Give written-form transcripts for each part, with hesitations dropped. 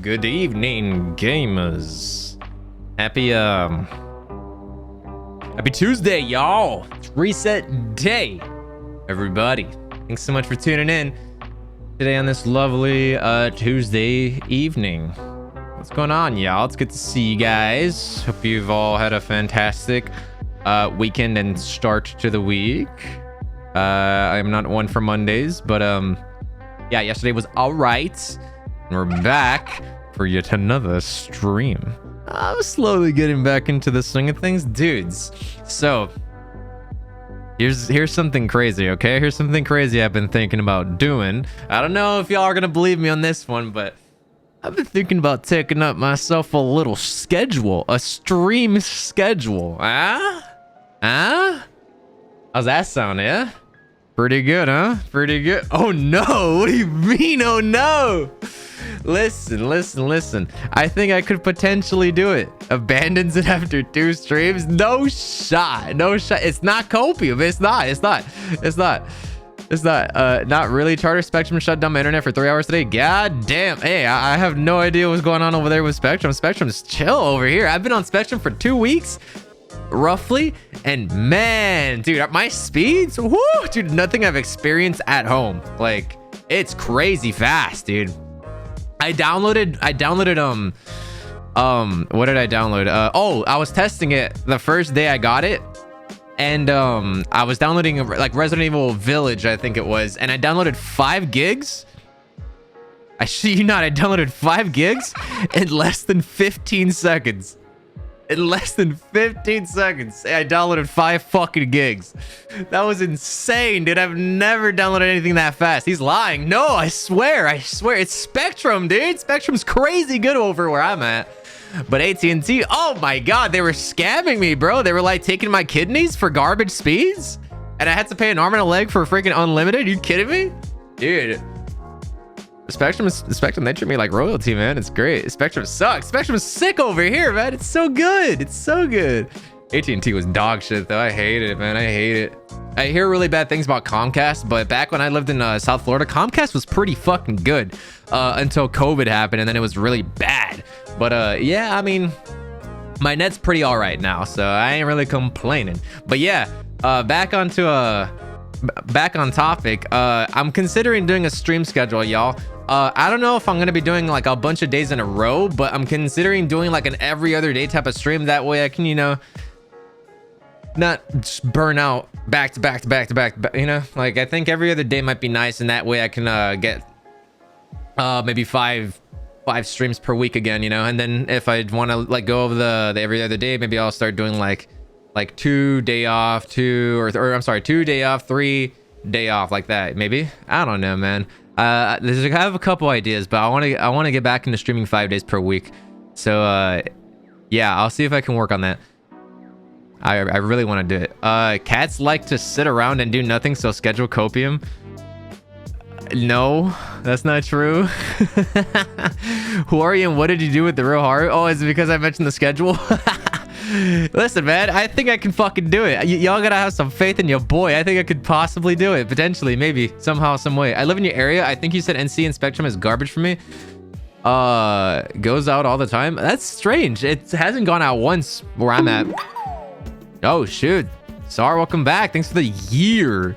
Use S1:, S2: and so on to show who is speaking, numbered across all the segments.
S1: Good evening, gamers. Happy Tuesday, y'all. It's reset day, everybody. Thanks so much for tuning in today on this lovely Tuesday evening. What's going on, y'all? It's good to see you guys. Hope you've all had a fantastic weekend and start to the week. I'm not one for Mondays, but yeah, yesterday was all right. We're back for yet another stream. I'm slowly getting back into the swing of things, dudes. So here's something crazy, okay? Here's something crazy I've been thinking about doing. I don't know if y'all are gonna believe me on this one, but I've been thinking about taking up myself a little schedule, a stream schedule. How's that sound, yeah? Pretty good, huh? Pretty good. Oh no, what do you mean, oh no? Listen. I think I could potentially do it. Abandons it after 2 streams? No shot. It's not copium. It's not really. Charter Spectrum shut down my internet for 3 hours today. God damn. Hey, I have no idea what's going on over there with Spectrum. Spectrum's chill over here. I've been on Spectrum for 2 weeks. Roughly, and man, dude, my speeds, whoo, dude, nothing I've experienced at home. Like, it's crazy fast, dude. I downloaded what did I download? Oh, I was testing it the first day I got it, and I was downloading like Resident Evil Village, I think it was, and I downloaded 5 gigs. I shit you not, I downloaded 5 gigs in less than 15 seconds. In less than 15 seconds, I downloaded 5 fucking gigs. That was insane, dude. I've never downloaded anything that fast. He's lying. No, I swear. It's Spectrum, dude. Spectrum's crazy good over where I'm at. But AT&T, oh my God, they were scamming me, bro. They were like taking my kidneys for garbage speeds, and I had to pay an arm and a leg for freaking unlimited. Are you kidding me? Dude. Spectrum, they treat me like royalty, man. It's great. Spectrum sucks. Spectrum is sick over here, man. It's so good. It's so good. AT&T was dog shit, though. I hate it, man. I hate it. I hear really bad things about Comcast, but back when I lived in South Florida, Comcast was pretty fucking good until COVID happened, and then it was really bad. But yeah, I mean, my net's pretty all right now, so I ain't really complaining. But yeah, back on topic. I'm considering doing a stream schedule, y'all. I don't know if I'm gonna be doing like a bunch of days in a row, but I'm considering doing like an every other day type of stream. That way I can, you know, not just burn out back to back, you know. Like, I think every other day might be nice, and that way I can get maybe five streams per week again, you know. And then if I want to like go over the every other day, maybe I'll start doing like 2 day off, 2 day off, 3 day off, like that. Maybe, I don't know, man. I have a couple ideas, but I want to get back into streaming 5 days per week. So yeah, I'll see if I can work on that. I really want to do it. Cats like to sit around and do nothing, so schedule copium. No, that's not true. Who are you and what did you do with the real heart? Oh, is it because I mentioned the schedule? Listen, man, I think I can fucking do it. Y'all gotta have some faith in your boy. I think I could possibly do it. Potentially, maybe, somehow, some way. I live in your area. I think you said NC and Spectrum is garbage for me. Goes out all the time. That's strange. It hasn't gone out once where I'm at. Oh, shoot. Sar, welcome back. Thanks for the year.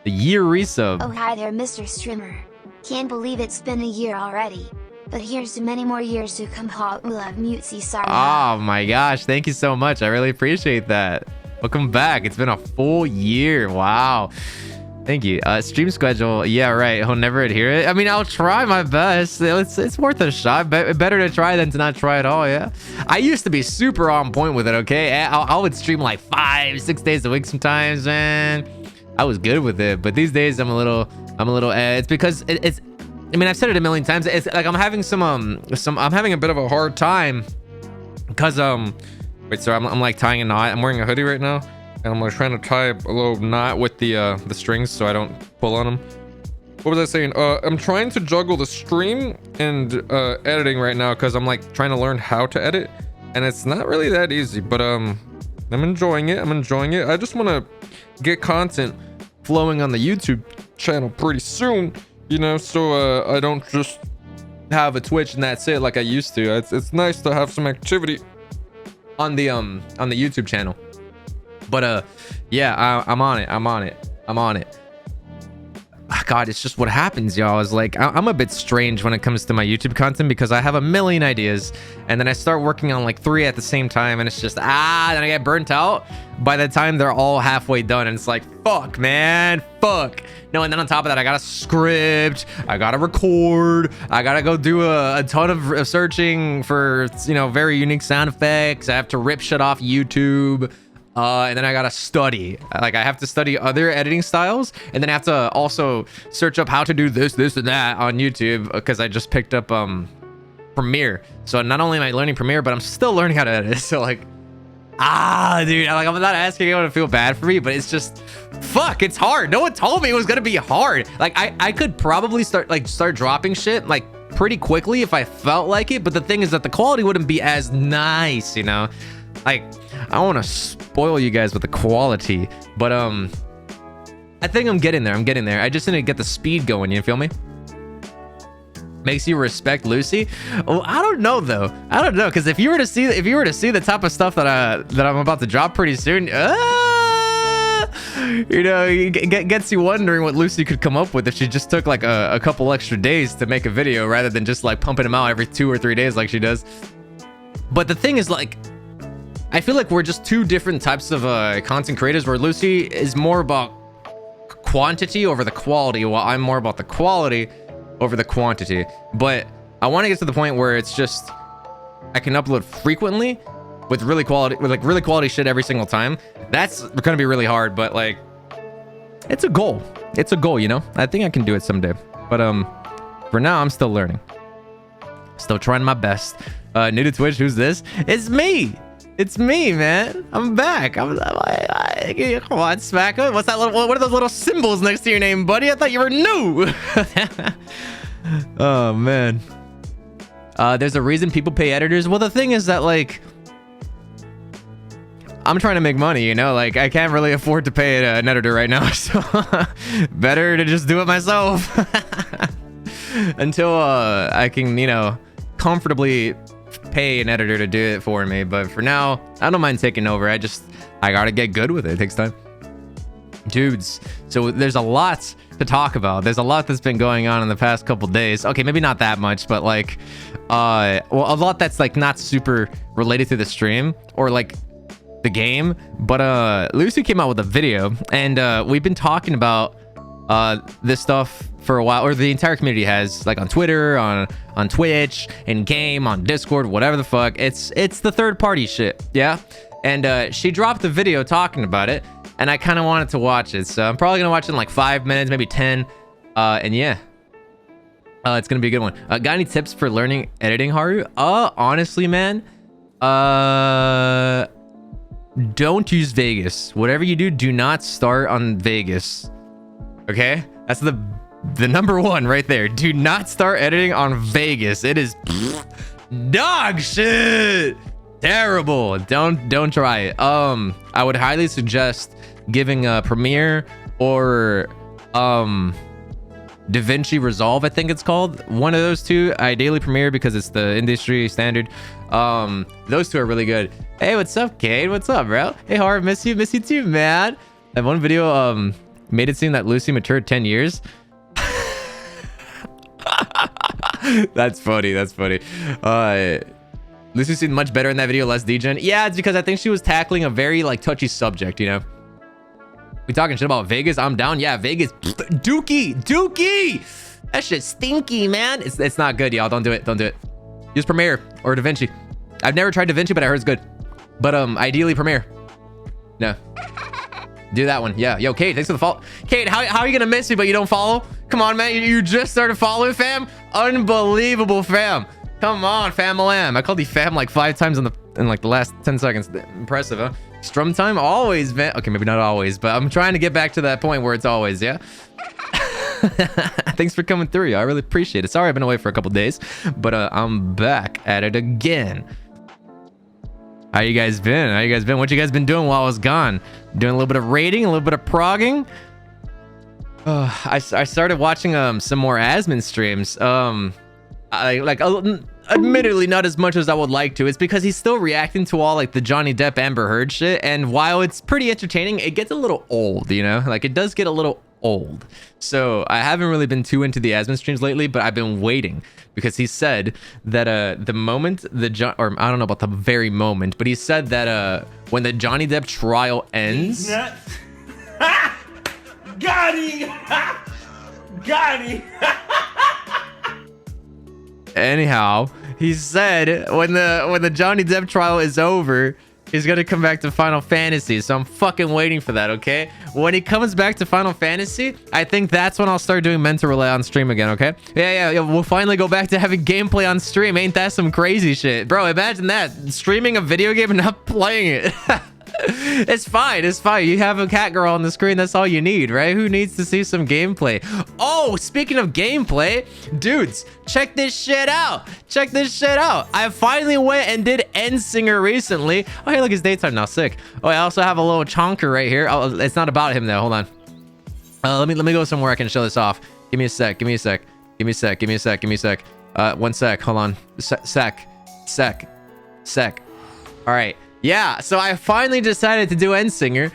S1: The year resub.
S2: Oh, hi there, Mr. Streamer. Can't believe it's been a year already. But here's to many more years to come. Hot love, Mutesy. Sorry.
S1: Oh my gosh, thank you so much. I really appreciate that. Welcome back. It's been a full year. Wow. Thank you. Stream schedule. Yeah, right. He'll never adhere it. I mean, I'll try my best. It's worth a shot. Better to try than to not try at all. Yeah. I used to be super on point with it. Okay. I would stream like 5-6 days a week sometimes, man. I was good with it. But these days I'm a little. It's because it's. I mean, I've said it a million times. It's like I'm having I'm having a bit of a hard time because wait, so I'm like tying a knot. I'm wearing a hoodie right now, and I'm like trying to tie a little knot with the strings so I don't pull on them. What was I saying? I'm trying to juggle the stream and editing right now because I'm like trying to learn how to edit, and it's not really that easy. But I'm enjoying it. I just want to get content flowing on the YouTube channel pretty soon. You know, so I don't just have a Twitch and that's it like I used to. It's nice to have some activity on the YouTube channel. But yeah, I'm on it. God, it's just what happens, y'all. Is like I'm a bit strange when it comes to my YouTube content because I have a million ideas and then I start working on like 3 at the same time and it's just then I get burnt out by the time they're all halfway done and it's like fuck, man, fuck. No, and then on top of that, I gotta script, I gotta record, I gotta go do a ton of searching for, you know, very unique sound effects. I have to rip shit off YouTube. And then I gotta study. Like, I have to study other editing styles, and then I have to also search up how to do this, and that on YouTube because I just picked up Premiere. So not only am I learning Premiere, but I'm still learning how to edit. So like, dude, like I'm not asking anyone to feel bad for me, but it's just, fuck, it's hard. No one told me it was gonna be hard. Like I could probably start dropping shit like pretty quickly if I felt like it, but the thing is that the quality wouldn't be as nice, you know? Like, I don't want to spoil you guys with the quality, but I think I'm getting there. I just need to get the speed going, you feel me? Makes you respect Lucy? Oh, I don't know though. I don't know, because if you were to see the type of stuff that I'm about to drop pretty soon, you know, it gets you wondering what Lucy could come up with if she just took like a couple extra days to make a video rather than just like pumping them out every 2 or 3 days like she does. But the thing is, like, I feel like we're just 2 different types of content creators, where Lucy is more about quantity over the quality, while I'm more about the quality over the quantity. But I want to get to the point where it's just I can upload frequently with really quality shit every single time. That's gonna be really hard, but like, it's a goal. It's a goal, you know? I think I can do it someday. But for now, I'm still learning. Still trying my best. New to Twitch, who's this? It's me! It's me, man. I'm back. Come on, Smacka. What's that little? What are those little symbols next to your name, buddy? I thought you were new. Oh man. There's a reason people pay editors. Well, the thing is that, like, I'm trying to make money, you know? Like, I can't really afford to pay an editor right now, so better to just do it myself until I can, you know, comfortably pay an editor to do it for me. But for now, I don't mind taking over. I gotta get good with it. It takes time, dudes. So there's a lot to talk about. There's a lot that's been going on in the past couple days. Okay, maybe not that much, but like well, a lot that's like not super related to the stream or like the game. But Lucy came out with a video, and we've been talking about this stuff for a while, or the entire community has, like on Twitter, on Twitch, in game, on Discord, whatever the fuck. It's the third party shit, yeah. And she dropped the video talking about it, and I kind of wanted to watch it, so I'm probably gonna watch it in like 5 minutes, maybe 10. And yeah, it's gonna be a good one. Got any tips for learning editing, Haru? Honestly, man, don't use Vegas. Whatever you do, do not start on Vegas. Okay, that's the number one right there. Do not start editing on Vegas. It is dog shit. Terrible. Don't try it. I would highly suggest giving Premiere or DaVinci Resolve, I think it's called. One of those 2. Ideally Premiere because it's the industry standard. Those 2 are really good. Hey, what's up, Kate? What's up, bro? Hey, Har, miss you too, man. That one video made it seem that Lucy matured 10 years. That's funny. Lucy seemed much better in that video, less degen. Yeah, it's because I think she was tackling a very like touchy subject, you know? We talking shit about Vegas? I'm down. Yeah, Vegas. Dookie. That shit's stinky, man. It's not good, y'all. Don't do it. Use Premiere or DaVinci. I've never tried DaVinci, but I heard it's good. But ideally Premiere. No. Do that one. Yeah. Yo, Kate, thanks for the follow. Kate, how are you gonna miss me but you don't follow? Come on, man. You just started following, fam. Unbelievable, fam. Come on, fam-a-lam. I called you fam like 5 times in like the last 10 seconds. Impressive, huh? Strum time? Always, man. Okay, maybe not always, but I'm trying to get back to that point where it's always, yeah? Thanks for coming through, y'all. I really appreciate it. Sorry I've been away for a couple days, but I'm back at it again. How you guys been? What you guys been doing while I was gone? Doing a little bit of raiding, a little bit of progging. I started watching some more Asmon streams. Admittedly not as much as I would like to. It's because he's still reacting to all like the Johnny Depp Amber Heard shit, and while it's pretty entertaining, it gets a little old, you know, like it does get a little old. So I haven't really been too into the Asmon streams lately, but I've been waiting because he said that the moment or I don't know about the very moment, but he said that when the Johnny Depp trial ends,
S3: got him. Got him.
S1: anyhow, he said when the Johnny Depp trial is over, he's gonna come back to Final Fantasy. So I'm fucking waiting for that, okay? When he comes back to Final Fantasy, I think that's when I'll start doing mental relay on stream again, okay? Yeah, we'll finally go back to having gameplay on stream. Ain't that some crazy shit? Bro, imagine that. Streaming a video game and not playing it. It's fine. It's fine. You have a cat girl on the screen. That's all you need, right? Who needs to see some gameplay? Oh, speaking of gameplay, dudes, check this shit out. Check this shit out. I finally went and did Endsinger recently. Oh, hey, look, it's daytime now. Sick. Oh, I also have a little chonker right here. Oh, it's not about him though. Hold on. Let me go somewhere I can show this off. Give me a sec. Give me a sec. Give me a sec. Give me a sec. Give me a sec. 1 sec. Hold on. Sec. All right. Yeah, so I finally decided to do Endsinger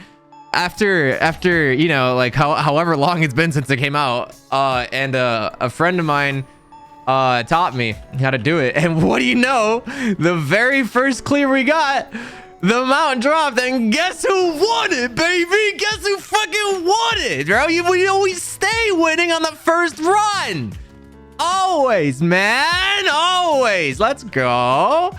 S1: after you know, like however long it's been since it came out. And a friend of mine taught me how to do it. And what do you know? The very first clear we got, the mount dropped, and guess who won it, baby? Guess who fucking won it, bro? We always stay winning on the first run. Always, man. Always. Let's go.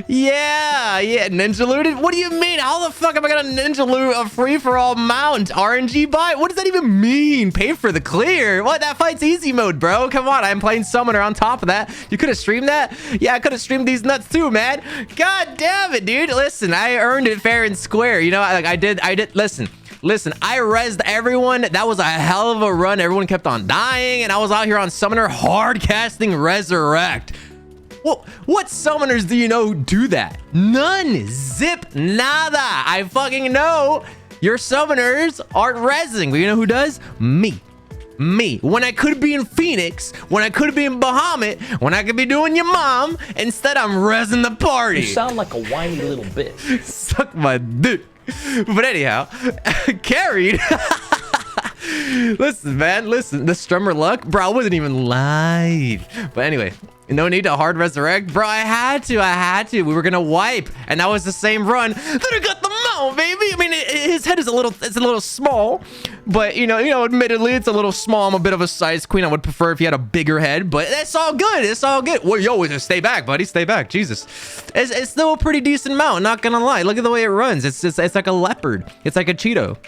S1: Yeah. Ninja looted. What do you mean? How the fuck am I gonna ninja loot a free-for-all mount? RNG buy? What does that even mean? Pay for the clear? What? That fight's easy mode, bro. Come on. I'm playing Summoner on top of that. You could have streamed that? Yeah, I could have streamed these nuts too, man. God damn it, dude. Listen, I earned it fair and square. You know, like I did. Listen, I rezzed everyone. That was a hell of a run. Everyone kept on dying, and I was out here on Summoner hard casting Resurrect. What summoners do you know who do that? None. Zip. Nada. I fucking know your summoners aren't rezzing. But you know who does? Me. When I could be in Phoenix, when I could be in Bahamut, when I could be doing your mom, instead I'm rezzing the party.
S3: You sound like a whiny little bitch.
S1: Suck my dick. But anyhow, carried. Listen, man, listen. The strummer luck, bro, I wasn't even live. But anyway, no need to hard resurrect, bro. I had to. We were gonna wipe, and that was the same run that I got the mount, baby. I mean, his head is a little small, but you know, admittedly, it's a little small. I'm a bit of a size queen. I would prefer if he had a bigger head, but it's all good. It's all good. Well, yo, just stay back, buddy. Stay back. Jesus, it's still a pretty decent mount. Not gonna lie. Look at the way it runs. It's like a leopard. It's like a Cheeto.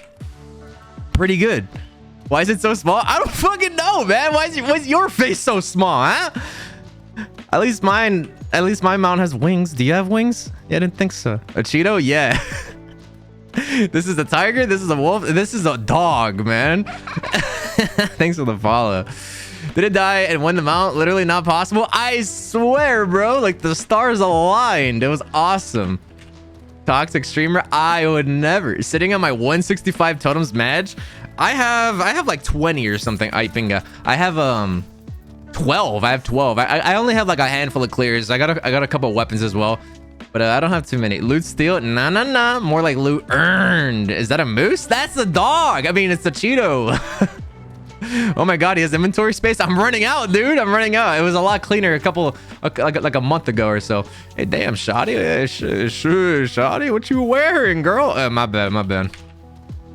S1: Pretty good. Why is it so small? I don't fucking know, man. Why is your face so small, huh? At least my mount has wings. Do you have wings? Yeah, I didn't think so. A Cheeto? Yeah. This is a tiger. This is a wolf. This is a dog, man. Thanks for the follow. Did it die and win the mount? Literally not possible. I swear, bro. Like the stars aligned. It was awesome. Toxic streamer. I would never. Sitting on my 165 totems match. I have like 20 or something. I think I have 12. I have 12. I only have like a handful of clears. I got a couple of weapons as well, but I don't have too many. Loot steal? Nah. More like loot earned. Is that a moose? That's a dog. I mean, it's a Cheeto. Oh my god, he has inventory space. I'm running out, dude. I'm running out. It was a lot cleaner like a month ago or so. Hey, damn, Shoddy. Shoddy, what you wearing, girl? My bad.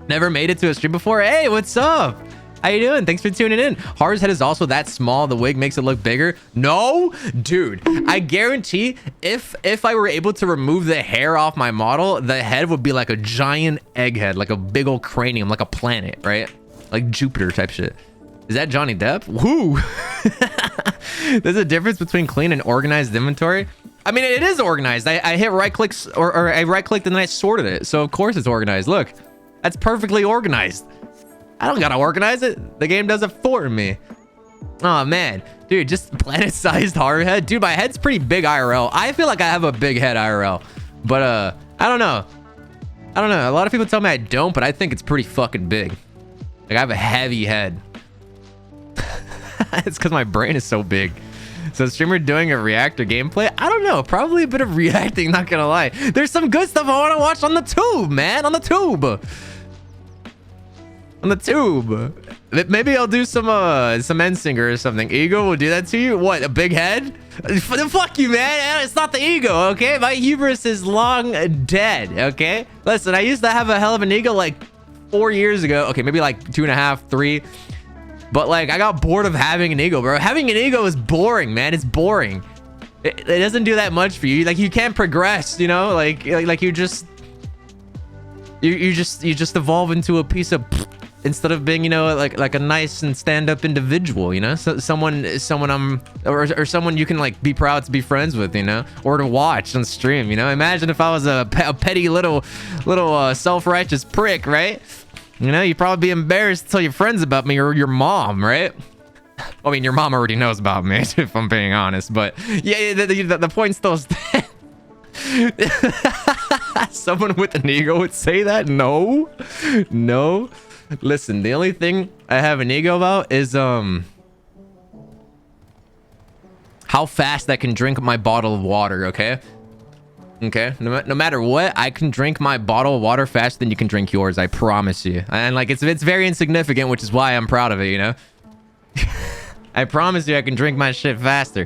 S1: Never made it to a stream before. Hey, what's up? How you doing? Thanks for tuning in. Har's head is also that small. The wig makes it look bigger. No, dude. I guarantee if I were able to remove the hair off my model, the head would be like a giant egghead, like a big old cranium, like a planet, right? Like Jupiter type shit. Is that Johnny Depp? Woo! There's a difference between clean and organized inventory. I mean, it is organized. I hit right clicks or I right clicked and then I sorted it. So of course it's organized. Look, that's perfectly organized. I don't gotta organize it. The game does it for me. Oh man, dude, just planet-sized hard head. Dude, my head's pretty big IRL. I feel like I have a big head IRL, but I don't know. A lot of people tell me I don't, but I think it's pretty fucking big. Like I have a heavy head. It's because my brain is so big. So streamer doing a reactor gameplay? I don't know. Probably a bit of reacting, not gonna lie. There's some good stuff I want to watch on the tube, man. On the tube. On the tube. Maybe I'll do some N-Singer or something. Ego will do that to you? What, a big head? Fuck you, man. It's not the ego, okay? My hubris is long dead, okay? Listen, I used to have a hell of an ego like 4 years ago. Okay, maybe like 2.5, 3. But like, I got bored of having an ego, bro. Having an ego is boring, man. It's boring. It doesn't do that much for you. Like, you can't progress, you know? Like you just evolve into a piece of instead of being, you know, like a nice and stand-up individual, you know? So someone you can like be proud to be friends with, you know, or to watch on stream, you know? Imagine if I was a petty little self-righteous prick, right? You know, you'd probably be embarrassed to tell your friends about me or your mom, right? I mean, your mom already knows about me, if I'm being honest, but yeah, the point still stands. Someone with an ego would say that? No. Listen, the only thing I have an ego about is how fast I can drink my bottle of water, okay? No matter what, I can drink my bottle of water faster than you can drink yours, I promise you. And like, it's very insignificant, which is why I'm proud of it, you know? I promise you I can drink my shit faster.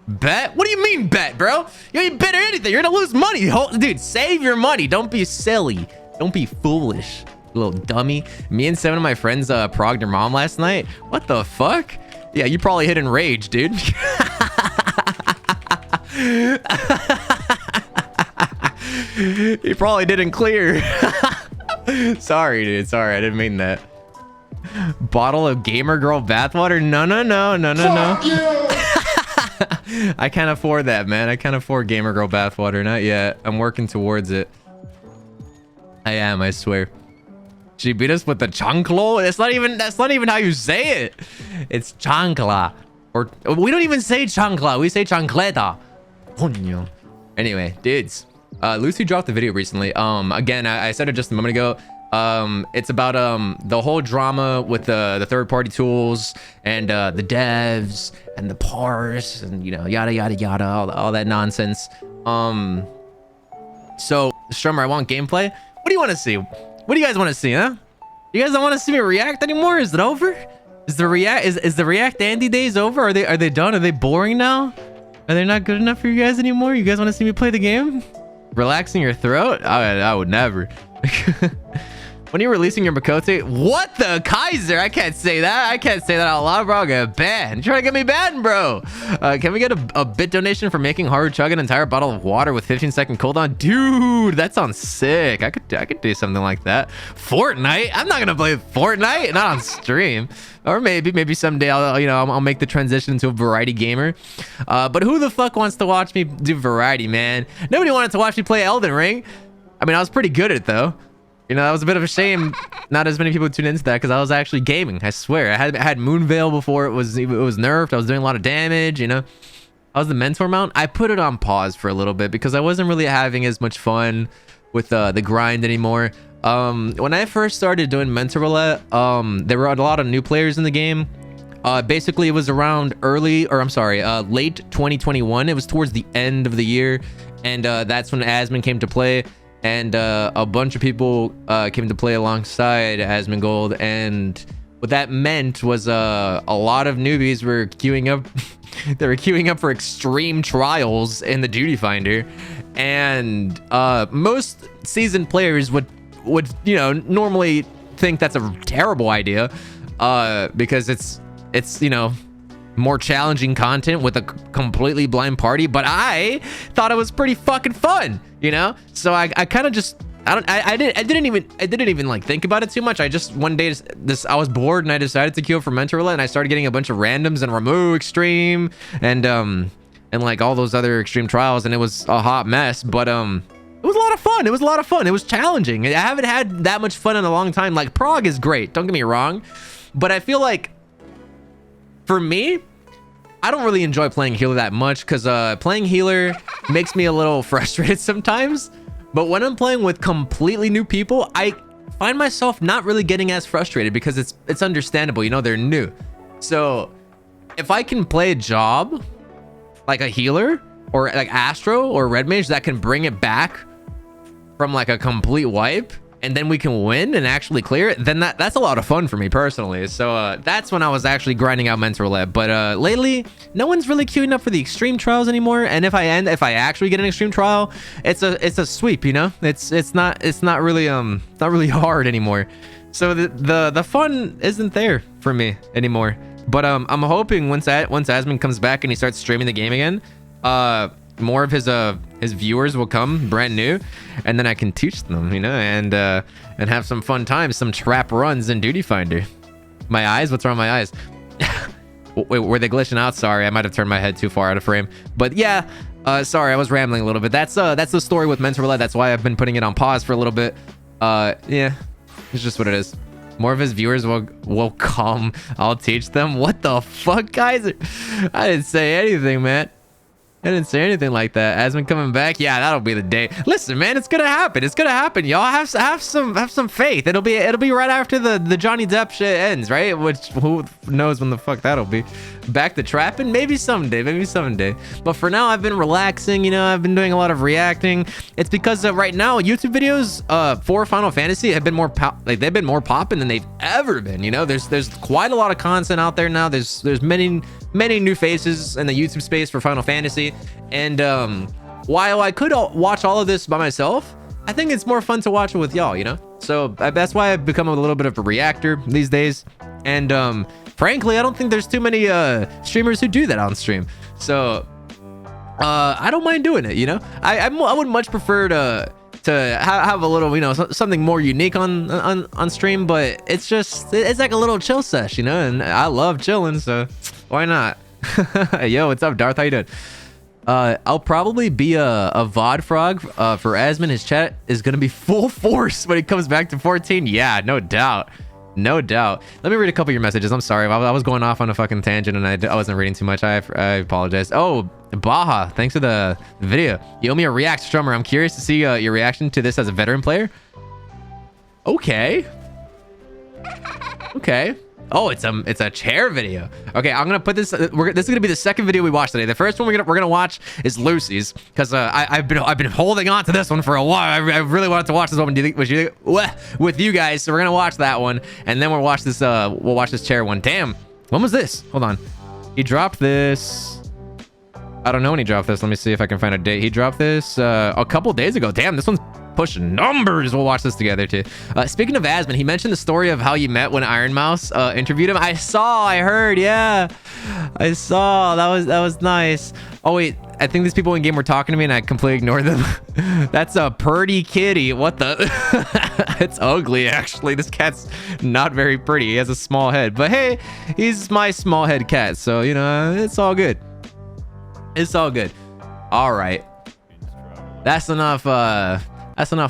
S1: Bet? What do you mean bet, bro? You ain't bet or anything. You're gonna lose money. Dude, save your money. Don't be silly. Don't be foolish, little dummy. Me and 7 of my friends progged your mom last night. What the fuck? Yeah, you probably hit in rage, dude. You probably didn't clear. Sorry, dude. Sorry, I didn't mean that. Bottle of gamer girl bathwater? No. I can't afford that, man. I can't afford gamer girl bathwater. Not yet. I'm working towards it. I am, I swear. She beat us with the chanclo? That's not even how you say it. It's chancla. Or we don't even say chancla. We say chancleta. Anyway, dudes. Lucy dropped the video recently. Again, I said it just a moment ago. It's about the whole drama with the third-party tools and the devs and the parse and, you know, yada yada yada, all that nonsense. So Strummer, I want gameplay. What do you want to see? What do you guys want to see, huh? You guys don't want to see me react anymore? Is it over? Is the React Andy days over? Are they done? Are they boring now? Are they not good enough for you guys anymore? You guys want to see me play the game? Relaxing your throat? I would never. When you're releasing your Makote, what the Kaiser? I can't say that. I can't say that out loud, bro. I'll get banned. You're trying to get me banned, bro. Can we get a bit donation for making Haru chug an entire bottle of water with 15-second cooldown? Dude, that sounds sick. I could do something like that. Fortnite? I'm not gonna play Fortnite, not on stream. Or maybe someday I'll make the transition into a variety gamer. But who the fuck wants to watch me do variety, man? Nobody wanted to watch me play Elden Ring. I mean, I was pretty good at it though. You know, that was a bit of a shame. Not as many people tuned into that because I was actually gaming. I swear, I had Moonveil before it was nerfed. I was doing a lot of damage. You know, I was the mentor mount. I put it on pause for a little bit because I wasn't really having as much fun with the grind anymore. When I first started doing mentor roulette, there were a lot of new players in the game. Basically, it was around late 2021. It was towards the end of the year, and that's when Asmon came to play. And a bunch of people came to play alongside Asmongold, and what that meant was a lot of newbies were queuing up. They were queuing up for extreme trials in the Duty Finder, and most seasoned players would normally think that's a terrible idea because it's more challenging content with a completely blind party, but I thought it was pretty fucking fun, you know? So I kind of just I didn't even like think about it too much. I just one day I was bored and I decided to queue up for mentor roulette, and I started getting a bunch of randoms and Ramu Extreme and like all those other extreme trials, and it was a hot mess, but it was a lot of fun. It was a lot of fun. It was challenging. I haven't had that much fun in a long time. Like, Prague is great, don't get me wrong, but I feel like for me, I don't really enjoy playing healer that much because playing healer makes me a little frustrated sometimes. But when I'm playing with completely new people, I find myself not really getting as frustrated because it's understandable, you know, they're new. So if I can play a job like a healer or like Astro or Red Mage that can bring it back from like a complete wipe, and then we can win and actually clear it, then that's a lot of fun for me personally. So that's when I was actually grinding out mental roulette. But lately, no one's really queuing up for the extreme trials anymore. And if I actually get an extreme trial, it's a sweep, you know. It's not really hard anymore. So the fun isn't there for me anymore. But I'm hoping once Asmon comes back and he starts streaming the game again, more of his viewers will come brand new, and then I can teach them, you know, and have some fun times, some trap runs in Duty Finder. My eyes, what's wrong with my eyes? Wait, were they glitching out? Sorry, I might have turned my head too far out of frame. But yeah, sorry, I was rambling a little bit. That's the story with mental roulette. That's why I've been putting it on pause for a little bit. Yeah, it's just what it is. More of his viewers will come. I'll teach them. What the fuck, guys? I didn't say anything, man. I didn't say anything like that. Asmon coming back, yeah, that'll be the day. Listen, man, it's gonna happen. It's gonna happen. Y'all have some faith. It'll be right after the Johnny Depp shit ends, right? Which who knows when the fuck that'll be. Back to trapping, maybe someday. But for now, I've been relaxing. You know, I've been doing a lot of reacting. It's because right now YouTube videos for Final Fantasy have been more they've been more popping than they've ever been. You know, there's quite a lot of content out there now. There's many new faces in the YouTube space for Final Fantasy. And while I could watch all of this by myself, I think it's more fun to watch it with y'all, you know? So that's why I've become a little bit of a reactor these days. And frankly, I don't think there's too many streamers who do that on stream. So I don't mind doing it, you know? I would much prefer to have a little, you know, something more unique on stream, but it's like a little chill sesh, you know? And I love chilling, so why not? Yo, what's up, Darth? How you doing? I'll probably be a VOD frog for Asmon. His chat is gonna be full force when he comes back to 14. Yeah, no doubt. Let me read a couple of your messages. I'm sorry, I was going off on a fucking tangent and I wasn't reading too much. I apologize. Oh, Baja, thanks for the video. You owe me a react, Strummer. I'm curious to see your reaction to this as a veteran player. Okay. Oh, it's a chair video. Okay, I'm gonna put this. This is gonna be the second video we watch today. The first one we're gonna watch is Lucy's, because I've been holding on to this one for a while. I really wanted to watch this one with you guys. So we're gonna watch that one, and then we'll watch this. We'll watch this chair one. Damn, when was this? Hold on. He dropped this. I don't know when he dropped this. Let me see if I can find a date. He dropped this a couple days ago. Damn, this one's pushing numbers. We'll watch this together too. Speaking of Asmon, he mentioned the story of how you met when Iron Mouse interviewed him. I heard, yeah, I saw. That was nice. Oh wait, I think these people in game were talking to me and I completely ignored them. That's a purdy kitty. What the? It's ugly, actually. This cat's not very pretty. He has a small head, but hey, he's my small head cat, so you know, it's all good. All right, that's enough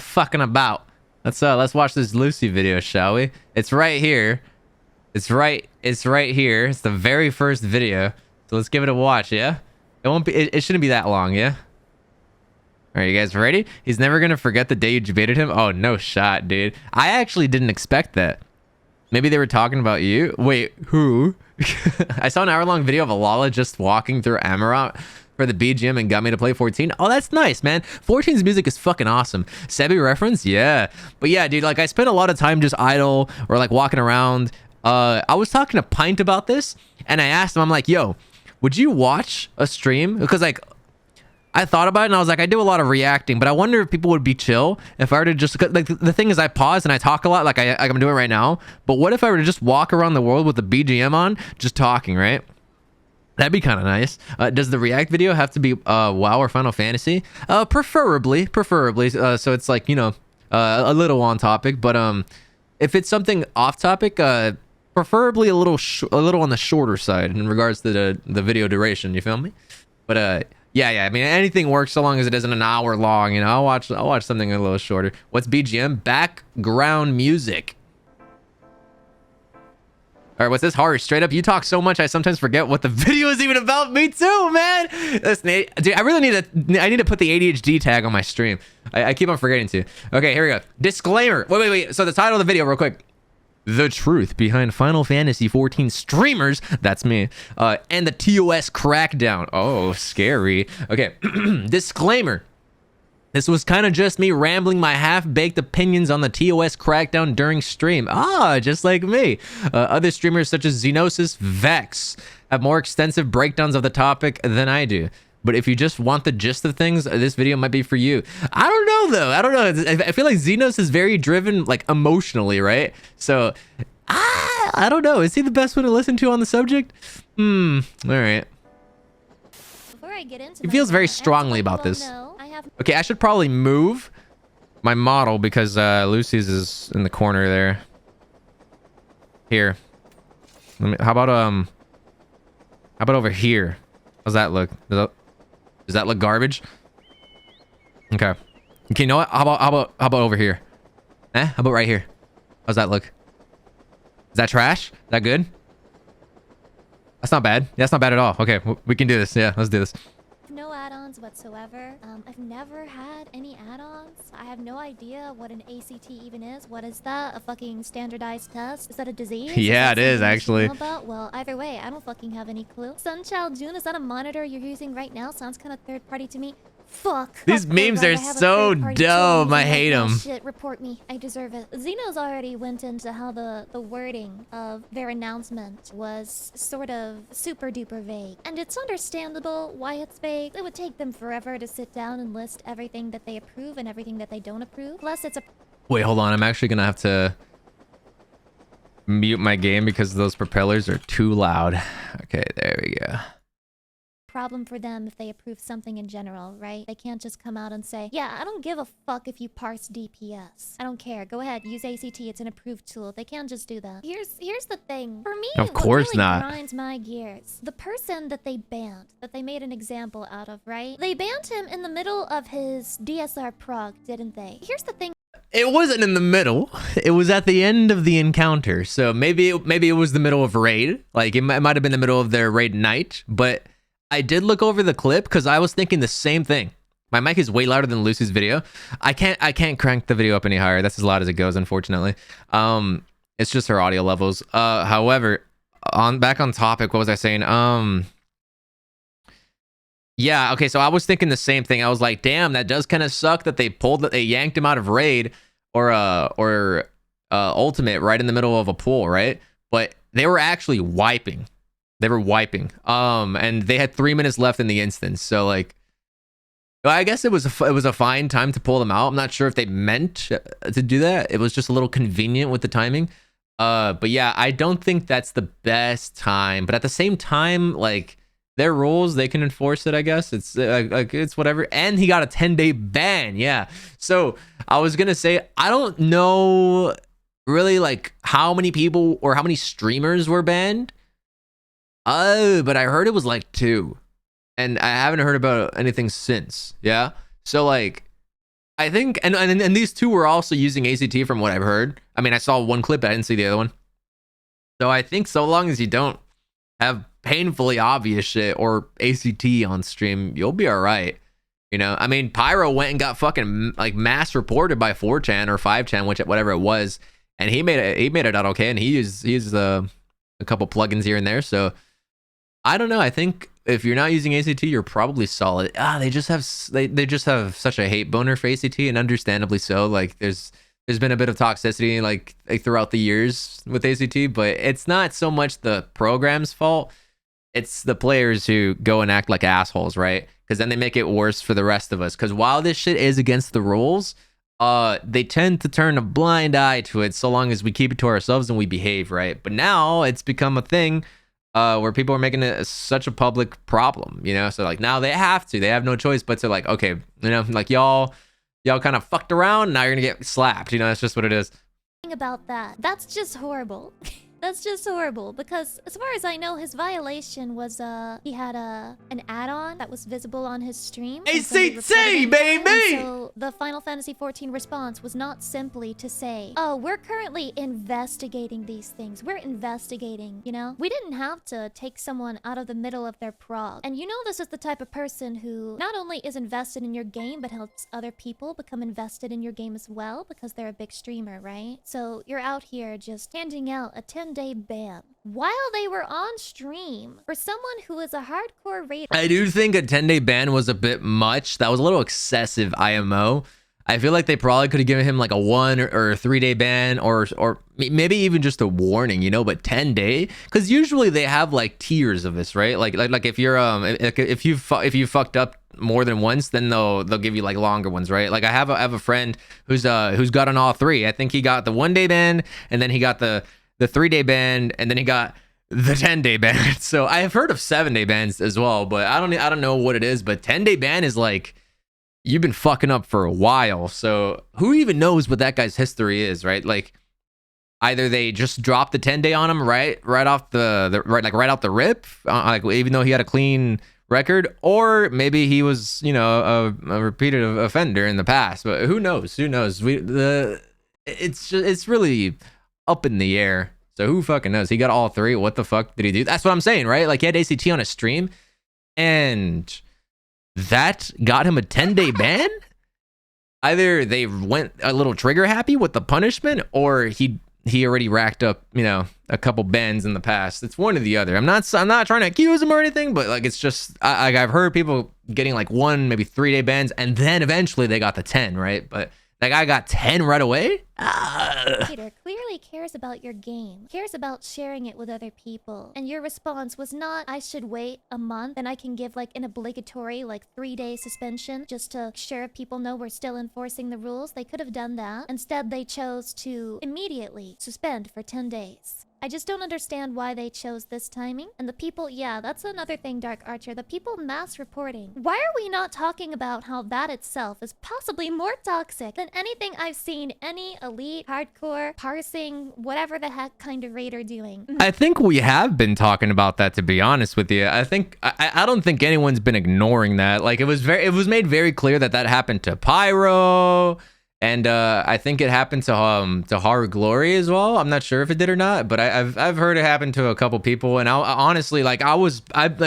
S1: fucking about. Let's watch this Lucy video, shall we? It's right here. It's right here. It's the very first video. So let's give it a watch, yeah? It shouldn't be that long, yeah? All right, you guys ready? He's never gonna forget the day you debated him. Oh, no shot, dude. I actually didn't expect that. Maybe they were talking about you. Wait, who? I saw an hour-long video of Alala just walking through Amarant for the BGM and got me to play 14. Oh, that's nice, man. 14's music is fucking awesome. Sebi reference? Yeah. But yeah, dude, like I spent a lot of time just idle or like walking around. I was talking to Pint about this and I asked him, I'm like, yo, would you watch a stream? Because like I thought about it and I was like, I do a lot of reacting, but I wonder if people would be chill if I were to just, like the thing is I pause and I talk a lot like I'm doing right now. But what if I were to just walk around the world with the BGM on, just talking, right? That'd be kind of nice. Does the react video have to be WoW or Final Fantasy? Preferably. So it's like, you know, a little on topic, but if it's something off topic, preferably a little on the shorter side in regards to the video duration. You feel me? But yeah. I mean, anything works so long as it isn't an hour long. You know, I'll watch something a little shorter. What's BGM? Background music. All right, what's this? Harsh, straight up, you talk so much I sometimes forget what the video is even about. Me too, man. Listen, dude, I really need to put the ADHD tag on my stream. I keep on forgetting to. Okay, here we go. Disclaimer. Wait. So the title of the video, real quick. the truth behind Final Fantasy 14 streamers, that's me, and the TOS crackdown. Oh, scary. Okay, disclaimer. This was kind of just me rambling my half-baked opinions on the TOS crackdown during stream. Ah, just like me. Other streamers such as Xenosis, Vex have more extensive breakdowns of the topic than I do. But if you just want the gist of things, this video might be for you. I don't know, though. I don't know. I feel like Xenos is very driven, like, emotionally, right? So, I don't know. Is he the best one to listen to on the subject? All right. He feels very strongly about this. Okay, I should probably move my model because Lucy's is in the corner there. Here. How about over here? How's that look? Does that look garbage? Okay. Okay, you know what? How about over here? How about right here? How's that look? Is that trash? Is that good? That's not bad. That's not bad at all. Okay, we can do this. Yeah, let's do this.
S4: No add-ons whatsoever. I've never had any add-ons. I have no idea what an ACT even is. What is that? A fucking standardized test? Is that a disease?
S1: Yeah, it is actually.
S4: About? Well, either way, I don't fucking have any clue. Sunchild June, is that a monitor you're using right now? Sounds kind of third-party to me. Fuck.
S1: These memes are so dumb. I hate them.
S4: Shit, report me. I deserve it. Xenos already went into how the wording of their announcement was sort of super duper vague. And it's understandable why it's vague. It would take them forever to sit down and list everything that they approve and everything that they don't approve. Plus, it's a...
S1: Wait, hold on. I'm actually gonna have to mute my game because those propellers are too loud. Okay, there we go.
S4: Problem for them if they approve something in general, right? They can't just come out and say, yeah, I don't give a fuck if you parse DPS. I don't care. Go ahead, use ACT. It's an approved tool. They can't just do that. Here's the thing. For me,
S1: of course
S4: what really
S1: not.
S4: grinds my gears. The person that they banned, that they made an example out of, right? They banned him in the middle of his DSR prog, didn't they? Here's the thing.
S1: It wasn't in the middle. It was at the end of the encounter. So maybe it was the middle of raid. Like it might have been the middle of their raid night, but I did look over the clip because I was thinking the same thing. My mic is way louder than Lucy's video. I can't crank the video up any higher. That's as loud as it goes, unfortunately. It's just her audio levels. However, back on topic, what was I saying? Yeah, okay, so I was thinking the same thing. I was like, damn, that does kind of suck that they yanked him out of raid or ultimate right in the middle of a pool, right? But they were actually wiping. They were wiping. And they had 3 minutes left in the instance. So like, I guess it was a fine time to pull them out. I'm not sure if they meant to do that. It was just a little convenient with the timing. But yeah, I don't think that's the best time. But at the same time, like their rules, they can enforce it. I guess it's it's whatever. And he got a 10-day ban. Yeah. So I was gonna say I don't know really like how many people or how many streamers were banned. Oh, but I heard it was like 2. And I haven't heard about anything since. Yeah. So like, I think, and these 2 were also using ACT from what I've heard. I mean, I saw one clip, but I didn't see the other one. So I think so long as you don't have painfully obvious shit or ACT on stream, you'll be all right. You know, I mean, Pyro went and got fucking like mass reported by 4chan or 5chan, whatever it was. And he made it out okay. And he used a couple plugins here and there. So I don't know. I think if you're not using ACT, you're probably solid. They just have such a hate boner for ACT, and understandably so. Like there's been a bit of toxicity like throughout the years with ACT, but it's not so much the program's fault. It's the players who go and act like assholes, right? Because then they make it worse for the rest of us. Because while this shit is against the rules, they tend to turn a blind eye to it so long as we keep it to ourselves and we behave, right? But now it's become a thing where people are making it such a public problem, you know? So like now they have no choice but to like, okay, you know, like y'all kind of fucked around, now you're gonna get slapped, you know? That's just what it is.
S4: About that, that's just horrible. That's just horrible, because as far as I know, his violation was he had an add-on that was visible on his stream. and somebody
S1: ACT,
S4: reported him for it.
S1: baby!
S4: And so the Final Fantasy XIV response was not simply to say, oh, we're currently investigating these things. We're investigating, you know? We didn't have to take someone out of the middle of their prog. And you know this is the type of person who not only is invested in your game, but helps other people become invested in your game as well, because they're a big streamer, right? So you're out here just handing out a 10-day ban while they were on stream for someone who is a hardcore raider.
S1: I do think a 10-day ban was a bit much. That was a little excessive IMO. I feel like they probably could have given him like a 1 or 3-day ban, or maybe even just a warning, you know. But 10-day, because usually they have like tiers of this, right? Like if you're if you fucked up more than once, then they'll give you like longer ones, right? Like I have a friend who's gotten all 3. I think he got the 1-day ban, and then he got the 3-day ban, and then he got the 10-day ban. So I have heard of 7-day bans as well, but I don't know what it is. But 10-day ban is like, you've been fucking up for a while. So who even knows what that guy's history is, right? Like either they just dropped the 10-day on him right off right out the rip, like even though he had a clean record, or maybe he was, you know, a repeated offender in the past. But who knows? It's really up in the air. So who fucking knows? He got all 3. What the fuck did he do? That's what I'm saying, right? Like he had ACT on a stream, and that got him a 10-day ban. Either they went a little trigger happy with the punishment, or he already racked up, you know, a couple bans in the past. It's one or the other. I'm not trying to accuse him or anything, but like it's just I've heard people getting like 1, maybe 3-day bans, and then eventually they got the 10, right? But that guy got 10 right away.
S4: Peter clearly cares about your game, cares about sharing it with other people, and your response was not, I should wait a month and I can give like an obligatory like 3-day suspension just to make sure people know we're still enforcing the rules. They could have done that. Instead, they chose to immediately suspend for 10 days. I just don't understand why they chose this timing. And the people, yeah, that's another thing, Dark Archer. The people mass reporting. Why are we not talking about how that itself is possibly more toxic than anything I've seen any elite, hardcore, parsing, whatever the heck kind of raider doing?
S1: I think we have been talking about that, to be honest with you. I don't think anyone's been ignoring that. Like it was made very clear that happened to Pyro. And I think it happened to Haru Glory as well. I'm not sure if it did or not, but I've heard it happen to a couple people. And I honestly, like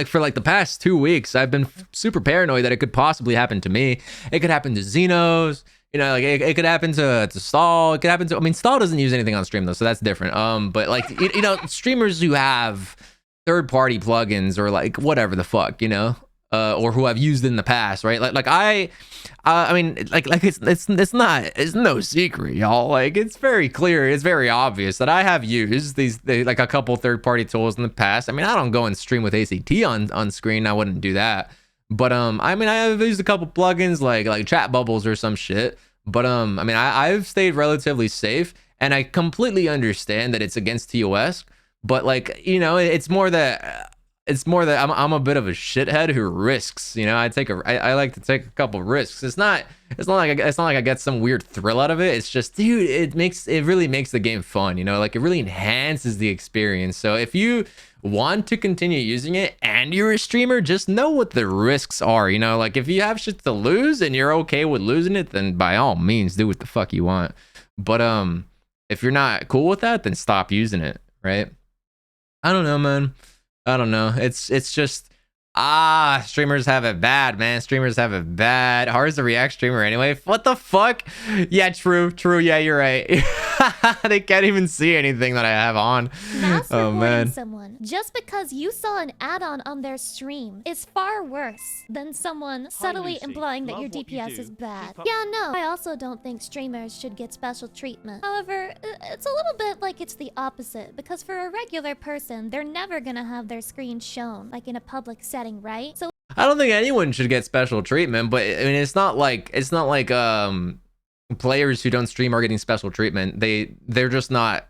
S1: for like the past 2 weeks, I've been super paranoid that it could possibly happen to me. It could happen to Xenos. You know, like it could happen to Stall. It could happen to, I mean, Stall doesn't use anything on stream though, so that's different. But like you know, streamers who have third-party plugins or like whatever the fuck, you know. Or who I've used in the past, right? I mean, like it's no secret, y'all. Like it's very clear, it's very obvious that I have used like a couple third-party tools in the past. I mean, I don't go and stream with ACT on screen. I wouldn't do that. But I mean, I have used a couple plugins like chat bubbles or some shit. But I mean, I've stayed relatively safe, and I completely understand that it's against TOS. But like, you know, it's more that I'm a bit of a shithead who risks, you know. I like to take a couple risks. It's not like I get some weird thrill out of it. It's just, dude, it really makes the game fun, you know. Like it really enhances the experience. So if you want to continue using it and you're a streamer, just know what the risks are, you know. Like if you have shit to lose and you're okay with losing it, then by all means do what the fuck you want. But if you're not cool with that, then stop using it, right? I don't know, man. I don't know. It's just streamers have it bad, man. Streamers have it bad. Hard's the React streamer anyway. What the fuck? Yeah, true. Yeah, you're right. They can't even see anything that I have on.
S4: Mass reporting someone just because you saw an add-on on their stream is far worse than someone subtly implying that your DPS is bad. Yeah, no. I also don't think streamers should get special treatment. However, it's a little bit like it's the opposite, because for a regular person, they're never gonna have their screen shown, like in a public setting, right? So
S1: I don't think anyone should get special treatment, but I mean, it's not like players who don't stream are getting special treatment. They're just not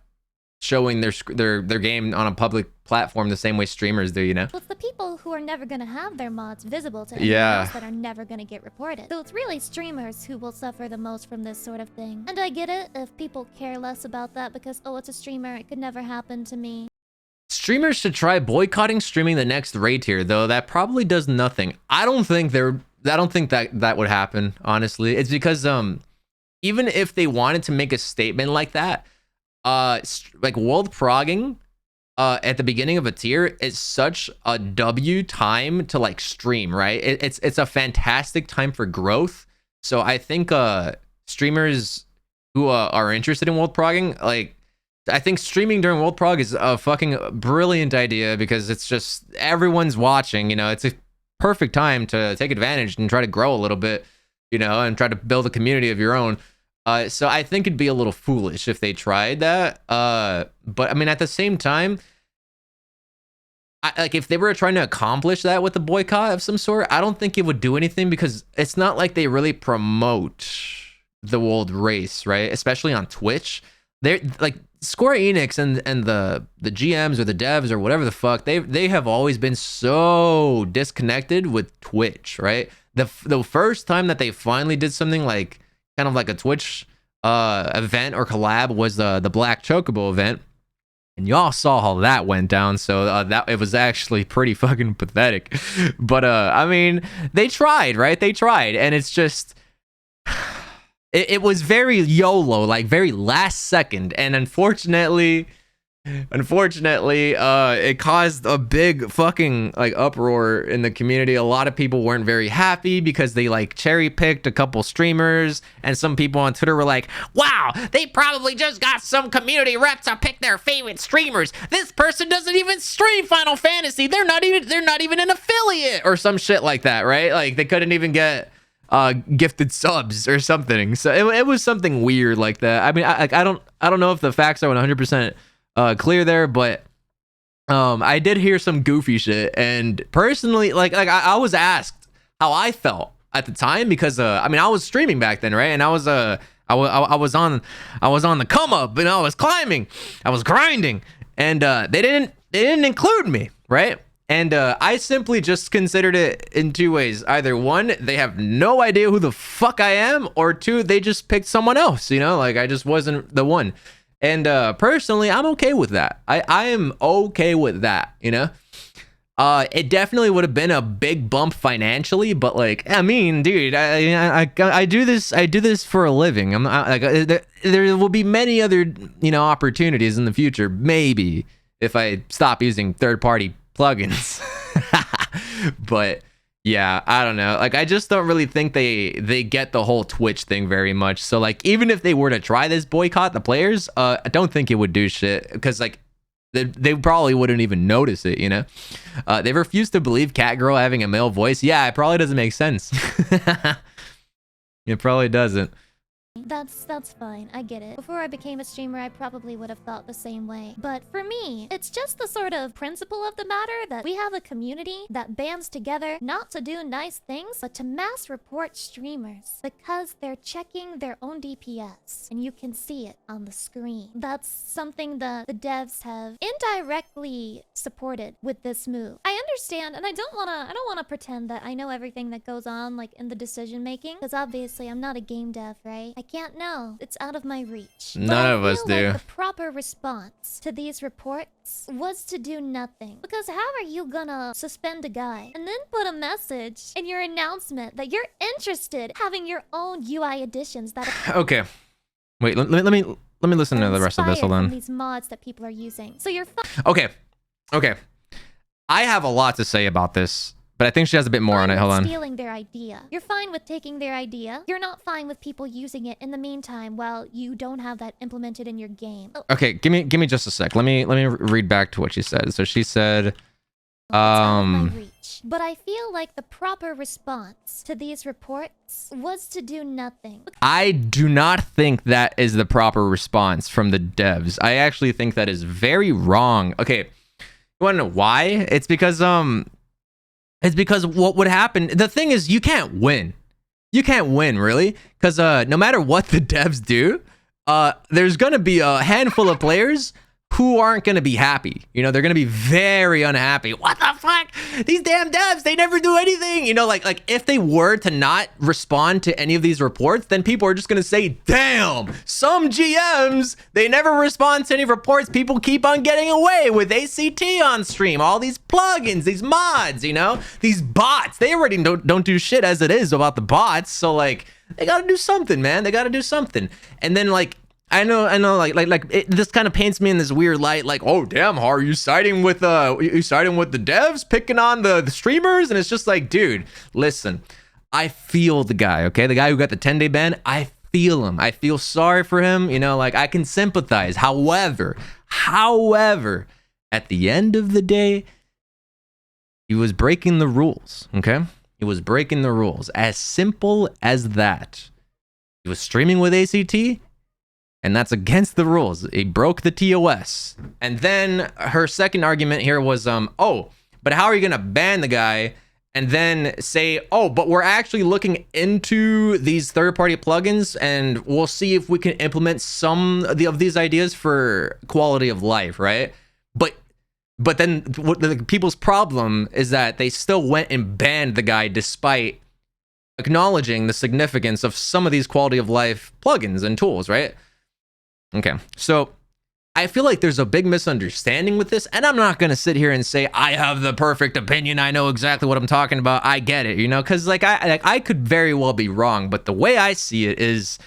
S1: showing their game on a public platform the same way streamers do, you know.
S4: It's the people who are never gonna have their mods visible to anyone
S1: Yeah.
S4: else that are never gonna get reported. So it's really streamers who will suffer the most from this sort of thing. And I get it if people care less about that because, oh, it's a streamer, it could never happen to me.
S1: Streamers should try boycotting streaming the next raid tier, though that probably does nothing. I don't think that would happen, honestly. It's because even if they wanted to make a statement like that, like world progging at the beginning of a tier is such a W time to like stream, right? It's a fantastic time for growth. So I think streamers who are interested in world progging, like, I think streaming during World Prog is a fucking brilliant idea because it's just everyone's watching, you know, it's a perfect time to take advantage and try to grow a little bit, you know, and try to build a community of your own. So I think it'd be a little foolish if they tried that. But I mean, at the same time, like if they were trying to accomplish that with a boycott of some sort, I don't think it would do anything because it's not like they really promote the world race, right? Especially on Twitch. They're like Square Enix and the GMs or the devs or whatever the fuck, they have always been so disconnected with Twitch, right? The first time that they finally did something like kind of like a Twitch event or collab was the Black Chocobo event, and y'all saw how that went down. So that it was actually pretty fucking pathetic. But I mean, they tried, right? They tried, and it's just. It was very YOLO, like very last second, and unfortunately, it caused a big fucking like uproar in the community. A lot of people weren't very happy because they like cherry picked a couple streamers, and some people on Twitter were like, "Wow, they probably just got some community rep to pick their favorite streamers. This person doesn't even stream Final Fantasy. They're not even an affiliate or some shit like that, right? Like they couldn't even get gifted subs or something." So it was something weird like that. I mean, I don't know if the facts are 100% clear there, but I did hear some goofy shit, and personally, like I was asked how I felt at the time because I mean I was streaming back then, right? And I was on the come up, and I was climbing, I was grinding, and they didn't include me, right? And I simply just considered it in two ways. Either one, they have no idea who the fuck I am, or two, they just picked someone else, you know? Like, I just wasn't the one. And personally, I'm okay with that. I am okay with that, you know? It definitely would have been a big bump financially, but like, I mean, dude, I do this for a living. I'm not, like, there will be many other, you know, opportunities in the future, maybe, if I stop using third-party plugins. But yeah, I don't know, like I just don't really think they get the whole Twitch thing very much. So like even if they were to try this boycott the players, I don't think it would do shit because like they probably wouldn't even notice it, you know. They refuse to believe Catgirl having a male voice. Yeah, it probably doesn't make sense. It probably doesn't.
S4: That's fine, I get it. Before I became a streamer, I probably would have thought the same way. But for me, it's just the sort of principle of the matter that we have a community that bands together not to do nice things, but to mass report streamers because they're checking their own DPS, and you can see it on the screen. That's something that the devs have indirectly supported with this move. I understand, and I don't wanna pretend that I know everything that goes on like in the decision making, because obviously I'm not a game dev, right? I can't know. It's out of my reach.
S1: None of us do.
S4: Like the proper response to these reports was to do nothing. Because how are you gonna suspend a guy and then put a message in your announcement that you're interested in having your own UI additions that
S1: Okay. Wait, let me listen to the rest of this. Hold on.
S4: These mods that people are using. So you're
S1: Okay. I have a lot to say about this, but I think she has a bit more on it. Hold on.
S4: Stealing their idea. You're fine with taking their idea. You're not fine with people using it in the meantime while you don't have that implemented in your game. Oh.
S1: Okay, give me just a sec. Let me read back to what she said. So she said,
S4: It's out of my reach. But I feel like the proper response to these reports was to do nothing.
S1: I do not think that is the proper response from the devs. I actually think that is very wrong. Okay, you want to know why? It's because what would happen, the thing is, you can't win. You can't win, really, because no matter what the devs do, there's gonna be a handful of players who aren't going to be happy. You know, they're going to be very unhappy. What the fuck? These damn devs, they never do anything. You know, like if they were to not respond to any of these reports, then people are just going to say, damn, some GMs, they never respond to any reports. People keep on getting away with ACT on stream. All these plugins, these mods, you know, these bots, they already don't do shit as it is about the bots. So like, they got to do something, man. They got to do something. And then like, I know, this kind of paints me in this weird light, like, oh damn, are you siding with the devs, picking on the streamers? And it's just like, dude, listen, I feel the guy, okay, the guy who got the 10-day ban. I feel him. I feel sorry for him. You know, like I can sympathize. However, at the end of the day, he was breaking the rules. Okay, he was breaking the rules. As simple as that. He was streaming with ACT. And that's against the rules. He broke the TOS. And then her second argument here was, oh, but how are you going to ban the guy and then say, oh, but we're actually looking into these third-party plugins and we'll see if we can implement some of these ideas for quality of life, right? But then what the people's problem is that they still went and banned the guy despite acknowledging the significance of some of these quality of life plugins and tools, right? Okay, so I feel like there's a big misunderstanding with this, and I'm not going to sit here and say I have the perfect opinion, I know exactly what I'm talking about, I get it, you know, because like I could very well be wrong, but the way I see it is,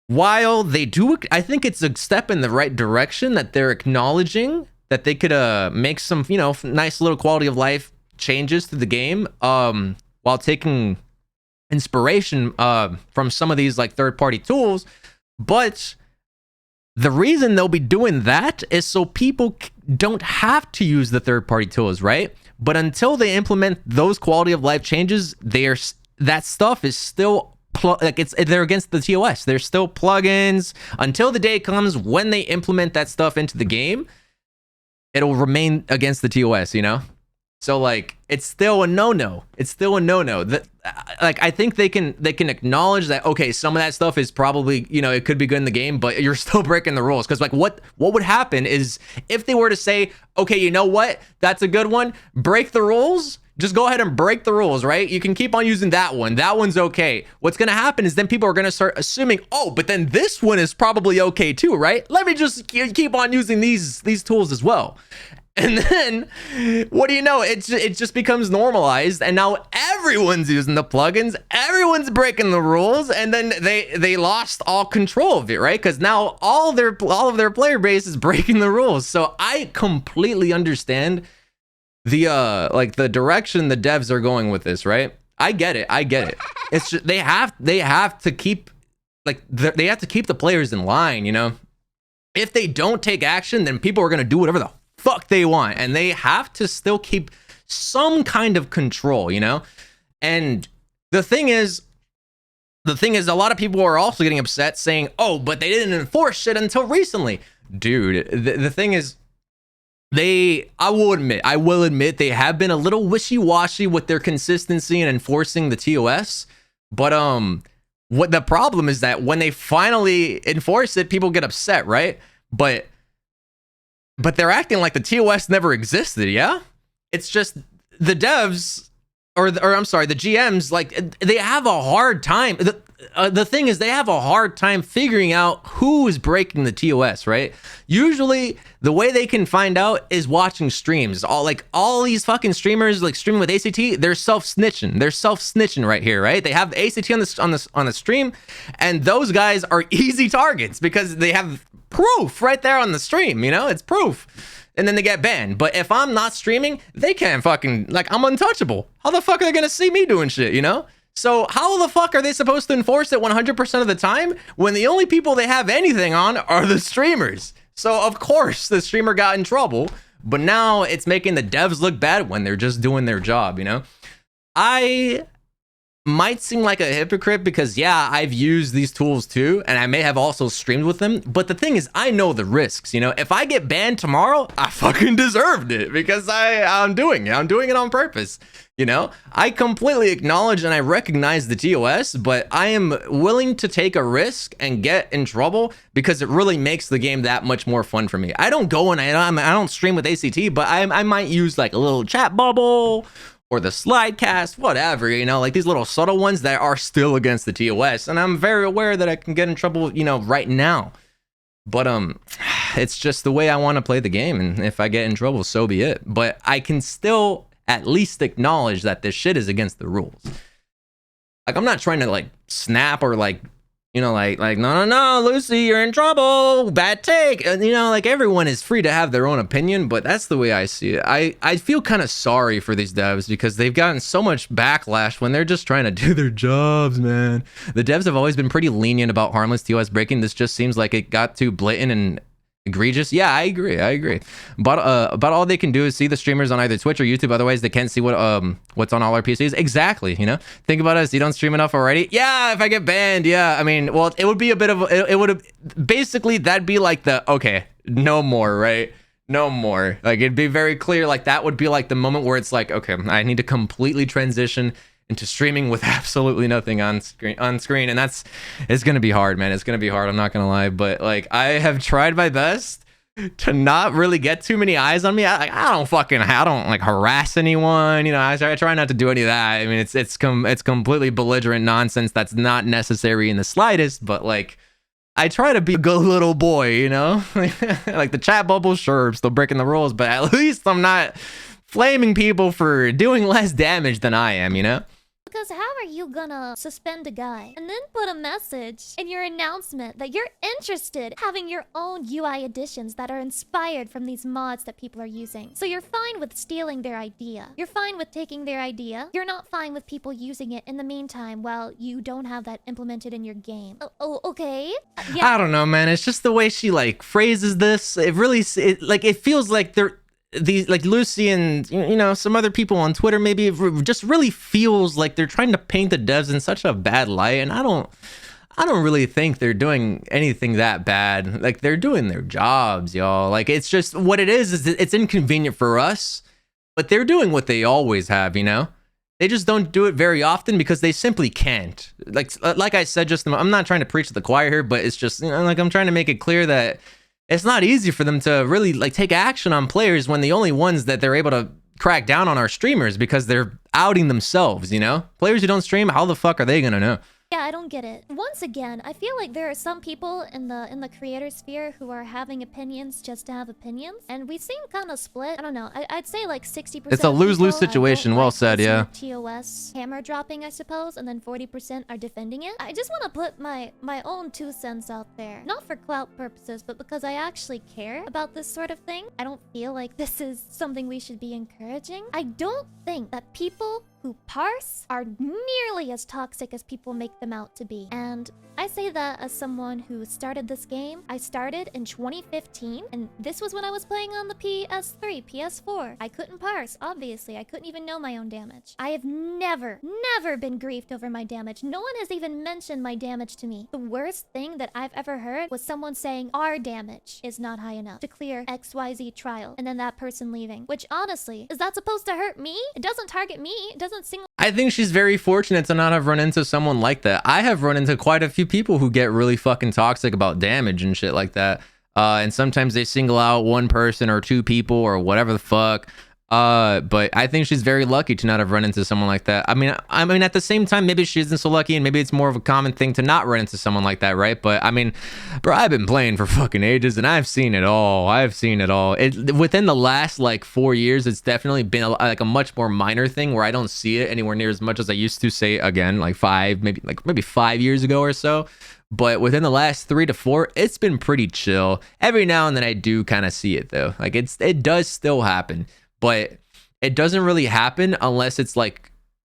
S1: while they do, I think it's a step in the right direction that they're acknowledging that they could make some, you know, nice little quality of life changes to the game, while taking inspiration from some of these like third-party tools, but the reason they'll be doing that is so people don't have to use the third-party tools, right? But until they implement those quality of life changes, that stuff is still they're against the TOS. There's still plugins until the day comes when they implement that stuff into the game. It'll remain against the TOS, you know. So like, it's still a no-no. It's still a no-no. That like, I think they can acknowledge that, okay, some of that stuff is probably, you know, it could be good in the game, but you're still breaking the rules. Because like, what would happen is if they were to say, okay, you know what, that's a good one, break the rules. Just go ahead and break the rules, right? You can keep on using that one. That one's okay. What's going to happen is then people are going to start assuming, oh, but then this one is probably okay too, right? Let me just keep on using these tools as well. And then, what do you know? It just becomes normalized, and now everyone's using the plugins, everyone's breaking the rules, and then they lost all control of it, right? Because now all of their player base is breaking the rules. So I completely understand the like the direction the devs are going with this, right? I get it. It's just, they have to keep they have to keep the players in line, you know. If they don't take action, then people are gonna do whatever the fuck they want, and they have to still keep some kind of control, you know. And the thing is a lot of people are also getting upset saying, oh, but they didn't enforce shit until recently. Dude, the thing is, I will admit they have been a little wishy-washy with their consistency in enforcing the TOS, but what the problem is that when they finally enforce it, people get upset, right? But they're acting like the TOS never existed, yeah? It's just the devs, or I'm sorry, the GMs, like, they have a hard time. The thing is, they have a hard time figuring out who is breaking the TOS, right? Usually, the way they can find out is watching streams. All these fucking streamers, like, streaming with ACT, they're self-snitching. They're self-snitching right here, right? They have the ACT on the stream, and those guys are easy targets because they have proof right there on the stream, you know? It's proof. And then they get banned. But if I'm not streaming, they can't fucking, like, I'm untouchable. How the fuck are they gonna see me doing shit, you know? So how the fuck are they supposed to enforce it 100% of the time when the only people they have anything on are the streamers? So of course the streamer got in trouble, but now it's making the devs look bad when they're just doing their job, you know? I might seem like a hypocrite because, yeah, I've used these tools too, and I may have also streamed with them, but the thing is, I know the risks, you know? If I get banned tomorrow, I fucking deserved it because I'm doing it. I'm doing it on purpose, You know, I completely acknowledge and I recognize the TOS, but I am willing to take a risk and get in trouble because it really makes the game that much more fun for me. I don't go and I don't stream with ACT, but I might use like a little chat bubble or the slide cast, whatever, you know, like these little subtle ones that are still against the TOS. And I'm very aware that I can get in trouble, you know, right now. But it's just the way I want to play the game. And if I get in trouble, so be it. But I can still at least acknowledge that this shit is against the rules. Like, I'm not trying to like snap or like, you know, like no, Lucy, you're in trouble, bad take. And, you know, like everyone is free to have their own opinion, but that's the way I see it. I feel kind of sorry for these devs because they've gotten so much backlash when they're just trying to do their jobs, man. The devs have always been pretty lenient about harmless TOS breaking. This just seems like it got too blatant and egregious. Yeah, I agree. But about all they can do is see the streamers on either Twitch or YouTube. Otherwise, they can't see what's on all our PCs. Exactly. You know, think about us. You don't stream enough already. Yeah, if I get banned. Yeah, I mean, well, it would be a bit of it would have basically that'd be like the okay, no more, right? No more. Like it'd be very clear. Like that would be like the moment where it's like, okay, I need to completely transition into streaming with absolutely nothing on screen, and it's gonna be hard, man. It's gonna be hard, I'm not gonna lie, but like I have tried my best to not really get too many eyes on me. I don't like harass anyone, you know. I try not to do any of that. I mean, it's completely belligerent nonsense that's not necessary in the slightest, but like I try to be a good little boy, you know. Like the chat bubble, sure, I'm still breaking the rules, but at least I'm not flaming people for doing less damage than I am, you know.
S4: Because how are you gonna suspend a guy and then put a message in your announcement that you're interested in having your own UI additions that are inspired from these mods that people are using? So you're fine with stealing their idea. You're fine with taking their idea. You're not fine with people using it in the meantime while you don't have that implemented in your game. Oh, okay. Yeah.
S1: I don't know, man. It's just the way she like phrases this. It really, it feels like they're these like Lucy and you know some other people on Twitter maybe it just really feels like they're trying to paint the devs in such a bad light, and I don't really think they're doing anything that bad. Like they're doing their jobs, y'all. Like it's just what it is it's inconvenient for us, but they're doing what they always have, you know. They just don't do it very often because they simply can't. Like I said just I'm not trying to preach to the choir here, but it's just, you know, like I'm trying to make it clear that it's not easy for them to really like take action on players when the only ones that they're able to crack down on are streamers because they're outing themselves, you know? Players who don't stream, how the fuck are they gonna know?
S4: Yeah, I don't get it. Once again, I feel like there are some people in the creator sphere who are having opinions just to have opinions, and we seem kind of split. I don't know. I'd say like 60%.
S1: It's a lose-lose situation. Well said, yeah.
S4: TOS hammer dropping, I suppose, and then 40% are defending it. I just want to put my own 2 cents out there, not for clout purposes, but because I actually care about this sort of thing. I don't feel like this is something we should be encouraging. I don't think that people who parse are nearly as toxic as people make them out to be. And I say that as someone who started this game. I started in 2015, and this was when I was playing on the PS3, PS4. I couldn't parse, obviously. I couldn't even know my own damage. I have never been griefed over my damage. No one has even mentioned my damage to me. The worst thing that I've ever heard was someone saying our damage is not high enough to clear XYZ trial, and then that person leaving. Which honestly, is that supposed to hurt me? It doesn't target me. It doesn't single.
S1: I think she's very fortunate to not have run into someone like that. I have run into quite a few people who get really fucking toxic about damage and shit like that. And sometimes they single out one person or two people or whatever the fuck. But I think she's very lucky to not have run into someone like that. I mean, at the same time, maybe she isn't so lucky, and maybe it's more of a common thing to not run into someone like that, right? But I mean, bro, I've been playing for fucking ages, and I've seen it all. Within the last like 4 years, it's definitely been like a much more minor thing where I don't see it anywhere near as much as I used to. Say again, like maybe 5 years ago or so. But within the last 3 to 4, it's been pretty chill. Every now and then I do kind of see it though. Like it does still happen. But it doesn't really happen unless it's like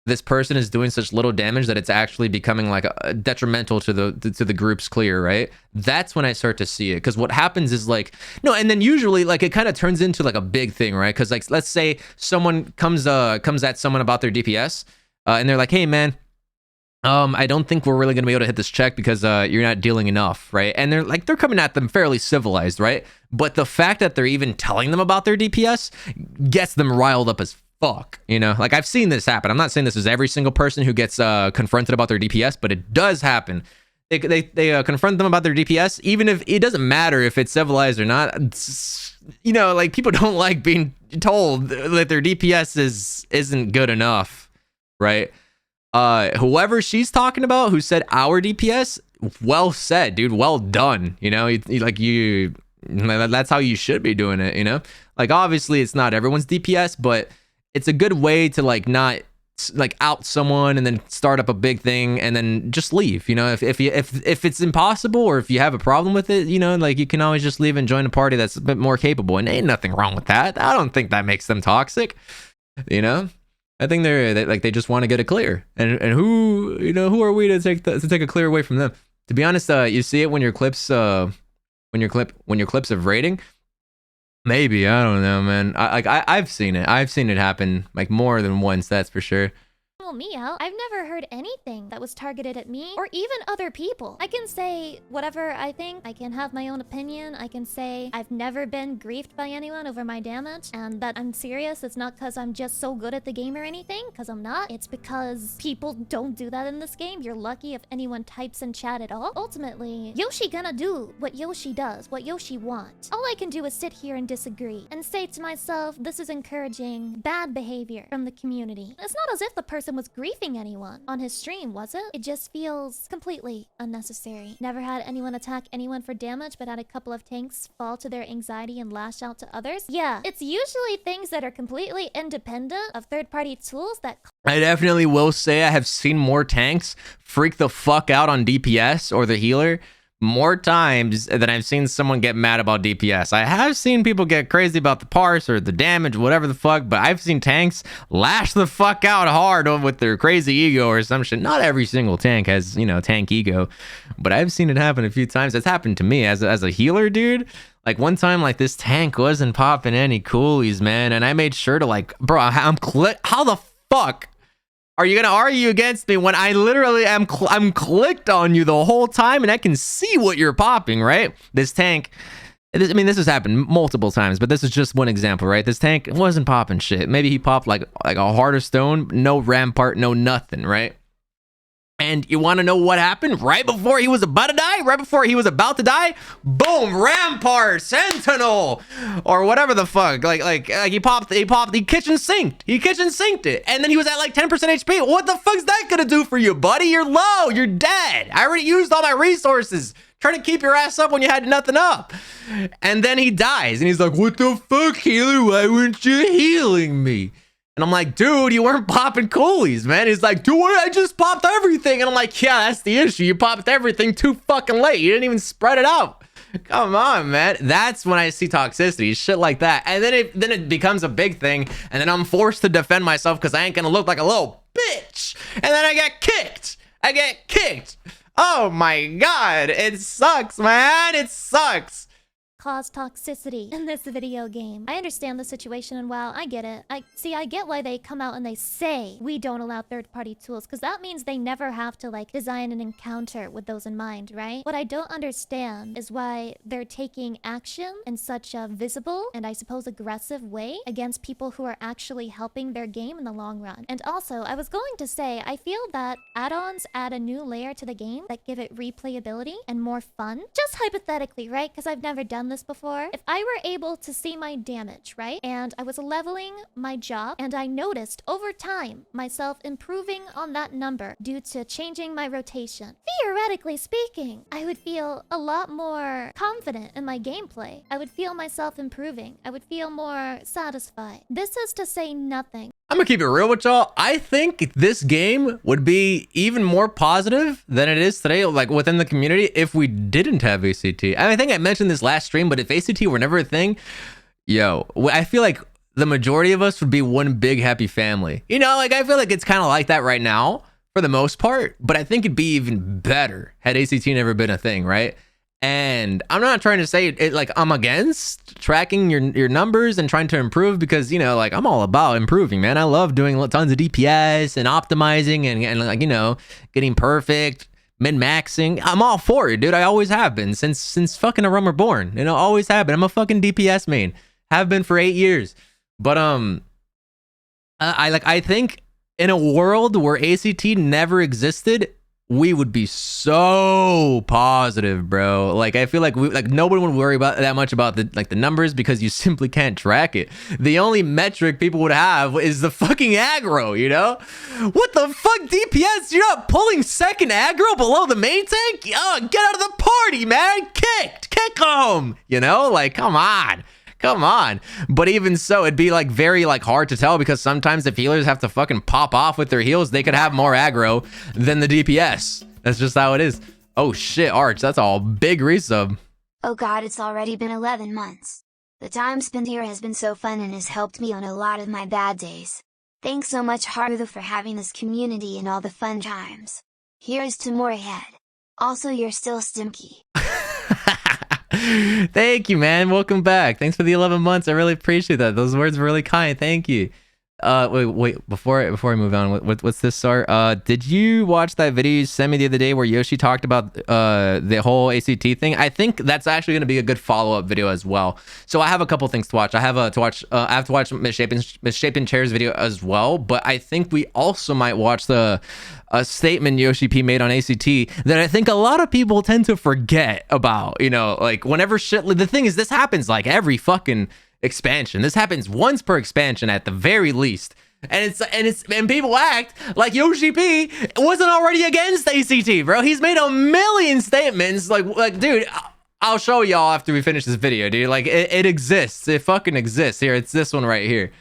S1: this person is doing such little damage that it's actually becoming like a detrimental to the group's clear, right? That's when I start to see it. Because what happens is like, no, and then usually like it kind of turns into like a big thing, right? Because like, let's say someone comes at someone about their DPS and they're like, hey man, I don't think we're really gonna be able to hit this check because you're not dealing enough, right? And they're coming at them fairly civilized, right? But the fact that they're even telling them about their DPS gets them riled up as fuck, you know? Like, I've seen this happen. I'm not saying this is every single person who gets confronted about their DPS, but it does happen. They confront them about their DPS, even if it doesn't matter if it's civilized or not. You know, like, people don't like being told that their DPS isn't good enough, right? Whoever she's talking about who said our DPS, well said, dude. Well done. You know, that's how you should be doing it, you know? Like, obviously it's not everyone's DPS, but it's a good way to like not like out someone and then start up a big thing and then just leave, you know? If it's impossible or if you have a problem with it, you know, like, you can always just leave and join a party that's a bit more capable, and ain't nothing wrong with that. I don't think that makes them toxic, you know? I think they just want to get it clear, and who, you know, who are we to take a clear away from them? To be honest, you see it when your clips of rating. Maybe, I don't know, man. I've seen it. I've seen it happen like more than once, that's for sure.
S4: Me out. I've never heard anything that was targeted at me or even other people. I can say whatever I think. I can have my own opinion. I can say I've never been griefed by anyone over my damage and that I'm serious. It's not because I'm just so good at the game or anything, because I'm not. It's because people don't do that in this game. You're lucky if anyone types in chat at all. Ultimately, Yoshi gonna do what Yoshi does, what Yoshi wants. All I can do is sit here and disagree and say to myself, this is encouraging bad behavior from the community. It's not as if the person was griefing anyone on his stream, was it? It just feels completely unnecessary. Never had anyone attack anyone for damage, but had a couple of tanks fall to their anxiety and lash out to others. Yeah, it's usually things that are completely independent of third-party tools that...
S1: I definitely will say I have seen more tanks freak the fuck out on DPS or the healer more times than I've seen someone get mad about DPS. I have seen people get crazy about the parse or the damage, whatever the fuck, but I've seen tanks lash the fuck out hard with their crazy ego or some shit. Not every single tank has, you know, tank ego, but I've seen it happen a few times. It's happened to me as a healer, dude. Like, one time, like, this tank wasn't popping any coolies, man, and I made sure to, like, bro, how the fuck are you gonna argue against me when I literally I'm clicked on you the whole time and I can see what you're popping, right? This tank, I mean, this has happened multiple times, but this is just one example, right? This tank wasn't popping shit. Maybe he popped like a heart of stone, no rampart, no nothing, right? And you want to know what happened right before he was about to die? Right before he was about to die? Boom! Rampart, Sentinel, or whatever the fuck. Like he popped. He kitchen sinked. He kitchen sinked it, and then he was at like 10% HP. What the fuck's that gonna do for you, buddy? You're low. You're dead. I already used all my resources trying to keep your ass up when you had nothing up. And then he dies, and he's like, "What the fuck, healer? Why weren't you healing me?" And I'm like, dude, you weren't popping coolies, man. He's like, dude, I just popped everything. And I'm like, yeah, that's the issue. You popped everything too fucking late. You didn't even spread it out. Come on, man. That's when I see toxicity, shit like that. And then it becomes a big thing. And then I'm forced to defend myself because I ain't gonna look like a little bitch. And then I get kicked. Oh my God. It sucks, man. It sucks.
S4: Cause toxicity in this video game. I understand the situation, and while I get it, I get why they come out and they say we don't allow third-party tools, because that means they never have to like design an encounter with those in mind, right? What I don't understand is why they're taking action in such a visible and I suppose aggressive way against people who are actually helping their game in the long run. And also, I was going to say, I feel that add-ons add a new layer to the game that give it replayability and more fun. Just hypothetically, right? Because I've never done this before. If I were able to see my damage, right? And I was leveling my job and I noticed over time myself improving on that number due to changing my rotation. Theoretically speaking, I would feel a lot more confident in my gameplay. I would feel myself improving. I would feel more satisfied. This is to say nothing.
S1: I'm gonna keep it real with y'all. I think this game would be even more positive than it is today, like within the community, if we didn't have ACT. I think I mentioned this last stream, but if ACT were never a thing, yo, I feel like the majority of us would be one big happy family. You know, like I feel like it's kind of like that right now for the most part, but I think it'd be even better had ACT never been a thing, right? And I'm not trying to say it like I'm against tracking your numbers and trying to improve, because, you know, like I'm all about improving, man. I love doing tons of DPS and optimizing and like, you know, getting perfect, min-maxing. I'm all for it, dude. I always have been since fucking A Realm Reborn. You know, always have been. I'm a fucking DPS main. Have been for 8 years. But I think in a world where ACT never existed, we would be so positive, bro. Like, I feel like nobody would worry about that much about the numbers because you simply can't track it. The only metric people would have is the fucking aggro, you know? What the fuck, DPS? You're not pulling second aggro below the main tank? Oh, get out of the party, man. Kick home. You know, like, come on. But even so, it'd be like very like hard to tell because sometimes if healers have to fucking pop off with their heals, they could have more aggro than the DPS. That's just how it is. Oh shit, Arch, that's all big resub.
S2: Oh god, it's already been 11 months. The time spent here has been so fun and has helped me on a lot of my bad days. Thanks so much Haruka for having this community and all the fun times. Here's to more ahead. Also, you're still stinky.
S1: Thank you, man. Welcome back. Thanks for the 11 months. I really appreciate that. Those words were really kind. Thank you. Wait. Before I move on, what's this, Sar? Did you watch that video you sent me the other day where Yoshi talked about the whole ACT thing? I think that's actually going to be a good follow-up video as well. So I have a couple things to watch. I have to watch Misshapen Chair's video as well. But I think we also might watch a statement Yoshi P made on ACT that I think a lot of people tend to forget about. You know, like whenever shit. The thing is, this happens like every fucking expansion. This happens once per expansion at the very least, and people act like Yoshi P wasn't already against ACT, bro. He's made a million statements. Like dude, I'll show y'all after we finish this video, dude. Like it exists. It fucking exists. Here, it's this one right here.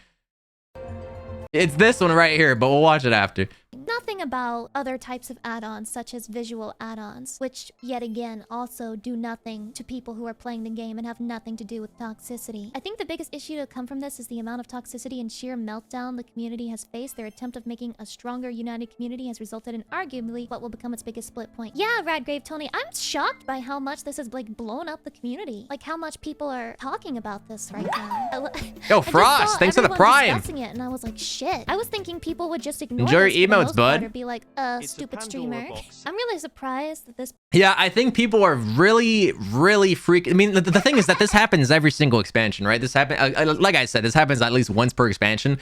S1: It's this one right here, but we'll watch it after.
S4: Nothing about other types of add-ons, such as visual add-ons, which, yet again, also do nothing to people who are playing the game and have nothing to do with toxicity. I think the biggest issue to come from this is the amount of toxicity and sheer meltdown the community has faced. Their attempt of making a stronger, united community has resulted in arguably what will become its biggest split point. Yeah, Radgrave Tony, I'm shocked by how much this has, like, blown up the community. Like, how much people are talking about this right now.
S1: Yo, Frost, thanks for the prime!
S4: Discussing it, and I was like, shit. I was thinking people would just ignore
S1: Enjoy
S4: this
S1: your emotes, bud.
S4: or be like, stupid streamer. I'm really surprised that this.
S1: Yeah, I think people are really freaking. I mean, the thing is that this happens every single expansion, right? This happens, like I said, this happens at least once per expansion,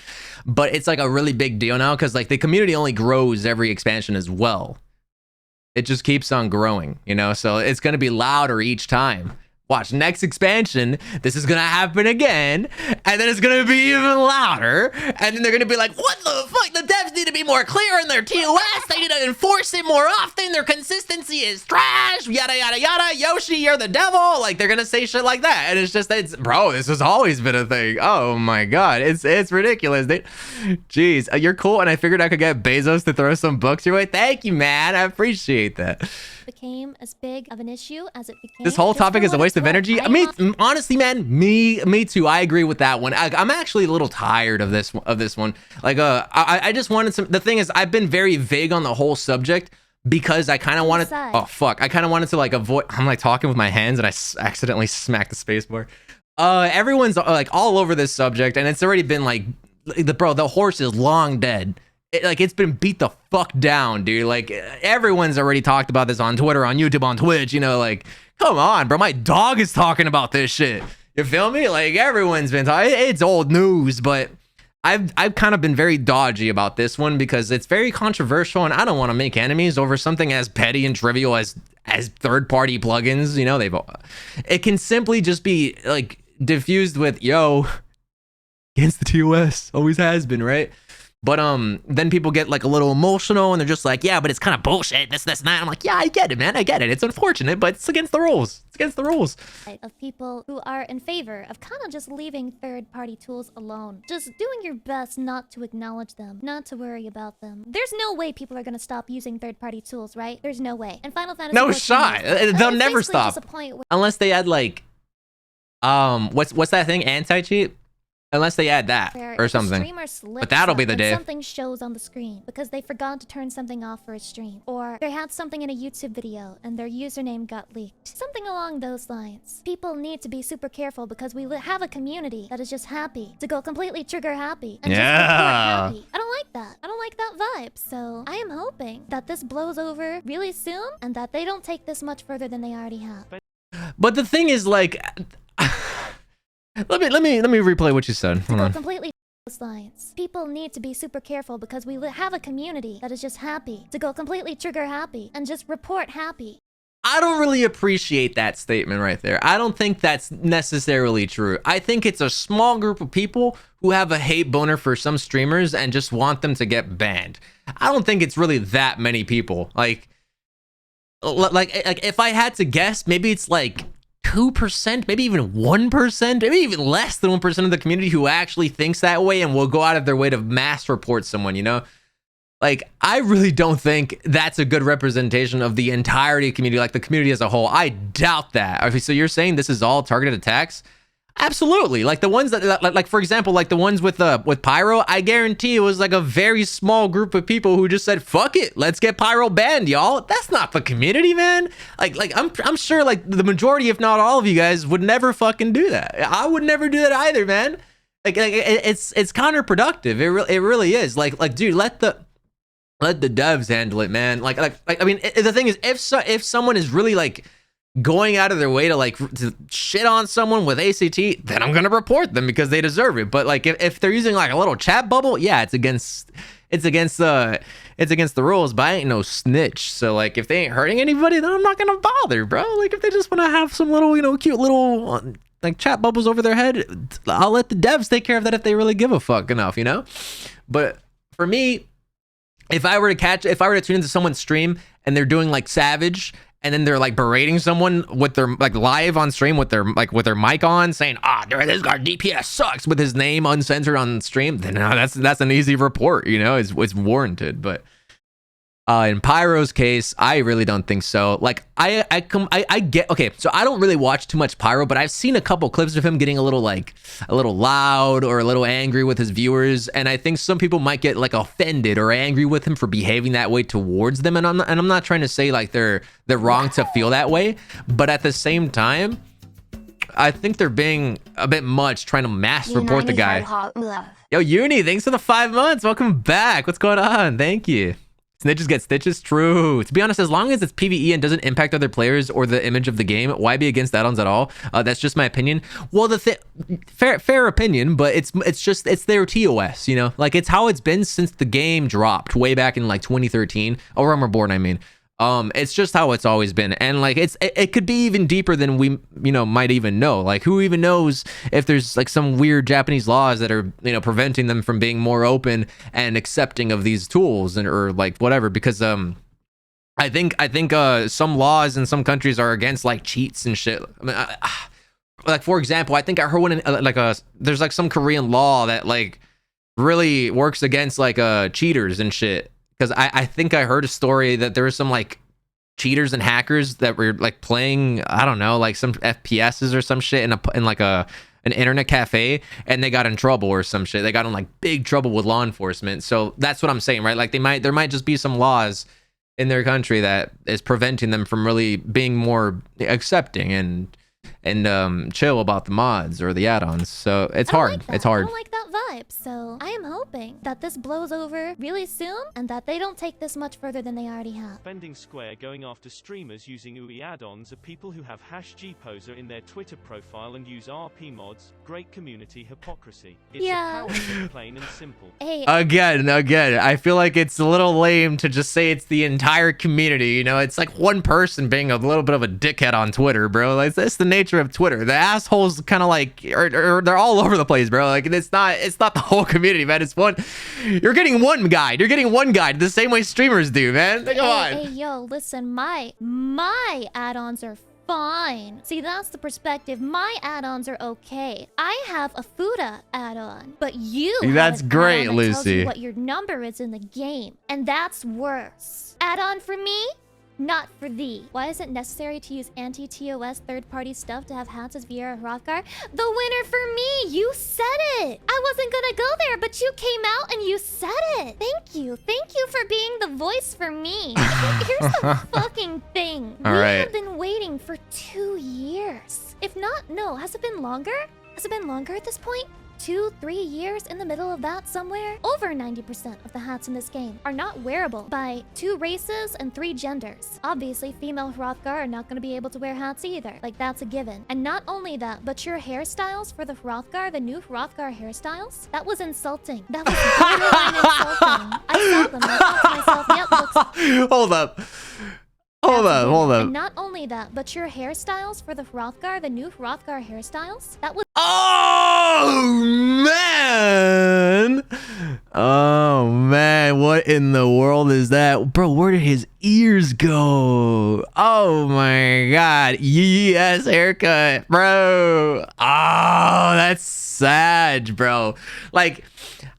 S1: but it's like a really big deal now because like the community only grows every expansion as well. It just keeps on growing, you know. So it's gonna be louder each time. Watch, next expansion, this is gonna happen again, and then it's gonna be even louder, and then they're gonna be like, what the fuck? The devs need to be more clear in their TOS, they need to enforce it more often, their consistency is trash, yada yada yada, Yoshi, you're the devil. Like, they're gonna say shit like that, and it's just, bro, this has always been a thing. Oh my god, it's ridiculous. Jeez, you're cool, and I figured I could get Bezos to throw some books your way. Thank you, man, I appreciate that.
S4: Became as big of an issue as it became.
S1: This whole topic is a waste of energy. I mean, honestly, man, me too. I agree with that one. I'm actually a little tired of this one. Like, I just wanted some. The thing is, I've been very vague on the whole subject because I kind of wanted. Oh fuck! I kind of wanted to like avoid. I'm like talking with my hands and I accidentally smacked the spacebar. Everyone's like all over this subject, and it's already been like, the horse is long dead. It's been beat the fuck down, dude. Like, everyone's already talked about this on Twitter, on YouTube, on Twitch, you know, like, come on, bro. My dog is talking about this shit. You feel me? Like, everyone's been talking. It's old news, but I've kind of been very dodgy about this one because it's very controversial and I don't want to make enemies over something as petty and trivial as third-party plugins. You know, it can simply just be, like, diffused with, yo, against the TOS. Always has been, right? But then people get like a little emotional and they're just like, yeah, but it's kind of bullshit, this and that. I'm like, yeah, I get it, man. I get it. It's unfortunate, but it's against the rules. It's against the rules.
S4: Of people who are in favor of kind of just leaving third-party tools alone. Just doing your best not to acknowledge them, not to worry about them. There's no way people are going to stop using third-party tools, right? There's no way. And Final Fantasy...
S1: No shot. They'll never stop. Unless they add like... What's that thing? Anti-cheat? Unless they add that or something. But that'll be the day.
S4: Something shows on the screen because they forgot to turn something off for a stream. Or they had something in a YouTube video and their username got leaked. Something along those lines. People need to be super careful because we have a community that is just happy to go completely trigger happy. And just happy. I don't like that. I don't like that vibe. So I am hoping that this blows over really soon and that they don't take this much further than they already have.
S1: But the thing is, like... Let me replay what you said. Hold on.
S4: Completely lines. People need to be super careful because we have a community that is just happy to go completely trigger happy and just report happy.
S1: I don't really appreciate that statement right there. I don't think that's necessarily true. I think it's a small group of people who have a hate boner for some streamers and just want them to get banned. I don't think it's really that many people. Like if I had to guess, maybe it's like 2%, maybe even 1%, maybe even less than 1% of the community who actually thinks that way and will go out of their way to mass report someone, you know? Like, I really don't think that's a good representation of the entirety community, like the community as a whole. I doubt that. Okay, so you're saying this is all targeted attacks? Absolutely. Like the ones that, like for example, like the ones with Pyro, I guarantee it was like a very small group of people who just said, "Fuck it, let's get Pyro banned, y'all." That's not the community, man. Like I'm sure like the majority, if not all of you guys, would never fucking do that. I would never do that either, man. Like it's counterproductive. It really is. Like dude, let the devs handle it, man. Like I mean, the thing is, if someone is really like going out of their way to shit on someone with ACT, then I'm gonna report them because they deserve it. But like if they're using like a little chat bubble, yeah, it's against the rules. But I ain't no snitch. So like if they ain't hurting anybody, then I'm not gonna bother, bro. Like if they just want to have some little, you know, cute little like chat bubbles over their head, I'll let the devs take care of that if they really give a fuck enough, you know. But for me, if I were to tune into someone's stream and they're doing like Savage, and then they're like berating someone with their like live on stream with their mic on, saying, this guy DPS sucks, with his name uncensored on stream, then that's an easy report, you know, it's warranted. But in Pyro's case, I really don't think so. Like I get, okay, so I don't really watch too much Pyro, but I've seen a couple clips of him getting a little loud or a little angry with his viewers, and I think some people might get like offended or angry with him for behaving that way towards them. And I'm not trying to say like they're wrong to feel that way, but at the same time, I think they're being a bit much trying to mass report the guy. Yo, Uni, thanks for the 5 months. Welcome back. What's going on? Thank you. Snitches get stitches? True. To be honest, as long as it's PvE and doesn't impact other players or the image of the game, why be against add-ons at all? That's just my opinion. Well, fair opinion, but it's their TOS, you know? Like, it's how it's been since the game dropped way back in, like, 2013. Oh, Realm Reborn, I mean. It's just how it's always been, and like it could be even deeper than we, you know, might even know. Like, who even knows if there's like some weird Japanese laws that are, you know, preventing them from being more open and accepting of these tools, and or like whatever, because I think some laws in some countries are against like cheats and shit. I mean, like for example, I think I heard one in there's like some Korean law that like really works against like cheaters and shit. Because I think I heard a story that there was some like cheaters and hackers that were like playing, I don't know, like some FPSs or some shit in like an internet cafe, and they got in trouble or some shit. They got in like big trouble with law enforcement. So that's what I'm saying, right? Like there might just be some laws in their country that is preventing them from really being more accepting and chill about the mods or the add-ons. So it's hard. It's hard.
S4: I don't like that vibe. So I am hoping that this blows over really soon and that they don't take this much further than they already have.
S5: Spending Square going after streamers using UI add-ons are people who have #gposer in their Twitter profile and use RP mods. Great community hypocrisy. It's a power trip, plain and simple.
S4: Hey,
S1: again, I feel like it's a little lame to just say it's the entire community. You know, it's like one person being a little bit of a dickhead on Twitter, bro. Like, that's the nature of Twitter. The assholes kind of like or they're all over the place, bro. Like it's not the whole community, man. It's one. You're getting one guide. You're getting one guide the same way streamers do, man. Come on.
S4: Hey, yo, listen, my add-ons are fine. See, that's the perspective. My add-ons are okay. I have a Fuda add-on, but you
S1: that's great,
S4: add-on that tells
S1: Lucy.
S4: you what your number is in the game, and that's worse. Add-on for me? Not for thee. Why is it necessary to use anti-TOS third-party stuff to have hats as Viera Hrothgar? The winner for me! You said it! I wasn't gonna go there, but you came out and you said it! Thank you. Thank you for being the voice for me. Here's the fucking thing.
S1: All right.
S4: We have been waiting for 2 years. If not, no. Has it been longer? Has it been longer at this point? 2-3 years in the middle of that somewhere. Over 90% of the hats in this game are not wearable by 2 races and 3 genders. Obviously, female Hrothgar are not going to be able to wear hats either. Like, that's a given. And not only that, but your hairstyles for the Hrothgar, the new Hrothgar hairstyles, that was insulting. That was borderline insulting. I saw them and I thought to myself, yep, looks...
S1: Hold up. Hold up.
S4: And not only that, but your hairstyles for the Hrothgar, the new Hrothgar hairstyles, that was...
S1: Oh, man. Oh, man. What in the world is that? Bro, where did his ears go? Oh, my God. Yes, haircut, bro. Oh, that's sad, bro. Like...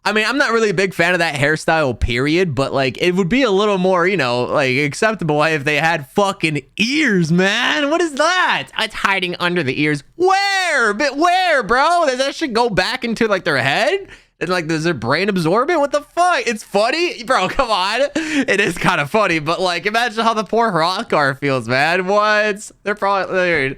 S1: I mean, I'm not really a big fan of that hairstyle, period, but, like, it would be a little more, you know, like, acceptable if they had fucking ears, man. What is that? It's hiding under the ears. Where? But where, bro? Does that shit go back into, like, their head? And, like, does their brain absorb it? What the fuck? It's funny? Bro, come on. It is kind of funny, but, like, imagine how the poor Hrothgar feels, man. What? They're probably...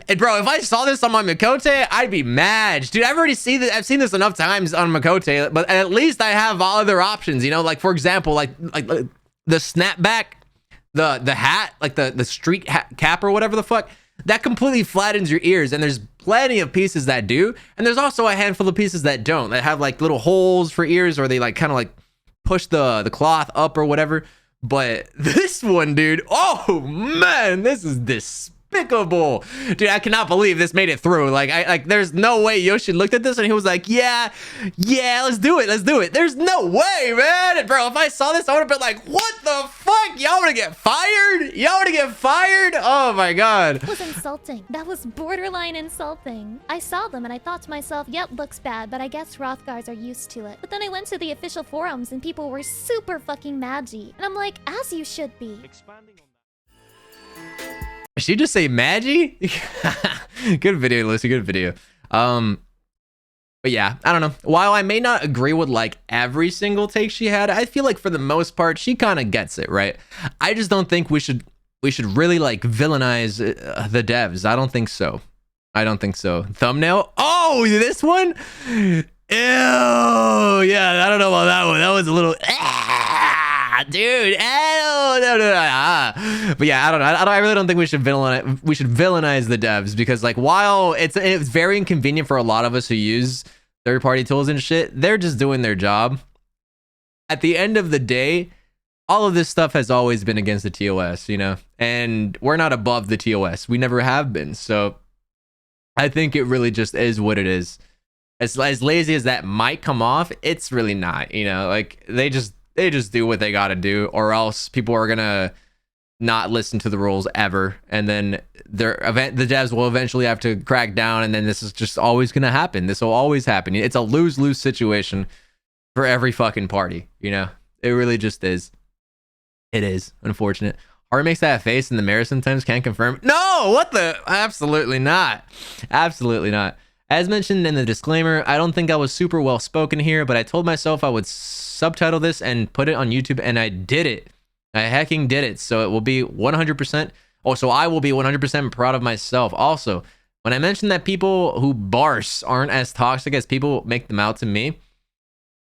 S1: And, bro, if I saw this on my Makote, I'd be mad. Dude, I've already seen this. I've seen this enough times on Makote, but at least I have other options, you know? Like, for example, like the snapback, the hat, like the street hat cap or whatever the fuck, that completely flattens your ears, and there's plenty of pieces that do, and there's also a handful of pieces that don't, that have like little holes for ears, or they like kind of like push the cloth up or whatever. But this one, dude, oh man, this is despicable. Dude, I cannot believe this made it through. Like, there's no way Yoshi looked at this and he was like, yeah, let's do it. There's no way, man. And bro, if I saw this, I would have been like, what the fuck? Y'all want to get fired? Oh my God.
S4: That was insulting. That was borderline insulting. I saw them and I thought to myself, yep, looks bad, but I guess Hrothgars are used to it. But then I went to the official forums and people were super fucking maggy. And I'm like, as you should be.
S5: Expanding on
S1: Did she just say Maggie? Good video, Lucy. Good video. But yeah, I don't know. While I may not agree with like every single take she had, I feel like for the most part she kind of gets it, right? I just don't think we should really like villainize the devs. I don't think so. Thumbnail. Oh, this one. Ew. Yeah, I don't know about that one. That was a little. Dude, no. But yeah, I don't know. I really don't think we should villainize the devs, because like while it's very inconvenient for a lot of us who use third-party tools and shit, they're just doing their job. At the end of the day, all of this stuff has always been against the TOS, you know, and we're not above the TOS. We never have been. So I think it really just is what it is. As lazy as that might come off, it's really not, you know, like they just do what they got to do, or else people are going to not listen to the rules ever. And then the devs will eventually have to crack down. And then this is just always going to happen. This will always happen. It's a lose-lose situation for every fucking party. You know, it really just is. It is unfortunate. Heart makes that face in the mirror sometimes. Can't confirm. No, what the? Absolutely not. Absolutely not. As mentioned in the disclaimer, I don't think I was super well spoken here, but I told myself I would subtitle this and put it on YouTube, and I did it. I hecking did it. So it will be 100%. Oh, so I will be 100% proud of myself. Also, when I mentioned that people who barse aren't as toxic as people make them out to me,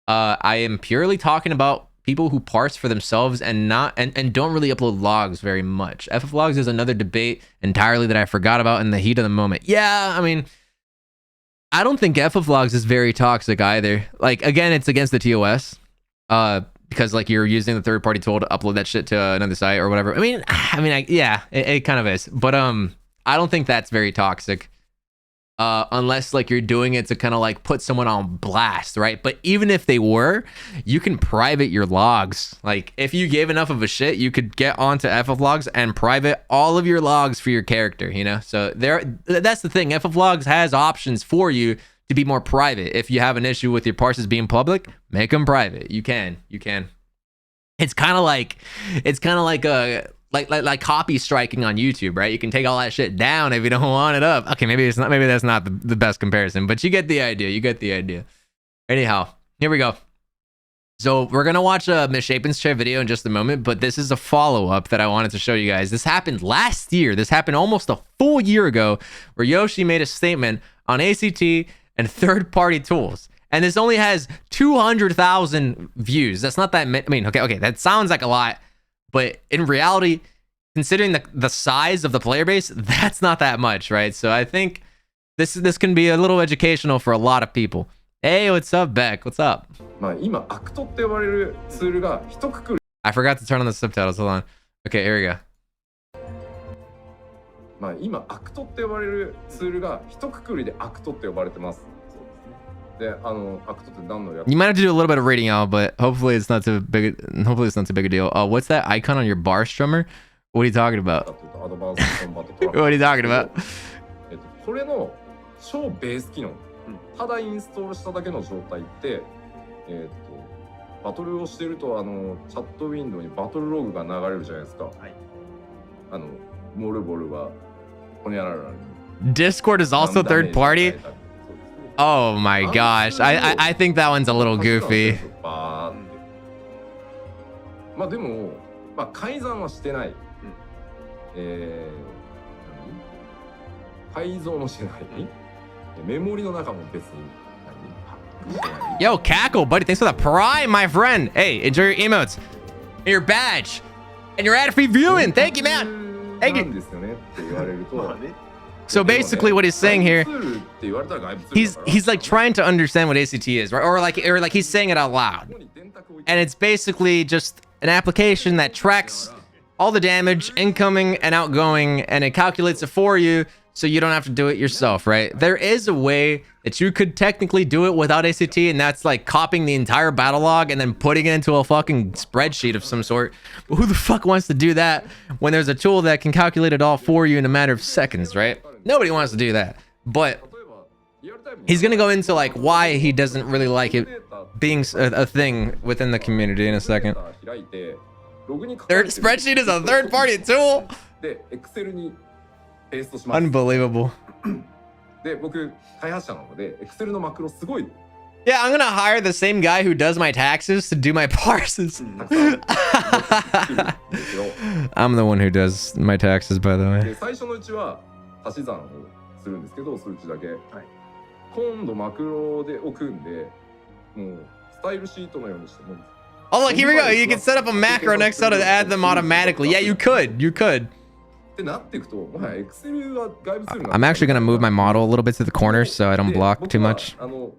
S1: I am purely talking about people who parse for themselves and don't really upload logs very much. FF logs is another debate entirely that I forgot about in the heat of the moment. Yeah, I mean, I don't think FF logs is very toxic either. Like, again, it's against the TOS. Because like you're using the third-party tool to upload that shit to another site or whatever. Yeah, it kind of is. But I don't think that's very toxic. Unless like you're doing it to kind of like put someone on blast, right? But even if they were, you can private your logs. Like if you gave enough of a shit, you could get onto FF logs and private all of your logs for your character, you know? So that's the thing. FF logs has options for you to be more private. If you have an issue with your parses being public, make them private. You can. It's kind of like like copy striking on YouTube, right? You can take all that shit down if you don't want it up. Okay, maybe that's not the best comparison, but you get the idea. Anyhow, here we go. So we're gonna watch a Misshapen's chair video in just a moment, but this is a follow-up that I wanted to show you guys. This happened last year. This happened almost a full year ago, where Yoshi made a statement on ACT and third-party tools. And this only has 200,000 views. That's not that many. I mean, okay, that sounds like a lot, but in reality, considering the size of the player base, that's not that much, right? So I think this can be a little educational for a lot of people. Hey, what's up, Beck? What's up? I forgot to turn on the subtitles. Hold on. Okay, here we go.
S6: 今アクトって呼ばれるツールが一括りでアクトって呼ばれてます。で、アクトって何の略?
S1: You might have to do a little bit of reading out, but hopefully it's not too big. Hopefully it's not too big a deal. What's that icon on your bar strummer? What are you talking about? What are you talking about?
S6: これの超ベース機能、ただインストールしただけの状態って、バトルをしてるとチャットウィンドウにバトルログが流れるじゃないですか。はい。モルボルは。
S1: Discord is also third party. Oh my gosh, I think that one's a little goofy.
S6: まあでも、改ざんはしてない。改造もしてない。メモリの中も別に。
S1: Yo, Cackle, buddy, thanks for the prime, my friend. Hey, enjoy your emotes, and your badge, and your ad-free viewing. Thank you, man. Thank you. So basically what he's saying here, he's like trying to understand what ACT is, right? Or like he's saying it out loud. And it's basically just an application that tracks all the damage incoming and outgoing, and it calculates it for you so you don't have to do it yourself, right? There is a way that you could technically do it without ACT, and that's like copying the entire battle log and then putting it into a fucking spreadsheet of some sort. But who the fuck wants to do that when there's a tool that can calculate it all for you in a matter of seconds, right? Nobody wants to do that. But he's gonna go into like why he doesn't really like it being a thing within the community in a second. Spreadsheet is a third-party tool. Unbelievable. Yeah, I'm gonna hire the same guy who does my taxes to do my parses. I'm the one who does my taxes, by the way. Oh, look, here we go. You can set up a macro next to add them automatically. Yeah, you could. You could. I'm actually going to move my model a little bit to the corner so I don't block too much. Wait. Show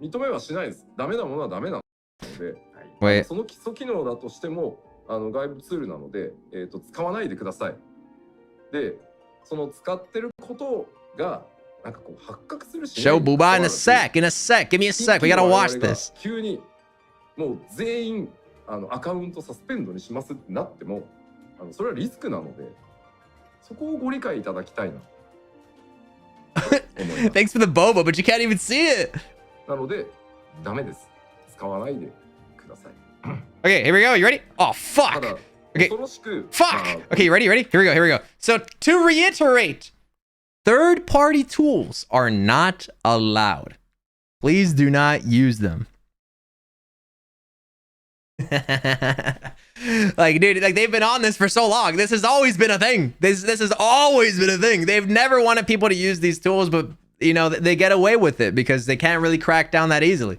S1: Booba in a sec. In a sec. Give me a sec. We got to watch this.
S6: もう全員アカウントサスペンドにしますってなってもそれはリスクなのでそこをご理解いただきたいな。
S1: Thanks for the boba, but you can't even see it.
S6: なのでダメです。使わないでください。
S1: Okay, here we go. You ready? Oh fuck. Okay. Fuck. Okay, you ready? Ready? Here we go. Here we go. So to reiterate, third-party tools are not allowed. Please do not use them. Like, dude, like they've been on this for so long. This has always been a thing. This has always been a thing. They've never wanted people to use these tools, but you know, they get away with it because they can't really crack down that easily.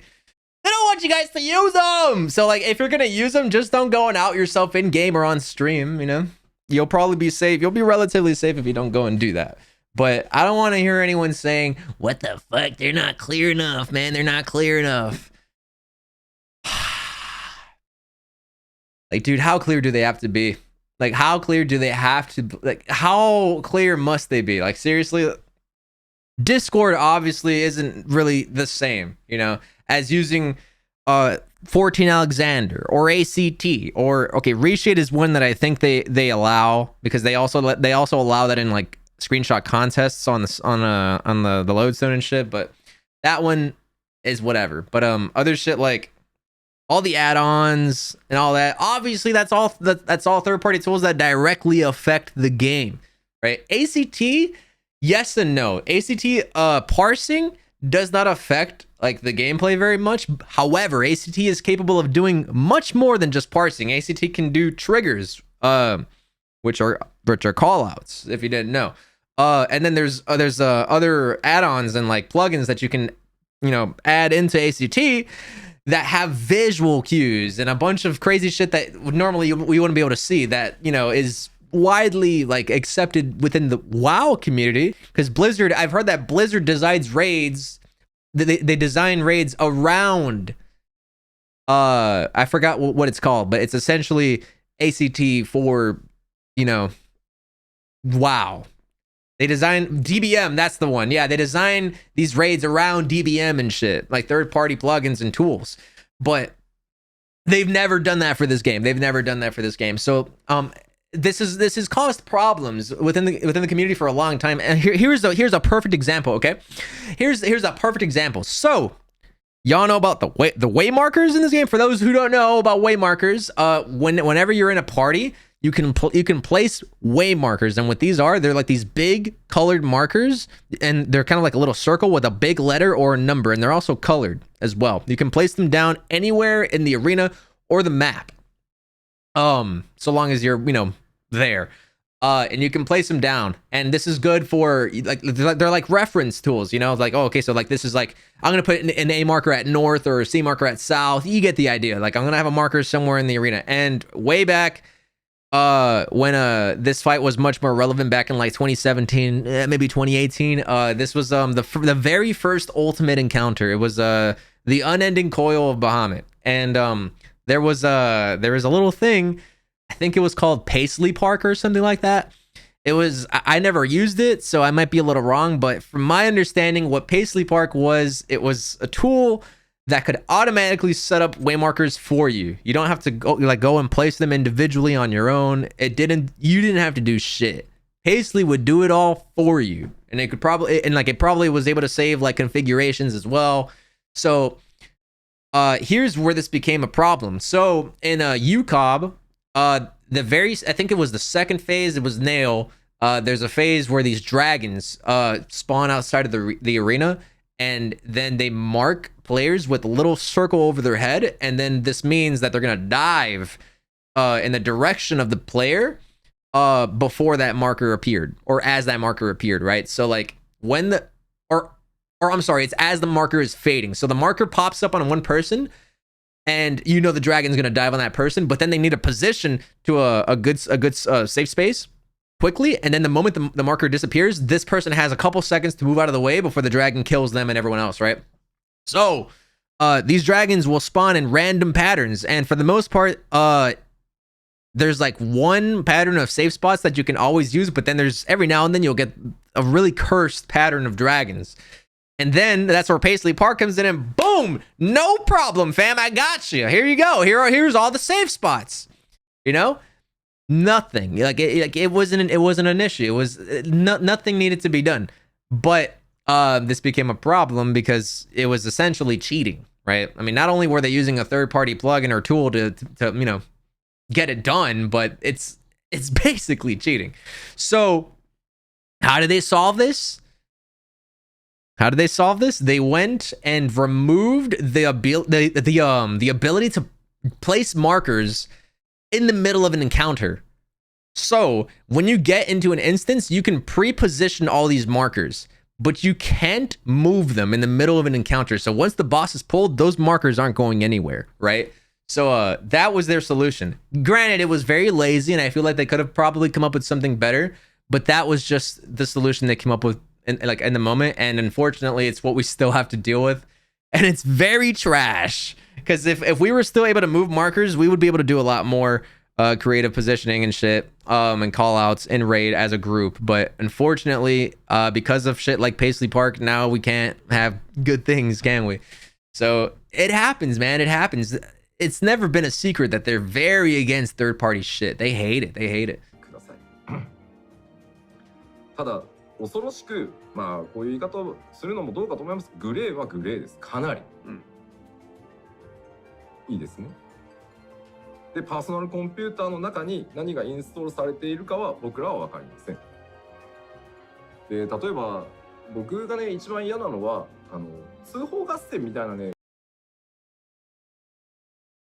S1: They don't want you guys to use them. So like, if you're gonna use them, just don't go and out yourself in game or on stream. You know, you'll probably be safe. You'll be relatively safe if you don't go and do that. But I don't want to hear anyone saying, "What the fuck? They're not clear enough, man. They're not clear enough." Like, dude, how clear do they have to be? Like, how clear do they have to, like, how clear must they be? Like, seriously, Discord obviously isn't really the same, you know, as using 14 Alexander or ACT or, okay, Reshade is one that I think they allow because they also allow that in like screenshot contests on the lodestone and shit, but that one is whatever. But other shit like all the add-ons and all that, obviously that's all third-party tools that directly affect the game, right? ACT, yes and no. ACT parsing does not affect like the gameplay very much. However, ACT is capable of doing much more than just parsing. ACT can do triggers, which are callouts, if you didn't know. And then there's other add-ons and like plugins that you can add into ACT that have visual cues and a bunch of crazy shit that normally we wouldn't be able to see, that is widely like accepted within the WoW community. Because Blizzard, I've heard that Blizzard designs raids, they design raids around I forgot what it's called, but it's essentially ACT for WoW. They design DBM, that's the one. Yeah, they design these raids around DBM and shit, like third-party plugins and tools. But they've never done that for this game. So this has caused problems within the community for a long time. And here's a perfect example. Okay, here's a perfect example. So y'all know about the way markers in this game. For those who don't know about way markers, whenever you're in a party, you can place way markers, and what these are, they're like these big colored markers, and they're kind of like a little circle with a big letter or a number, and they're also colored as well. You can place them down anywhere in the arena or the map, so long as you're there, and you can place them down. And this is good for like they're like reference tools, like, oh, okay, so like this is like, I'm gonna put an A marker at north or a C marker at south. You get the idea. Like, I'm gonna have a marker somewhere in the arena. And way back when this fight was much more relevant, back in like 2017, maybe 2018, this was the very first ultimate encounter. It was the unending coil of Bahamut. And there was a little thing, I think it was called Paisley Park or something like that. It was, I never used it, so I might be a little wrong, but from my understanding, what Paisley Park was, it was a tool that could automatically set up waymarkers for you. You don't have to go and place them individually on your own. You didn't have to do shit. Paisley would do it all for you, and it probably was able to save like configurations as well. So here's where this became a problem. So in UCOB, I think it was the second phase, it was Nail. There's a phase where these dragons spawn outside of the arena, and then they mark players with a little circle over their head, and then this means that they're gonna dive in the direction of the player before that marker appeared, or as that marker appeared, right? So like when I'm sorry, it's as the marker is fading. So the marker pops up on one person, and the dragon's gonna dive on that person, but then they need a position to a good safe space quickly, and then the moment the marker disappears, this person has a couple seconds to move out of the way before the dragon kills them and everyone else, right? So these dragons will spawn in random patterns, and for the most part, there's like one pattern of safe spots that you can always use, but then there's every now and then you'll get a really cursed pattern of dragons. And then that's where Paisley Park comes in, and boom, no problem, fam, I got you. Here you go. Here's all the safe spots. Nothing. It wasn't an issue. It was nothing needed to be done. But this became a problem because it was essentially cheating, right? I mean, not only were they using a third-party plugin or tool to get it done, but it's basically cheating. So how did they solve this? They went and removed the ability to place markers in the middle of an encounter. So when you get into an instance, you can pre-position all these markers, but you can't move them in the middle of an encounter. So once the boss is pulled, those markers aren't going anywhere, right? So that was their solution. Granted, it was very lazy, and I feel like they could have probably come up with something better, but that was just the solution they came up with in the moment. And unfortunately, it's what we still have to deal with, and it's very trash. Because if we were still able to move markers, we would be able to do a lot more creative positioning and shit, and call outs in raid as a group. But unfortunately, because of shit like Paisley Park, now we can't have good things, can we? So it happens, man. It happens. It's never been a secret that they're very against third-party shit. They hate it.
S6: ただ恐ろしくこういう言い方をするのもどうかと思います。グレーはグレーです。かなり。いいですね。で、パーソナルコンピューターの中に何がインストールされているかは僕らは分かりません。で、例えば僕がね一番嫌なのは通報合戦みたいなね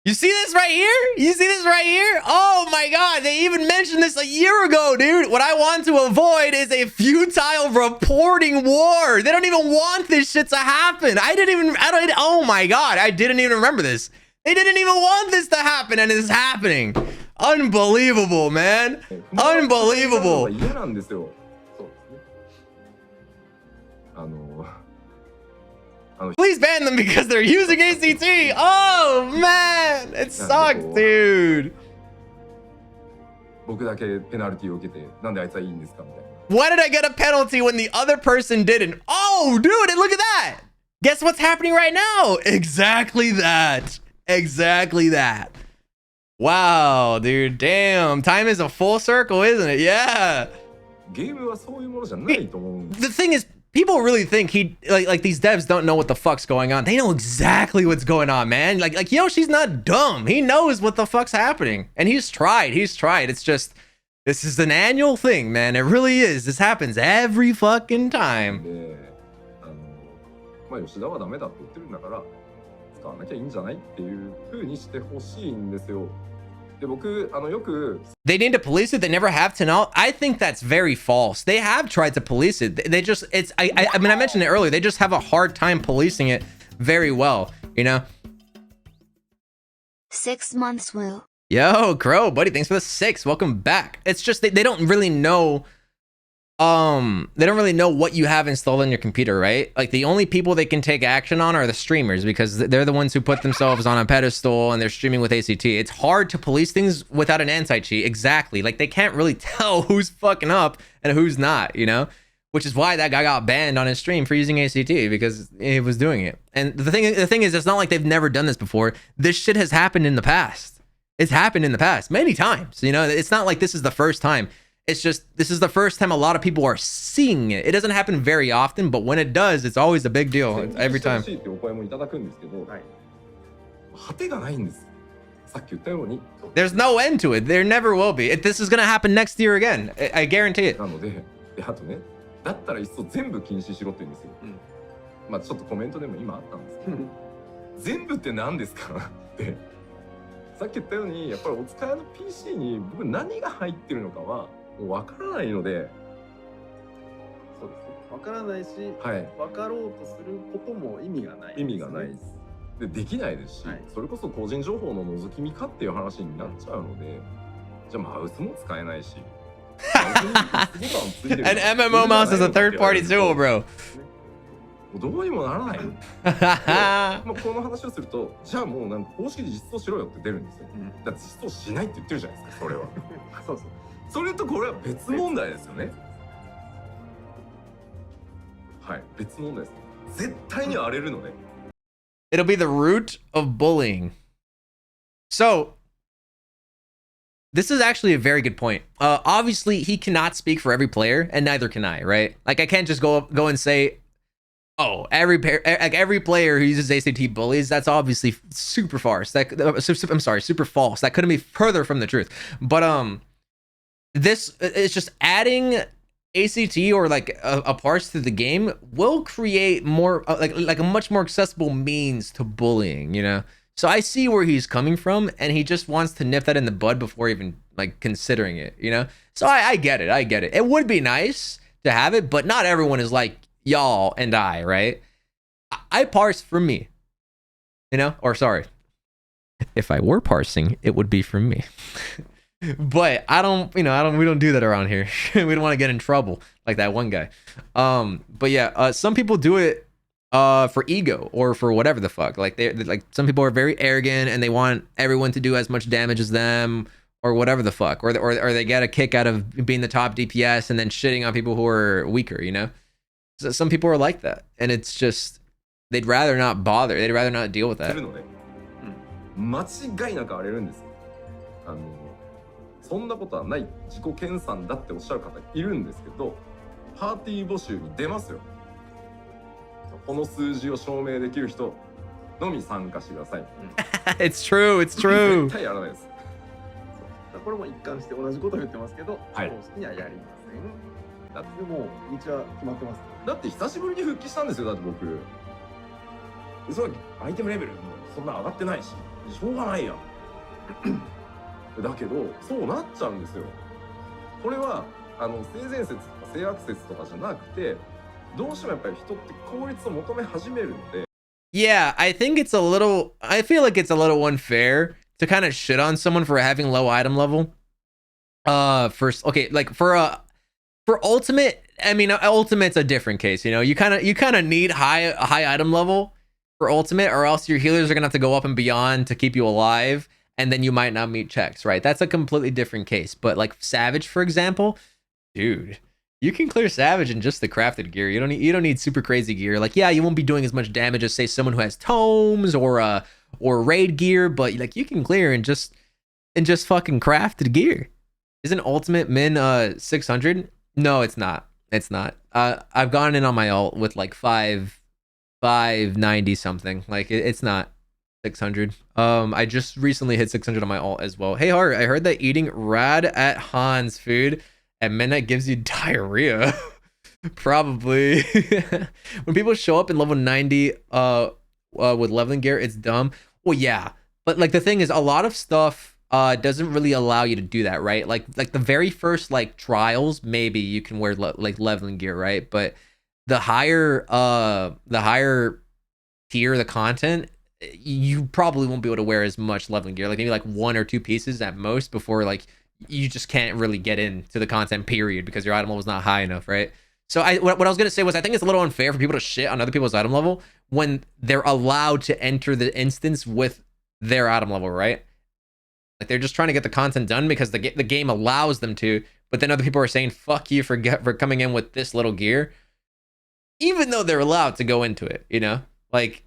S1: You see this right here? You see this right here? Oh my god, they even mentioned this a year ago, dude. What I want to avoid is a futile reporting war. They don't even want this shit to happen. Oh my god, I didn't even remember this. They didn't even want this to happen, and it's happening. Unbelievable, man. Unbelievable.
S6: 嫌なんですよ。そうですね。
S1: Please ban them because they're using ACT. Oh man, it sucks, dude.
S6: 僕だけペナルティを受けて、なんであいつはいいんですかみたいな。
S1: Why did I get a penalty when the other person didn't? Oh, dude, look at that. Guess what's happening right now? Exactly that. Exactly that. Wow, dude. Damn. Time is a full circle, isn't it? Yeah.
S6: ゲームはそういうものじゃないと思うんです。
S1: The thing is, people really think like these devs don't know what the fuck's going on. They know exactly what's going on, man. Like Yoshi's not dumb. He knows what the fuck's happening. And he's tried. It's just, this is an annual thing, man. It really is. This happens every fucking time.
S6: で、まあ吉田はダメだって言ってるんだから使わなきゃいいんじゃないっていう風にしてほしいんですよ。で、僕よく
S1: They need to police it. They never have to know. I think that's very false. They have tried to police it. They just, I mean, I mentioned it earlier. They just have a hard time policing it very well, you know?
S2: 6 months, Woo.
S1: Yo, Crow, buddy, thanks for the 6. Welcome back. It's just they don't really know what you have installed on your computer, right? Like the only people they can take action on are the streamers because they're the ones who put themselves on a pedestal and they're streaming with ACT. It's hard to police things without an anti-cheat. Exactly. Like they can't really tell who's fucking up and who's not, you know? Which is why that guy got banned on his stream for using ACT because he was doing it. And the thing is, it's not like they've never done this before. This shit has happened in the past. It's happened in the past many times. You know, it's not like this is the first time. It's just, this is the first time a lot of people are seeing it. It doesn't happen very often, but when it does, it's always a big deal every time.
S6: ってお声もいただくんですけど、果てがないんです。さっき言ったように。
S1: There's no end to it. There never will be. This is gonna happen next year again. I guarantee it.
S6: なので、あとね、だったらいっそ全部禁止しろって言うんですよ。まあちょっとコメントでも今あったんですけど、全部って何ですかって。さっき言ったように、やっぱりお使いの PC に僕何が入ってるのかはもうわからないので、
S7: そうですね。わからないし、
S6: はい、
S7: わかろうとすることも意味がない、
S6: 意味がないです。で、できないですし、
S7: はい、
S6: それこそ個人情報の覗き見かっていう話になっちゃうので、じゃあマウスも使えないし。
S1: An MMO mouse is a third-party tool, bro.
S6: どうにもならない。まあこの話をすると、じゃあもうなんか公式で実装しろよって出るんですよ。だって実装しないって言ってるじゃないですか、それは。
S7: そうそう。
S6: それとこれは別問題ですよね。はい、別問題です。絶対に荒れるのね。
S1: It'll be the root of bullying. So, this is actually a very good point. Obviously, he cannot speak for every player, and neither can I, right? Like, I can't just go and say, oh, every player who uses ACT bullies. That's obviously super false. I'm sorry, super false. That couldn't be further from the truth. But this is just adding ACT or like a parse to the game will create more like a much more accessible means to bullying, you know? So I see where he's coming from, and he just wants to nip that in the bud before even like considering it, you know? So I get it. I get it. It would be nice to have it, but not everyone is like y'all and I, right? I parse for me, you know? Or sorry, if I were parsing, it would be for me. But we don't do that around here. We don't want to get in trouble like that one guy. But yeah, some people do it for ego or for whatever the fuck. Like they're like, some people are very arrogant and they want everyone to do as much damage as them or whatever the fuck, or they get a kick out of being the top DPS and then shitting on people who are weaker, you know? So some people are like that, and it's just, they'd rather not bother. They'd rather not deal with that.
S6: 間違いなく荒れるんです。そんなことはない、自己研鑽だっておっしゃる方いるんですけど、パーティー募集に出ますよ。この数字を証明できる人のみ参加してください。
S1: It's true, it's true.
S6: 絶対やらないです。
S7: これも一貫して同じことを言ってますけど、
S6: はい、
S7: 公式にはやりません。だってもう道は決まってます。
S6: だって久しぶりに復帰したんですよ。だって僕、それアイテムレベルもそんな上がってないし。しょうがないやだけどそうなっちゃうんですよ。これは性善説とか性悪説とかじゃなくて、どうしてもやっぱり人って効率を求め始めるので。
S1: Yeah, I think it's a little, I feel like it's a little unfair to kind of shit on someone for having low item level. First, okay, like for ultimate, I mean, ultimate's a different case, you know. You kind of need high item level for ultimate, or else your healers are gonna have to go up and beyond to keep you alive, and then you might not meet checks, right? That's a completely different case. But like Savage, for example, dude, you can clear Savage in just the crafted gear. You don't need super crazy gear. Like, yeah, you won't be doing as much damage as say someone who has tomes or raid gear, but like you can clear in just fucking crafted gear. Isn't ultimate min 600? No, it's not. It's not. I've gone in on my ult with like 590 something. Like it's not 600. I just recently hit 600 on my ult as well. Hey Hart, I heard that eating Rad at Han's food at midnight gives you diarrhea. Probably. When people show up in level 90 with leveling gear, it's dumb. Well, yeah. But like the thing is, a lot of stuff doesn't really allow you to do that, right? Like the very first like trials, maybe you can wear like leveling gear, right? But the higher tier the content, you probably won't be able to wear as much leveling gear. Like maybe like 1 or 2 pieces at most before like you just can't really get into the content period because your item level is not high enough, right? So what I was gonna say was I think it's a little unfair for people to shit on other people's item level when they're allowed to enter the instance with their item level, right? Like they're just trying to get the content done because the game allows them to, but then other people are saying fuck you for coming in with this little gear, even though they're allowed to go into it, you know? Like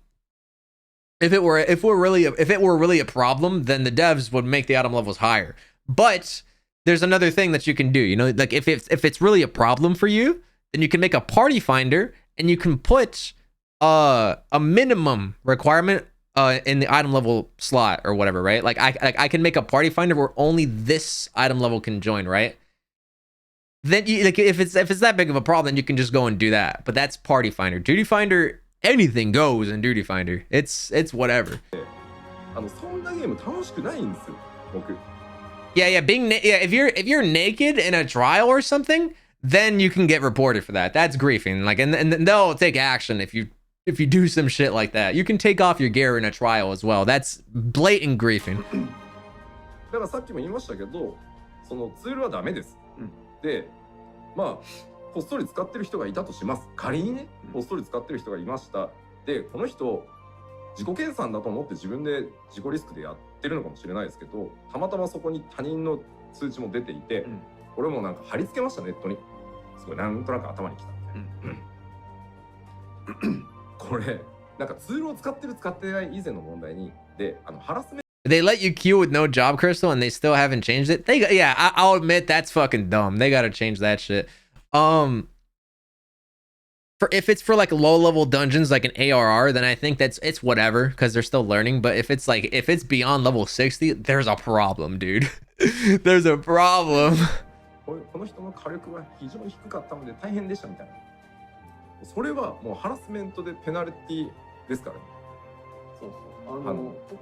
S1: if it were really a problem, then the devs would make the item levels higher. But there's another thing that you can do, you know, like if it's really a problem for you, then you can make a party finder and you can put a minimum requirement in the item level slot or whatever, right? Like I can make a party finder where only this item level can join, right? Then you, like if it's that big of a problem, then you can just go and do that. But that's party finder. Duty finder, anything goes in duty finder. It's whatever. Yeah, if you're naked in a trial or something, then you can get reported for that. That's griefing. Like and they'll take action if you do some shit like that. You can take off your gear in a trial as well. That's blatant griefing.
S6: だからさっきも言いましたけど、そのツールはダメです。で、まあこっそり使ってる人がいたとします。仮にね、こっそり使ってる人がいました。で、この人自己研鑽だと思って自分で自己リスクでやってるのかもしれないですけど、たまたまそこに他人の通知も出ていて、これもなんか貼り付けましたネットに。すごいなんとなく頭にきたみたいな。これなんかツールを使ってる使ってない以前の問題にでハラスメント
S1: They let you queue with no job crystal and they still haven't changed it. I'll admit that's fucking dumb. They gotta change that shit. For if it's for like low level dungeons like an ARR, then I think it's whatever because they're still learning. But if it's beyond level 60, there's a problem, dude. There's a problem.
S6: この人の火力が非常に低かったので大変でしたみたいな。それはもうハラスメントでペナルティですからね。
S7: そうそう。こ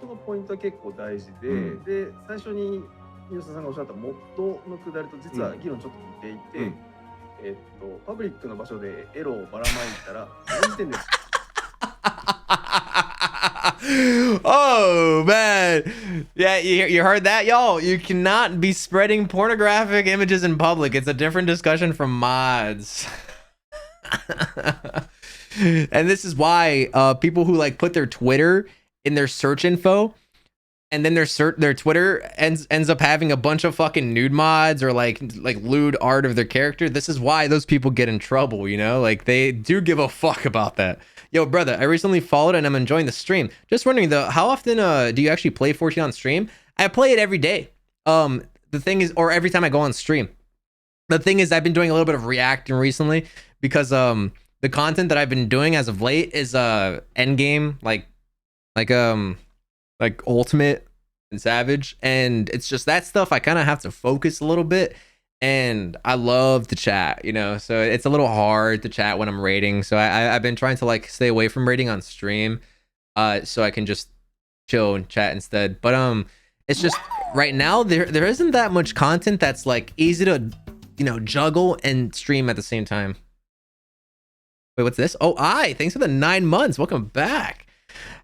S7: このポイントは結構大事で、で最初に吉田さんがおっしゃったモッドのくだりと実は議論ちょっと似ていて、パブリックの場所でエロをばらまいたらその時点です。
S1: Oh man, yeah, you heard that, y'all? You cannot be spreading pornographic images in public. It's a different discussion from mods. And this is why people who like put their Twitter in their search info, and then their Twitter ends up having a bunch of fucking nude mods or like lewd art of their character. This is why those people get in trouble, you know? Like they do give a fuck about that. Yo, brother, I recently followed and I'm enjoying the stream. Just wondering though, how often do you actually play 14 on stream? I play it every day. The thing is, or every time I go on stream. The thing is, I've been doing a little bit of reacting recently because the content that I've been doing as of late is endgame, like ultimate and savage, and it's just that stuff I kind of have to focus a little bit. And I love to chat, you know, so it's a little hard to chat when I'm raiding. So I've been trying to like stay away from raiding on stream, so I can just chill and chat instead. But it's just right now there isn't that much content that's like easy to, you know, juggle and stream at the same time. Wait, what's this? Oh, thanks for the 9 months. Welcome back.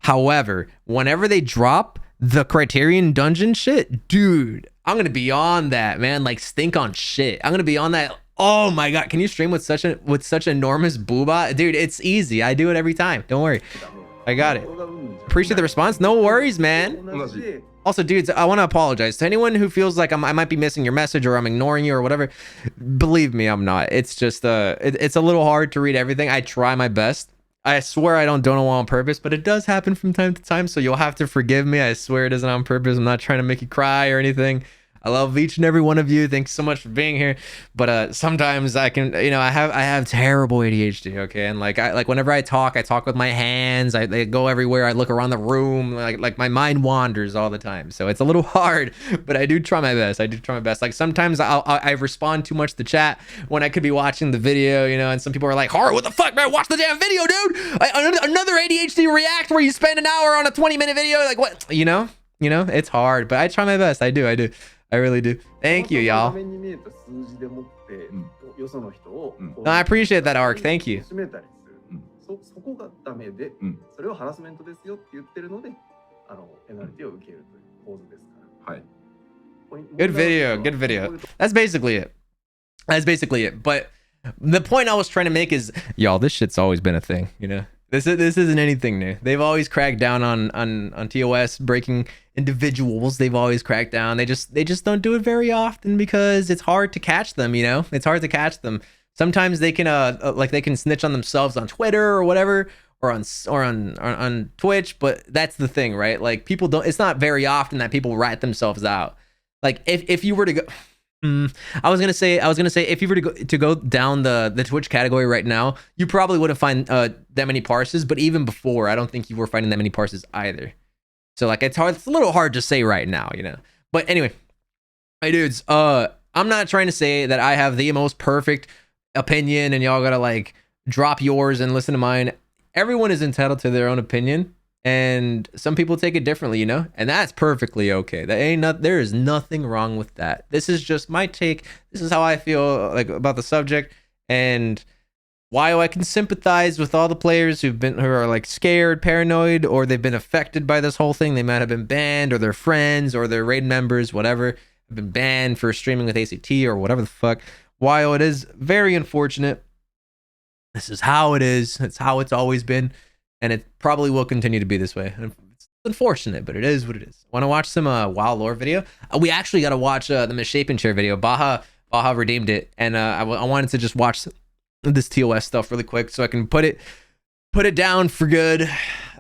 S1: However, whenever they drop the Criterion Dungeon shit, dude, I'm gonna be on that, man. Like stink on shit. I'm gonna be on that. Oh my god, can you stream with such enormous booba? Dude, it's easy. I do it every time. Don't worry. I got it. Appreciate the response. No worries, man. Also, dudes, I want to apologize to anyone who feels like I might be missing your message or I'm ignoring you or whatever. Believe me, I'm not. It's just it's a little hard to read everything. I try my best. I swear I don't know on purpose, but it does happen from time to time, so you'll have to forgive me. I swear it isn't on purpose. I'm not trying to make you cry or anything. I love each and every one of you. Thanks so much for being here. But sometimes I can, you know, I have terrible ADHD, okay? And like whenever I talk with my hands. They go everywhere. I look around the room. Like my mind wanders all the time. So it's a little hard, but I do try my best. Like sometimes I respond too much to chat when I could be watching the video, you know, and some people are like, "Hard, what the fuck, man? Watch the damn video, dude." Another ADHD react where you spend an hour on a 20-minute video. Like what? You know, it's hard, but I try my best. I do. I really do. Thank you, y'all. No, I appreciate that, Ark. Thank you. Good video. That's basically it. But the point I was trying to make is, y'all, this shit's always been a thing, you know? This isn't anything new. They've always cracked down on TOS breaking individuals. They've always cracked down. They just don't do it very often because it's hard to catch them, you know? It's hard to catch them. Sometimes they can they can snitch on themselves on Twitter or whatever, or on Twitch, but that's the thing, right? Like people don't, it's not very often that people rat themselves out. Like if you were to go I was gonna say if you were to go down the Twitch category right now, you probably wouldn't find that many parses. But even before, I don't think you were finding that many parses either. So like it's a little hard to say right now, you know. But anyway, hey dudes, I'm not trying to say that I have the most perfect opinion and y'all gotta like drop yours and listen to mine. Everyone is entitled to their own opinion. And some people take it differently, you know, and that's perfectly okay. There is nothing wrong with that. This is just my take. This is how I feel like about the subject, and while I can sympathize with all the players who are like scared, paranoid, or they've been affected by this whole thing. They might have been banned, or their friends or their raid members, whatever, have been banned for streaming with ACT or whatever the fuck. While it is very unfortunate, this is how it is. It's how it's always been. And it probably will continue to be this way. It's unfortunate, but it is what it is. Want to watch some WoW lore video? We actually got to watch the Misshapen Chair video. Baha redeemed it, and I wanted to just watch this TOS stuff really quick so I can put it down for good.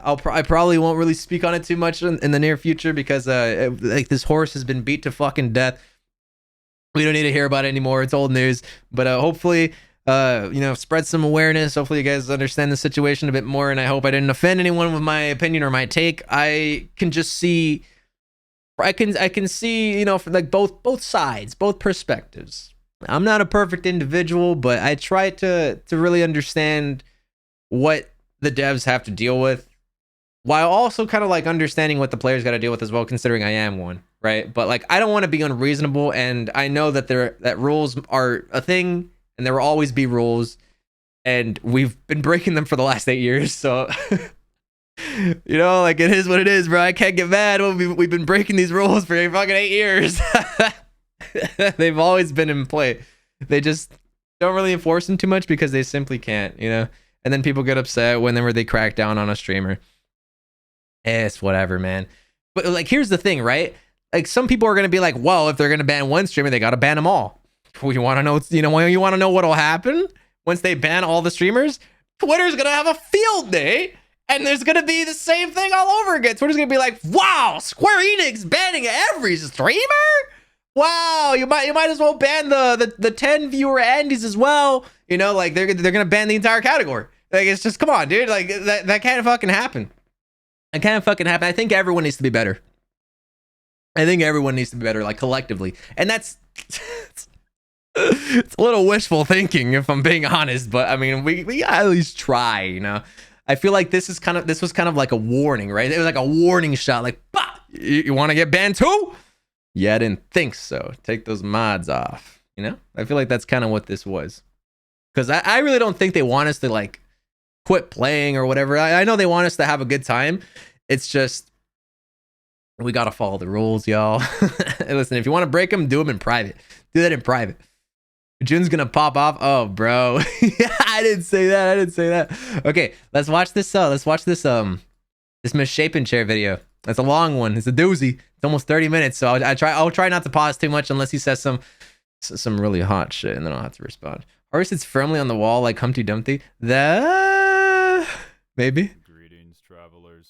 S1: I probably won't really speak on it too much in the near future because like this horse has been beat to fucking death. We don't need to hear about it anymore. It's old news. But hopefully, you know, spread some awareness. Hopefully you guys understand the situation a bit more, and I hope I didn't offend anyone with my opinion or my take. I can just see, I can see, you know, for like both sides, both perspectives. I'm not a perfect individual, but I try to really understand what the devs have to deal with, while also kind of like understanding what the players got to deal with as well, considering I am one, right? But like I don't want to be unreasonable, and I know that that rules are a thing. And there will always be rules, and we've been breaking them for the last 8 years. So, you know, like it is what it is, bro. I can't get mad. We've been breaking these rules for fucking 8 years. They've always been in play. They just don't really enforce them too much because they simply can't, you know. And then people get upset whenever they crack down on a streamer. It's whatever, man. But like, here's the thing, right? Like some people are gonna be like, well, if they're gonna ban one streamer, they gotta ban them all. You want to know, you know, you want to know what'll happen once they ban all the streamers? Twitter's going to have a field day, and there's going to be the same thing all over again. Twitter's going to be like, wow, Square Enix banning every streamer? Wow, you might as well ban the 10 viewer Andes as well. You know, like they're going to ban the entire category. Like, it's just, come on, dude. Like that can't fucking happen. It can't fucking happen. I think everyone needs to be better. Like collectively. And that's it's a little wishful thinking if I'm being honest, but I mean, we at least try, you know. I feel like this was kind of like a warning, right? It was like a warning shot, like, bah! You want to get banned too? Yeah, I didn't think so. Take those mods off. You know, I feel like that's kind of what this was, because I really don't think they want us to like quit playing or whatever. I know they want us to have a good time. It's just we gotta follow the rules, y'all. Listen, if you want to break them, do them in private. Do that in private. Jun's gonna pop off. Oh, bro. I didn't say that. Okay, let's watch this. This misshapen chair video. That's a long one. It's a doozy. It's almost 30 minutes. So I'll try not to pause too much unless he says some really hot shit, and then I'll have to respond. Or sits firmly on the wall like Humpty Dumpty. Maybe.
S8: Greetings, travelers.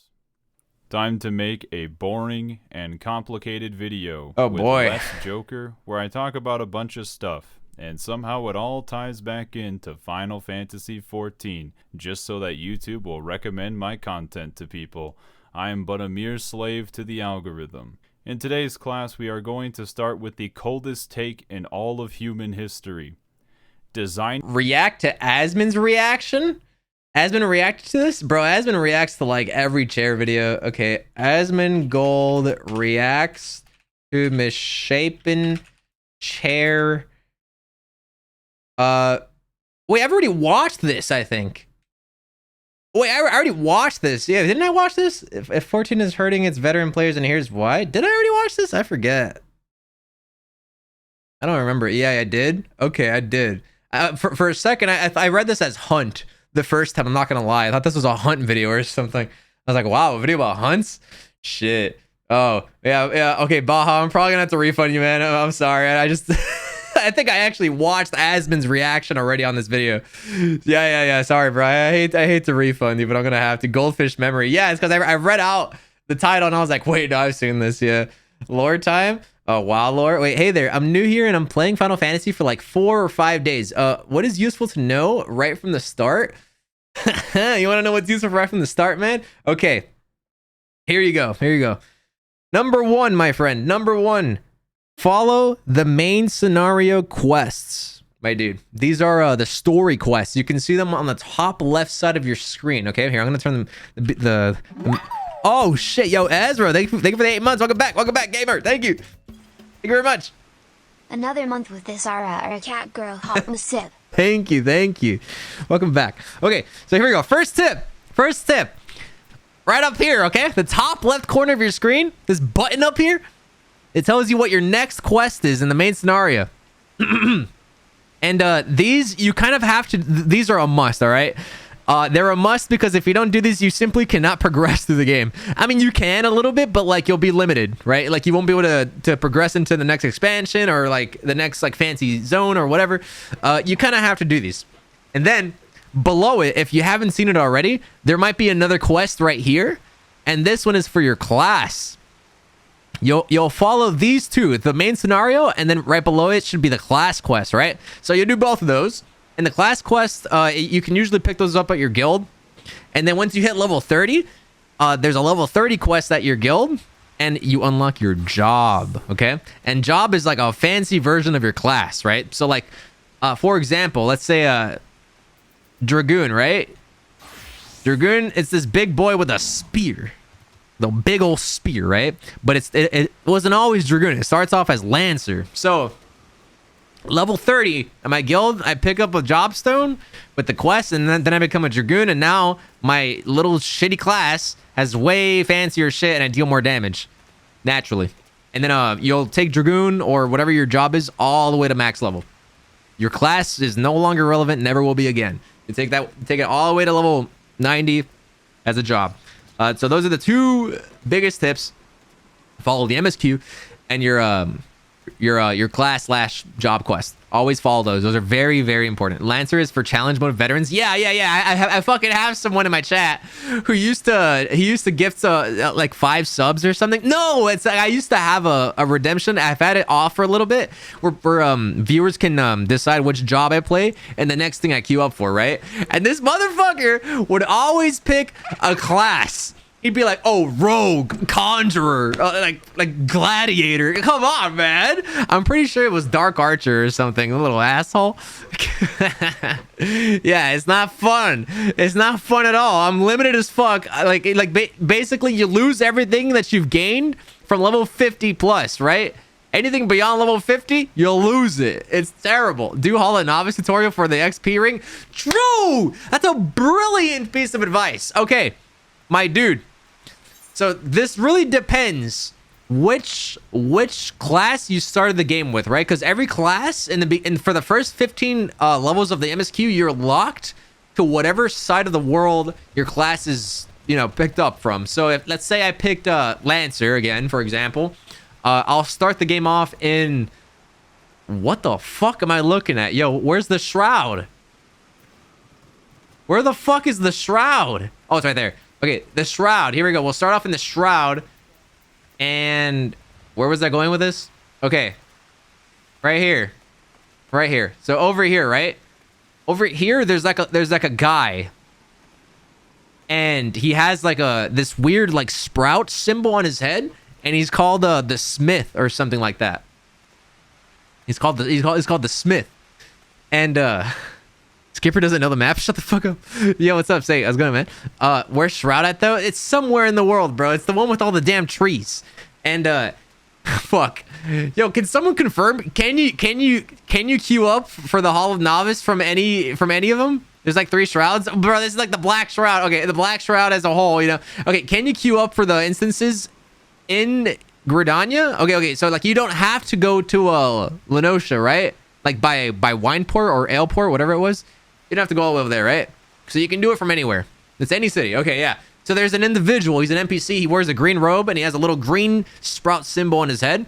S8: Time to make a boring and complicated video.
S1: Oh
S8: with
S1: boy.
S8: less Joker, where I talk about a bunch of stuff, and somehow it all ties back into Final Fantasy XIV, just so that YouTube will recommend my content to people. I am but a mere slave to the algorithm. In today's class, we are going to start with the coldest take in all of human history.
S1: React to Asmon's reaction? Asmon reacted to this? Bro, Asmon reacts to like every chair video. Okay, Asmon Gold reacts to misshapen chair. Wait, I've already watched this, I think. Wait, I already watched this. Yeah, didn't I watch this? If 14 is hurting its veteran players, and here's why. Did I already watch this? I forget. I don't remember. Yeah, I did. Okay, I did. For a second, I read this as hunt the first time. I'm not gonna lie. I thought this was a hunt video or something. I was like, wow, a video about hunts? Shit. Oh, yeah. Okay, Baja, I'm probably gonna have to refund you, man. I'm sorry. I just... I think I actually watched Asmon's reaction already on this video. Yeah. Sorry, bro. I hate to refund you, but I'm gonna have to. Goldfish memory. Yeah, it's because I read out the title and I was like, wait, no, I've seen this. Yeah. Lore time. Oh, wow, lore. Wait, hey there. I'm new here and I'm playing Final Fantasy for like 4 or 5 days. What is useful to know right from the start? You want to know what's useful right from the start, man? Okay. Here you go. Number 1, my friend. Number 1. Follow the main scenario quests, my dude. These are the story quests. You can see them on the top left side of your screen. Okay, here, I'm gonna turn them. Oh shit, yo, Ezra, thank you for the 8 months. Welcome back, gamer. Thank you very much.
S2: Another month with this our cat girl hot sip.
S1: Thank you. Welcome back. Okay, so here we go. First tip. Right up here, okay? The top left corner of your screen, this button up here. It tells you what your next quest is in the main scenario. And these, you kind of have to... These are a must, all right? They're a must because if you don't do these, you simply cannot progress through the game. I mean, you can a little bit, but like you'll be limited, right? Like you won't be able to progress into the next expansion or like the next like fancy zone or whatever. You kind of have to do these. And then below it, if you haven't seen it already, there might be another quest right here. And this one is for your class. You'll follow these two, the main scenario, and then right below it should be the class quest, right? So you do both of those. And the class quest, you can usually pick those up at your guild. And then once you hit level 30, there's a level 30 quest at your guild, and you unlock your job, okay? And job is like a fancy version of your class, right? So like, for example, let's say Dragoon, right? Dragoon, it's this big boy with a spear. The big old spear, right? But it wasn't always Dragoon. It starts off as Lancer. So level 30 at my guild, I pick up a job stone with the quest, and then I become a Dragoon, and now my little shitty class has way fancier shit and I deal more damage naturally. And then you'll take Dragoon or whatever your job is all the way to max level. Your class is no longer relevant, never will be again. You take it all the way to level 90 as a job. So those are the 2 biggest tips. Follow the MSQ and your class / job quest. Always follow those. Those are very, very important. Lancer is for challenge mode veterans. Yeah. I fucking have someone in my chat who used to gift like 5 subs or something. No, it's I used to have a redemption. I've had it off for a little bit where viewers can decide which job I play and the next thing I queue up for, right? And this motherfucker would always pick a class. He'd be like, oh, rogue, conjurer, like gladiator. Come on, man. I'm pretty sure it was dark archer or something. A little asshole. Yeah, it's not fun. It's not fun at all. I'm limited as fuck. Basically, you lose everything that you've gained from level 50 plus, right? Anything beyond level 50, you'll lose it. It's terrible. Do Hall of Novice tutorial for the XP ring. True. That's a brilliant piece of advice. Okay, my dude. So this really depends which class you started the game with, right? Because every class for the first 15 levels of the MSQ, you're locked to whatever side of the world your class is, picked up from. So if let's say I picked Lancer again, for example, I'll start the game off in what the fuck am I looking at? Yo, where's the shroud? Where the fuck is the shroud? Oh, it's right there. Okay, the shroud. Here we go. We'll start off in the shroud. And where was I going with this? Okay. Right here. Right here. So over here, right? Over here, there's like a guy. And he has like this weird like sprout symbol on his head. And he's called the Smith or something like that. He's called the Smith. And Skipper doesn't know the map. Shut the fuck up. Yo, what's up? Say, how's it going, man? Where's Shroud at though? It's somewhere in the world, bro. It's the one with all the damn trees. And fuck. Yo, can someone confirm? Can you queue up for the Hall of Novice from any of them? There's like 3 shrouds, bro. This is like the Black Shroud. Okay, the Black Shroud as a whole, Okay, can you queue up for the instances in Gridania? Okay. So like you don't have to go to Lenosha, right? Like by Wineport or Aleport, whatever it was. You don't have to go all the way over there, right? So you can do it from anywhere. It's any city. Okay, yeah. So there's an individual. He's an NPC. He wears a green robe, and he has a little green sprout symbol on his head.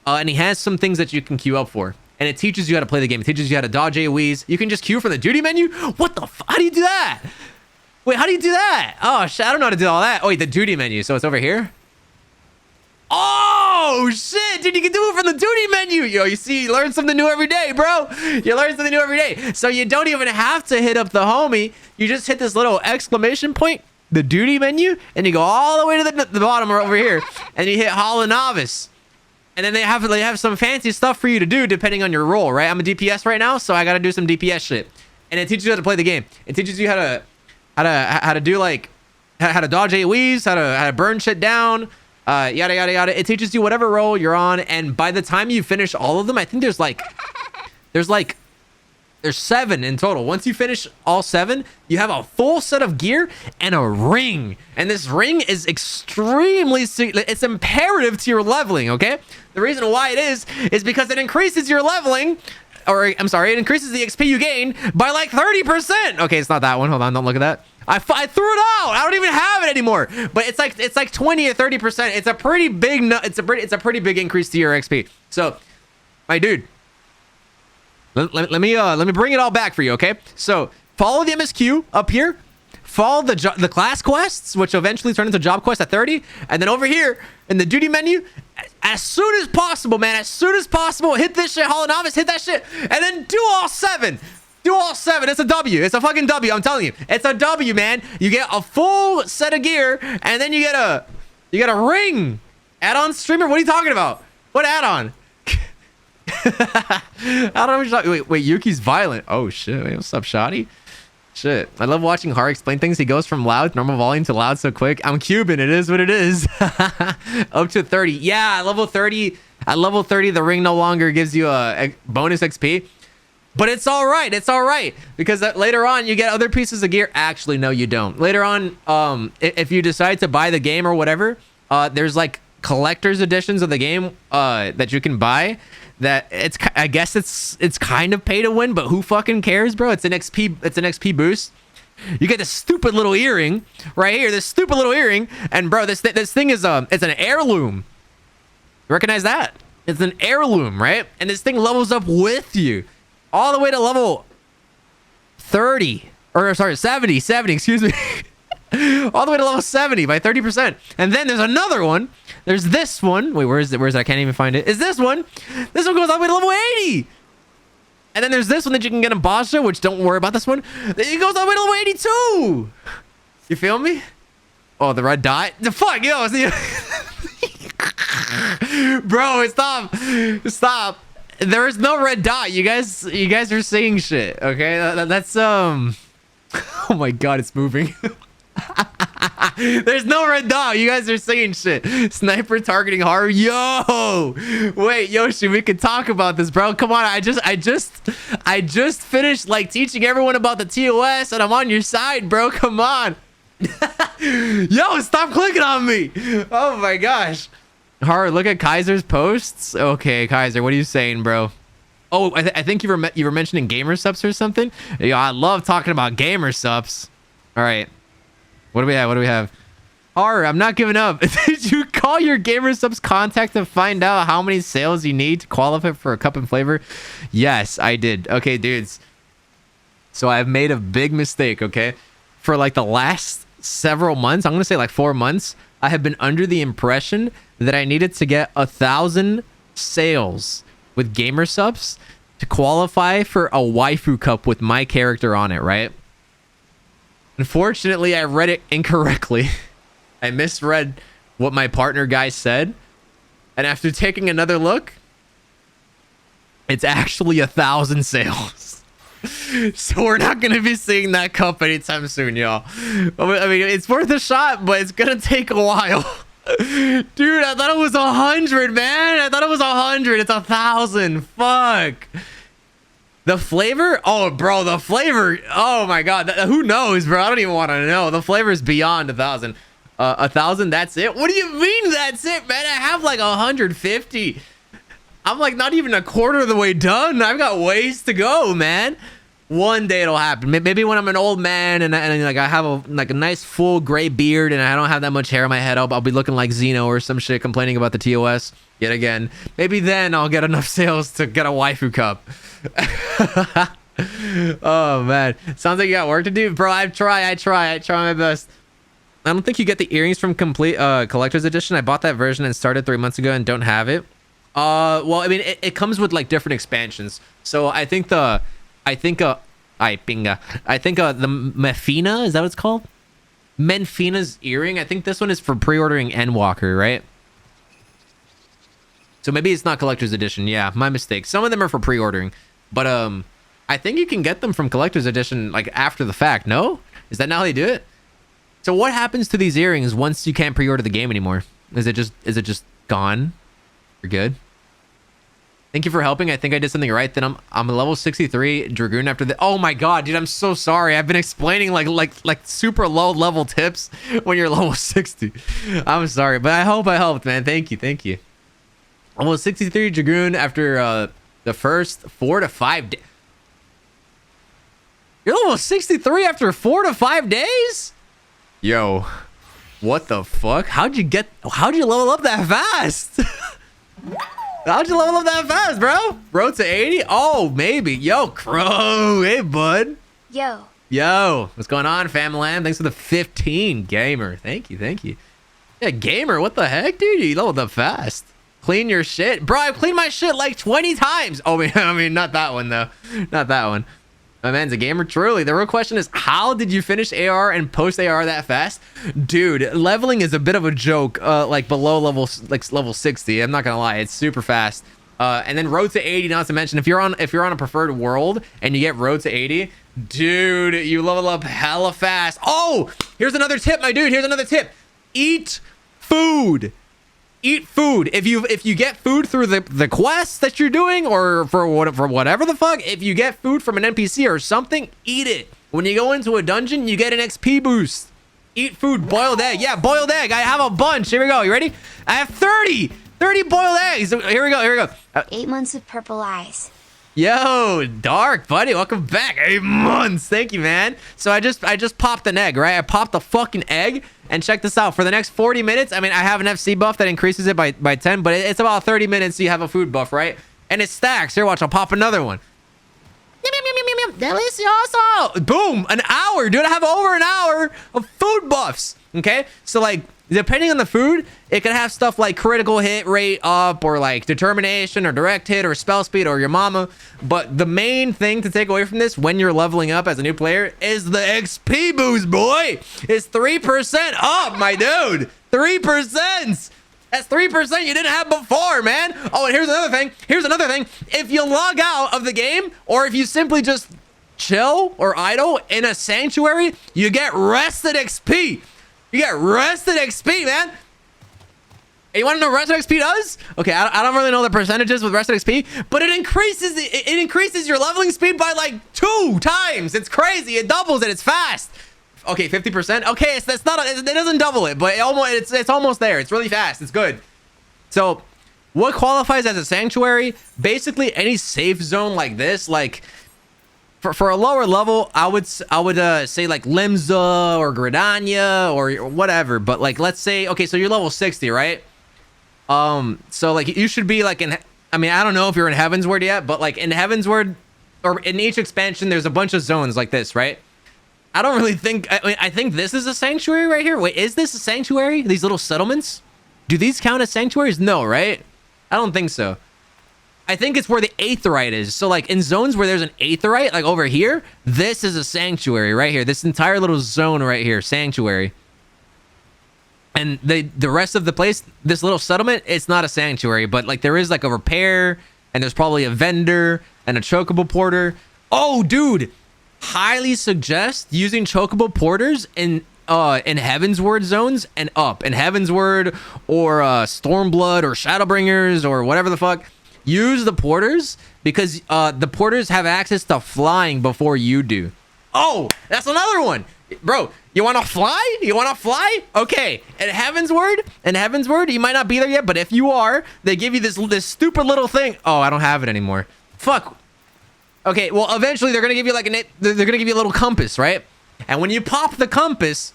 S1: And he has some things that you can queue up for. And it teaches you how to play the game. It teaches you how to dodge AoEs. You can just queue from the duty menu? What the fuck? How do you do that? Wait, how do you do that? Oh, shit. I don't know how to do all that. Oh, wait, the duty menu. So it's over here? Oh, shit, dude, you can do it from the duty menu. Yo, you see, you learn something new every day, bro. You learn something new every day. So you don't even have to hit up the homie. You just hit this little exclamation point, the duty menu, and you go all the way to the bottom or over here, and you hit Hall of Novice. And then they have some fancy stuff for you to do depending on your role, right? I'm a DPS right now, so I got to do some DPS shit. And it teaches you how to play the game. It teaches you how to do like how to dodge AoEs, how to burn shit down. Yada yada yada. It teaches you whatever role you're on, and by the time you finish all of them, I think there's 7 in total. Once you finish all 7, you have a full set of gear and a ring, and this ring is it's imperative to your leveling. Okay, the reason why it is because it increases your leveling, or I'm sorry, it increases the XP you gain by like 30%. Okay, it's not that one. Hold on, don't look at that. I threw it out. I don't even have it anymore. But it's like 20 or 30%. It's a pretty big it's a pretty big increase to your XP. So, my dude, let me bring it all back for you, okay? So, follow the MSQ up here. Follow the class quests, which eventually turn into job quests at 30, and then over here in the duty menu, as soon as possible, man, as soon as possible, hit this shit, Hall of Novice, hit that shit, and then do all 7. Do all 7. It's a W. It's a fucking W. I'm telling you. It's a W, man. You get a full set of gear, and then you get a ring. Add-on streamer? What are you talking about? What add-on? I don't know what you're talking. Wait, Yuki's violent. Oh shit. Wait, what's up, Shoddy? Shit. I love watching Har explain things. He goes from loud, normal volume to loud so quick. I'm Cuban. It is what it is. Up to 30. Yeah, at level 30, the ring no longer gives you a bonus XP. But it's all right. It's all right. Because later on, you get other pieces of gear. Actually, no, you don't. Later on, if you decide to buy the game or whatever, there's like collector's editions of the game that you can buy. That I guess it's kind of pay to win, but who fucking cares, bro? It's an XP boost. You get this stupid little earring right here. This stupid little earring, and bro, this thing is it's an heirloom. You recognize that? It's an heirloom, right? And this thing levels up with you. All the way to level 30, or sorry, 70, excuse me. All the way to level 70 by 30%. And then there's another one. There's this one. Wait, where is it? I can't even find it. Is this one? This one goes all the way to level 80. And then there's this one that you can get in Basha, which don't worry about this one. It goes all the way to level 82. You feel me? Oh, the red dot. The fuck, yo. Bro, stop. There is no red dot. You guys are saying shit. Okay, that's Oh my god, it's moving. There's no red dot. You guys are saying shit. Sniper targeting hard. Yo, wait, Yoshi, we could talk about this, bro. Come on, I just finished like teaching everyone about the TOS, and I'm on your side, bro. Come on. Yo, stop clicking on me. Oh my gosh. Hard, look at Kaiser's posts. Okay, Kaiser, what are you saying, bro? Oh, I think you were mentioning gamer subs or something. Yeah, I love talking about gamer subs. All right, what do we have? Hard, I'm not giving up. Did you call your gamer subs contact to find out how many sales you need to qualify for a cup and flavor? Yes, I did. Okay, dudes. So I've made a big mistake. Okay, for like the last several months, I'm gonna say like 4 months, I have been under the impression that I needed to get 1,000 sales with gamer subs to qualify for a waifu cup with my character on it, right? Unfortunately, I read it incorrectly. I misread what my partner guy said. And after taking another look, it's actually 1,000 sales. So we're not going to be seeing that cup anytime soon, y'all. I mean, it's worth a shot, but it's going to take a while. Dude, I thought it was 100, man. I thought it was 100. It's 1,000. Fuck. The flavor? Oh, bro, the flavor. Oh, my God. Who knows, bro? I don't even want to know. The flavor is beyond 1,000. 1,000, that's it? What do you mean that's it, man? I have like 150. I'm like not even a quarter of the way done. I've got ways to go, man. One day it'll happen. Maybe when I'm an old man and like I have a nice full gray beard and I don't have that much hair on my head, I'll be looking like Xeno or some shit complaining about the TOS yet again. Maybe then I'll get enough sales to get a waifu cup. Oh man, sounds like you got work to do, bro. I try my best. I don't think you get the earrings from complete collector's edition. I bought that version and started 3 months ago and don't have it. Well, I mean, it comes with like different expansions. So I think the Mefina, is that what it's called? Menfina's earring. I think this one is for pre-ordering Endwalker, right? So maybe it's not collector's edition. Yeah, my mistake. Some of them are for pre-ordering, but I think you can get them from collector's edition like after the fact. No, is that not how they do it? So what happens to these earrings once you can't pre-order the game anymore? Is it just gone? You're good. Thank you for helping. I think I did something right. Then I'm a level 63 Dragoon after the. Oh my god, dude, I'm so sorry. I've been explaining like super low level tips when you're level 60. I'm sorry, but I hope I helped, man. Thank you. Almost 63 Dragoon after the first 4 to 5 days. You're level 63 after 4 to 5 days? Yo, what the fuck? How'd you level up that fast? How'd you level up that fast, bro? Road to 80? Oh, maybe. Yo, Crow. Hey, bud. Yo, what's going on, Family? Thanks for the 15, Gamer. Thank you. Yeah, Gamer, what the heck, dude? You leveled up fast. Clean your shit. Bro, I've cleaned my shit like 20 times. Oh, I mean, not that one, though. Not that one. My man's a gamer, truly. The real question is, how did you finish AR and post AR that fast? Dude, leveling is a bit of a joke, like below level 60. I'm not gonna lie, it's super fast. And then road to 80, not to mention, if you're on a preferred world and you get road to 80, dude, you level up hella fast. Oh, here's another tip, my dude. Here's another tip. Eat food. Eat food. If you get food through the quests that you're doing, or for whatever the fuck, if you get food from an NPC or something, eat it. When you go into a dungeon, you get an XP boost. Eat food. Boiled egg. Yeah, boiled egg. I have a bunch. Here we go. You ready? I have 30 boiled eggs. Here we go.
S2: 8 months of purple eyes.
S1: Yo, Dark, buddy, welcome back. 8 months. Thank you, man. So I just popped an egg, right? I popped the fucking egg, and check this out. For the next 40 minutes, I mean, I have an FC buff that increases it by 10, but it's about 30 minutes so you have a food buff, right? And it stacks. Here, watch, I'll pop another one. Delicioso. Boom, an hour, dude. I have over an hour of food buffs. Okay, so like Depending on the food, it can have stuff like critical hit rate up, or like determination, or direct hit, or spell speed, or your mama. But the main thing to take away from this when you're leveling up as a new player is the XP boost, boy. It's 3% up, my dude. 3%. That's 3% you didn't have before, man. Oh, and here's another thing. If you log out of the game, or if you simply just chill or idle in a sanctuary, you get rested XP. You get rested XP, man. Hey, you want to know what rested XP does? Okay, I don't really know the percentages with rested XP, but it increases your leveling speed by like 2 times. It's crazy. It doubles it. It's fast. Okay, 50%. Okay, that's not. It doesn't double it, but it's almost there. It's really fast. It's good. So, what qualifies as a sanctuary? Basically, any safe zone like this, like. For a lower level, I would say like Limsa or Gridania or whatever. But like, let's say, okay, so you're level 60, right? So like you should be like I mean, I don't know if you're in Heavensward yet, but like in Heavensward or in each expansion, there's a bunch of zones like this, right? I don't really think, I think this is a sanctuary right here. Wait, is this a sanctuary? These little settlements? Do these count as sanctuaries? No, right? I don't think so. I think it's where the aetheryte is. So like in zones where there's an aetheryte, like over here, this is a sanctuary right here. This entire little zone right here, sanctuary. And the rest of the place, this little settlement, it's not a sanctuary, but like there is like a repair, and there's probably a vendor and a chocobo porter. Oh, dude, highly suggest using chocobo porters in Heavensward zones and up. In Heavensward or Stormblood or Shadowbringers or whatever the fuck. Use the porters because the porters have access to flying before you do. Oh, that's another one. Bro, you want to fly? You want to fly? Okay. In Heavensward, you might not be there yet, but if you are, they give you this stupid little thing. Oh, I don't have it anymore. Fuck. Okay, well, eventually they're going to give you like they're going to give you a little compass, right? And when you pop the compass,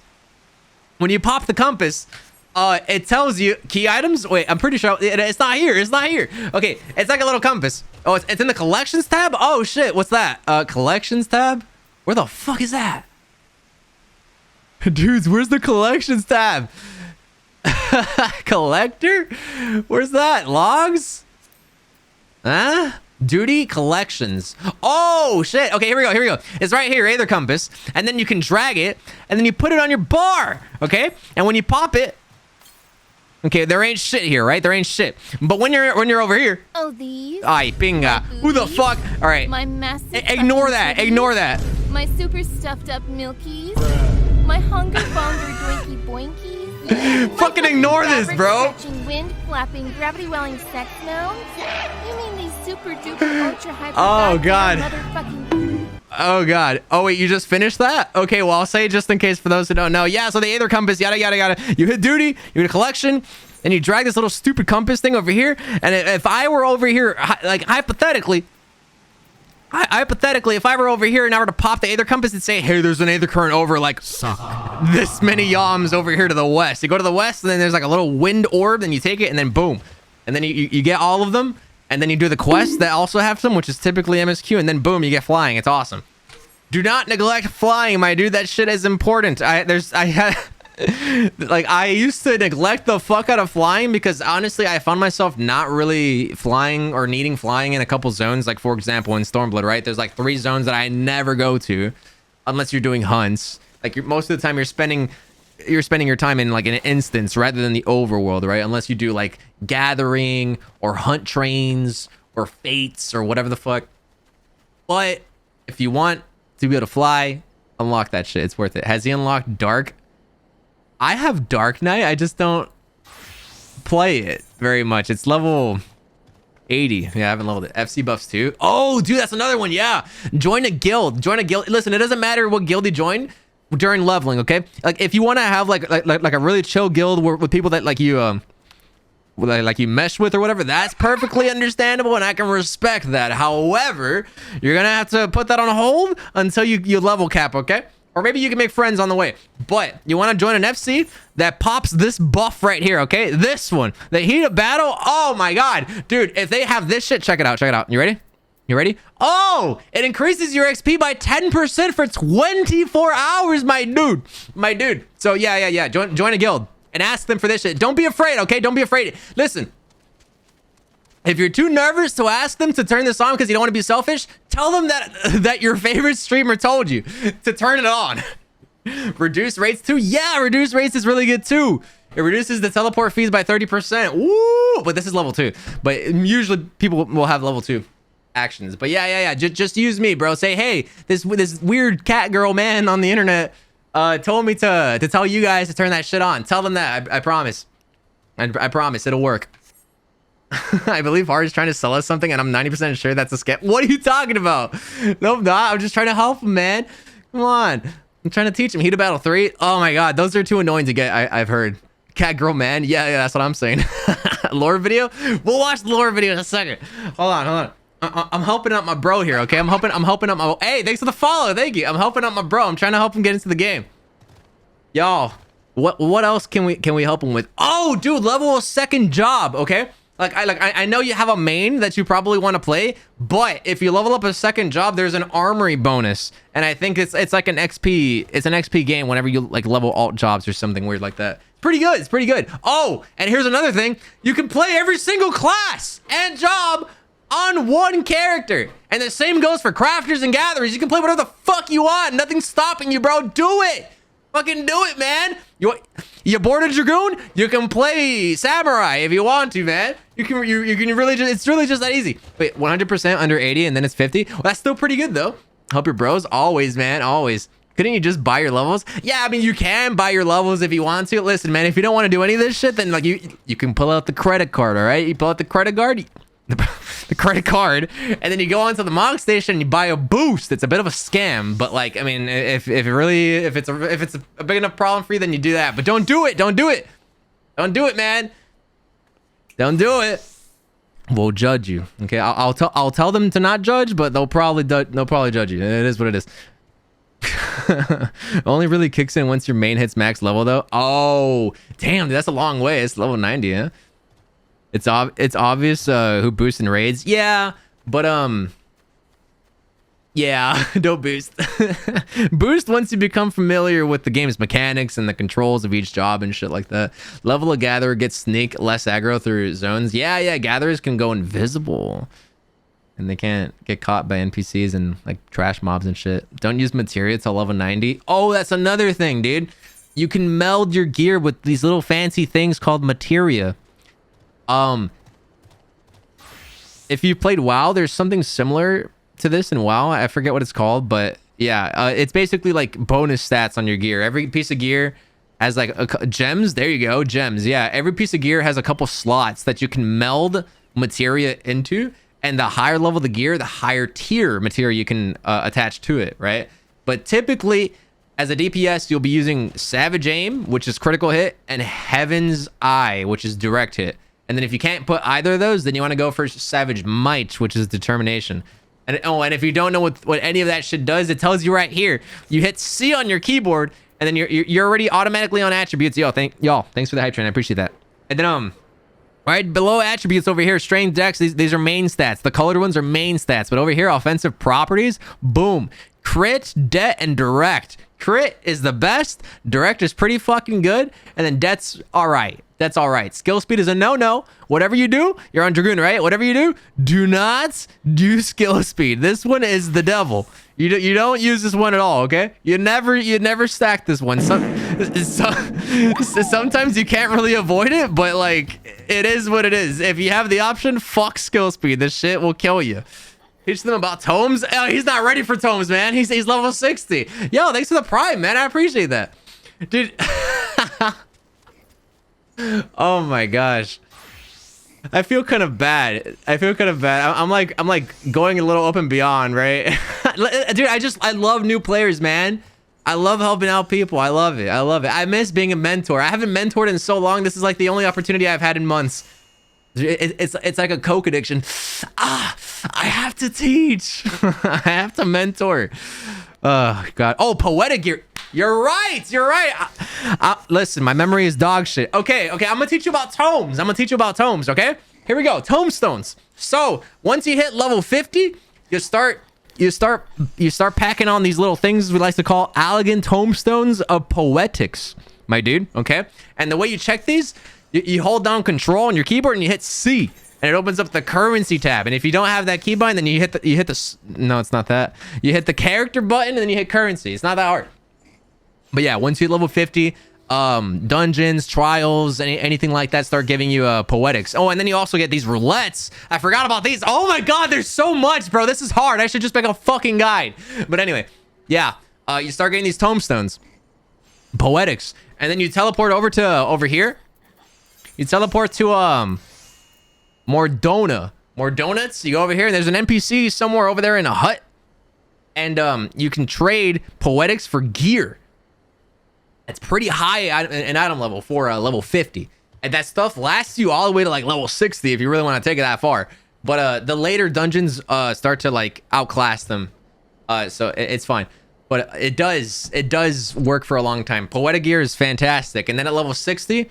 S1: it tells you key items. Wait, I'm pretty sure it's not here. It's not here. Okay, it's like a little compass. Oh, it's in the collections tab. Oh shit, what's that? Collections tab. Where the fuck is that? Dudes, where's the collections tab? Collector? Where's that? Logs? Huh? Duty collections. Oh shit. Okay, here we go. It's right here, Aether Compass, and then you can drag it, and then you put it on your bar. Okay, and when you pop it. Okay, there ain't shit here, right? There ain't shit. But when you're over here.
S4: Oh, these?
S1: Ay, pinga. Who the fuck? All right.
S4: My massive.
S1: Ignore that. Ignore that.
S4: My super stuffed up milkies. My hunger bonger doinky boinkies.
S1: Fucking ignore this, bro.
S4: Wind flapping, gravity welling sex gnomes. You mean these super duper ultra hyper?
S1: Oh god.
S4: Motherfucking.
S1: Oh god. Oh wait, you just finished that? Okay, well I'll say it just in case for those who don't know. Yeah, so the Aether Compass, yada yada yada. You hit duty, you hit a collection, and you drag this little stupid compass thing over here. And if I were over here, like hypothetically, if I were over here and I were to pop the Aether Compass and say, hey, there's an Aether Current over like this many yams over here to the west. You go to the west, and then there's like a little wind orb, and you take it, and then boom. And then you get all of them. And then you do the quests that also have some, which is typically MSQ, and then boom, you get flying. It's awesome. Do not neglect flying, my dude. That shit is important. I used to neglect the fuck out of flying because honestly, I found myself not really flying or needing flying in a couple zones. Like for example, in Stormblood, right? There's like 3 zones that I never go to unless you're doing hunts. Like most of the time you're spending your time in like an instance rather than the overworld, right? Unless you do like gathering or hunt trains or fates or whatever the fuck. But if you want to be able to fly, unlock that shit. It's worth it. Has he unlocked Dark? I have Dark Knight. I just don't play it very much. It's level 80. Yeah, I haven't leveled it. FC buffs too. Oh, dude, that's another one. Yeah. Join a guild. Listen, it doesn't matter what guild you join during leveling, okay? Like if you want to have like a really chill guild with people that like you mesh with or whatever, that's perfectly understandable and I can respect that. However, you're gonna have to put that on hold until you level cap, okay? Or maybe you can make friends on the way. But you want to join an FC that pops this buff right here, okay? This one, the heat of battle. Oh my god, dude, if they have this shit, check it out. You ready? Oh, it increases your XP by 10% for 24 hours, my dude. So yeah. Join a guild. and ask them for this shit. Don't be afraid, okay? Don't be afraid. Listen, if you're too nervous to ask them to turn this on because you don't want to be selfish, tell them that your favorite streamer told you to turn it on. Reduce rates too? Yeah, reduce rates is really good too. It reduces the teleport fees by 30%. Woo! But this is level 2. But usually people will have level 2 actions. But yeah. Just use me, bro. Say, hey, this weird cat girl man on the internet told me to tell you guys to turn that shit on. Tell them that. I promise. I promise it'll work. I believe Hard is trying to sell us something, and I'm 90% sure that's a scam. What are you talking about? No, I'm not. I'm just trying to help him, man. Come on. I'm trying to teach him. Heat of Battle 3. Oh my god, those are too annoying to get. I've heard. Cat girl man. Yeah, that's what I'm saying. Lore video. We'll watch the lore video in a second. Hold on. I'm helping out my bro here. Okay, I'm helping out my. Hey, thanks for the follow. Thank you. I'm helping out my bro. I'm trying to help him get into the game. Y'all, what else can we help him with? Oh, dude, level a second job. Okay. I know you have a main that you probably want to play, but if you level up a second job, there's an armory bonus, and I think it's like an XP. It's an XP game whenever you like level alt jobs or something weird like that. Pretty good. It's pretty good. Oh, and here's another thing: you can play every single class and job on one character, and the same goes for crafters and gatherers. You can play whatever the fuck you want. Nothing's stopping you, bro. Do it. Fucking do it, man. You bored of Dragoon? You can play Samurai if you want to, man. You can really just, it's really just that easy. Wait, 100% under 80 and then it's 50? Well, that's still pretty good though. Help your bros? Always, man, always. Couldn't you just buy your levels? Yeah, I mean, you can buy your levels if you want to. Listen, man, if you don't want to do any of this shit, then like you can pull out the credit card, all right? You pull out the credit card, the credit card, and then you go onto the Mog Station and you buy a boost. It's a bit of a scam, but like, I mean, if it's a big enough problem for you, then you do that. But don't do it. Don't do it. Don't do it, man. Don't do it. We'll judge you. Okay, I'll tell them to not judge, but they'll probably judge you. It is what it is. Only really kicks in once your main hits max level though. Oh, damn, dude, that's a long way. It's level 90, huh? It's obvious who boosts in raids. Yeah, but yeah, don't boost. Boost once you become familiar with the game's mechanics and the controls of each job and shit like that. Level a gatherer, gets sneak, less aggro through zones. Yeah, gatherers can go invisible. And they can't get caught by NPCs and like trash mobs and shit. Don't use materia till level 90. Oh, that's another thing, dude. You can meld your gear with these little fancy things called materia. If you played WoW, there's something similar to this in WoW. I forget what it's called, but yeah, it's basically like bonus stats on your gear. Every piece of gear has like gems. There you go, gems. Yeah, every piece of gear has a couple slots that you can meld materia into, and the higher level the gear, the higher tier materia you can attach to it, right? But typically, as a DPS, you'll be using Savage Aim, which is critical hit, and Heaven's Eye, which is direct hit. And then if you can't put either of those, then you want to go for Savage Might, which is determination. And and if you don't know what any of that shit does, it tells you right here. You hit C on your keyboard, and then you're already automatically on attributes. Thanks for the hype train. I appreciate that. And then right below attributes over here, strength, dex, these are main stats. The colored ones are main stats, but over here, offensive properties, boom, crit, det, and direct. Crit is the best. Direct is pretty fucking good, and then det's all right. That's all right. Skill speed is a no-no. Whatever you do, you're on Dragoon, right? Whatever you do not do skill speed. This one is the devil. You don't use this one at all, okay? You never stack this one. Sometimes you can't really avoid it, but like it is what it is. If you have the option, fuck skill speed. This shit will kill you. Teach them about tomes. Oh, he's not ready for tomes, man. He's level 60. Yo, thanks for the prime, man. I appreciate that, dude. Oh my gosh, I feel kind of bad. I'm like going a little up and beyond, right? Dude, I love new players, man. I love helping out people. I love it. I miss being a mentor. I haven't mentored in so long. This is like the only opportunity I've had in months. It's like a coke addiction. I have to teach. I have to mentor. Oh god. Oh, poetic gear. You're right. Listen, my memory is dog shit. Okay. I'm gonna teach you about tomes. Okay, here we go. Tomestones. So once you hit level 50, you start packing on these little things we like to call elegant tomestones of poetics. my dude. Okay. And the way you check these, you hold down control on your keyboard and you hit C, and it opens up the currency tab. And if you don't have that keybind, then you hit the no, it's not that. You hit the character button and then you hit currency. It's not that hard. But yeah, once you hit level 50, dungeons, trials, anything like that start giving you poetics. Oh, and then you also get these roulettes. I forgot about these. Oh my god, there's so much, bro. This is hard. I should just make a fucking guide. But anyway, yeah, you start getting these tombstones, poetics, and then you teleport over here. You teleport to more donuts. You go over here, and there's an NPC somewhere over there in a hut, and you can trade poetics for gear. It's pretty high in item level for level 50. And that stuff lasts you all the way to like level 60 if you really want to take it that far. But the later dungeons start to like outclass them. So it's fine. But it does work for a long time. Poetic gear is fantastic. And then at level 60,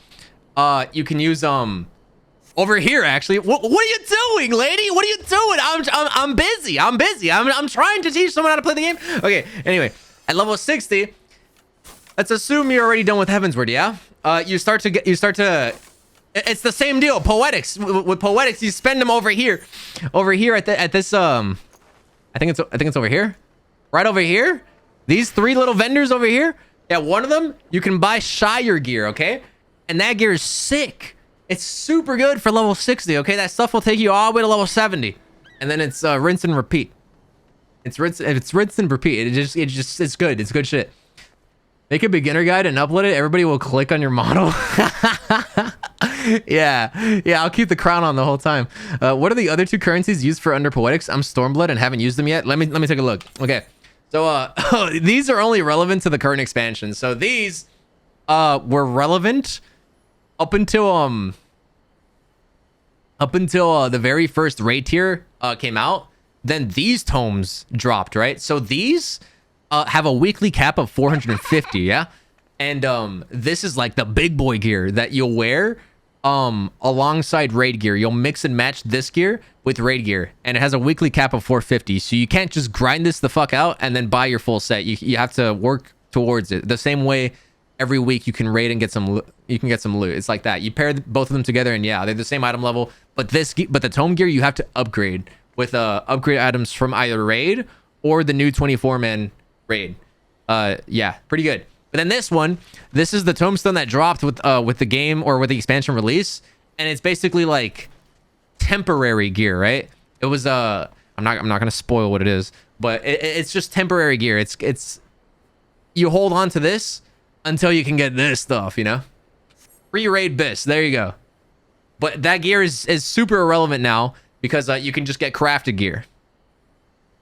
S1: you can use over here actually. What are you doing, lady? What are you doing? I'm busy. I'm trying to teach someone how to play the game. Okay, anyway, at level 60, let's assume you're already done with Heavensward, yeah? You start to it's the same deal. Poetics. With poetics, you spend them over here at this I think it's over here. Right over here. These 3 little vendors over here. Yeah, one of them you can buy Shire gear, okay? And that gear is sick. It's super good for level 60, okay? That stuff will take you all the way to level 70. And then it's rinse and repeat. It's rinse and repeat. It's good. It's good shit. Make a beginner guide and upload it. Everybody will click on your model. Yeah, I'll keep the crown on the whole time. What are the other 2 currencies used for under poetics? I'm Stormblood and haven't used them yet. Let me take a look. Okay, so these are only relevant to the current expansion. So these were relevant up until the very first raid tier came out. Then these tomes dropped, right? So these have a weekly cap of 450, yeah? And this is like the big boy gear that you'll wear alongside raid gear. You'll mix and match this gear with raid gear, and it has a weekly cap of 450. So you can't just grind this the fuck out and then buy your full set. You have to work towards it. The same way every week you can raid and get some loot. It's like that. You pair both of them together, and yeah, they're the same item level. But the tome gear you have to upgrade with upgrade items from either raid or the new 24-man raid. Yeah, pretty good. But then this is the tombstone that dropped with the game or with the expansion release, and it's basically like temporary gear, right? It was I'm not gonna spoil what it is, but it's just temporary gear. It's you hold on to this until you can get this stuff, you know? Free raid bis, there you go. But that gear is super irrelevant now because you can just get crafted gear.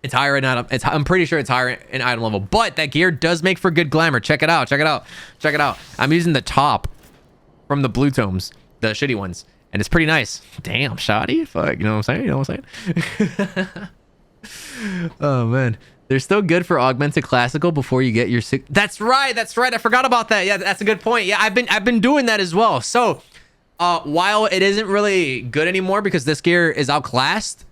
S1: It's higher in item. I'm pretty sure it's higher in item level, but that gear does make for good glamour. Check it out. I'm using the top from the blue tomes, the shitty ones, and it's pretty nice. Damn, shoddy. Fuck, you know what I'm saying? Oh man, they're still good for augmented classical before you get your six. That's right. I forgot about that. Yeah, that's a good point. Yeah, I've been doing that as well. So, while it isn't really good anymore because this gear is outclassed.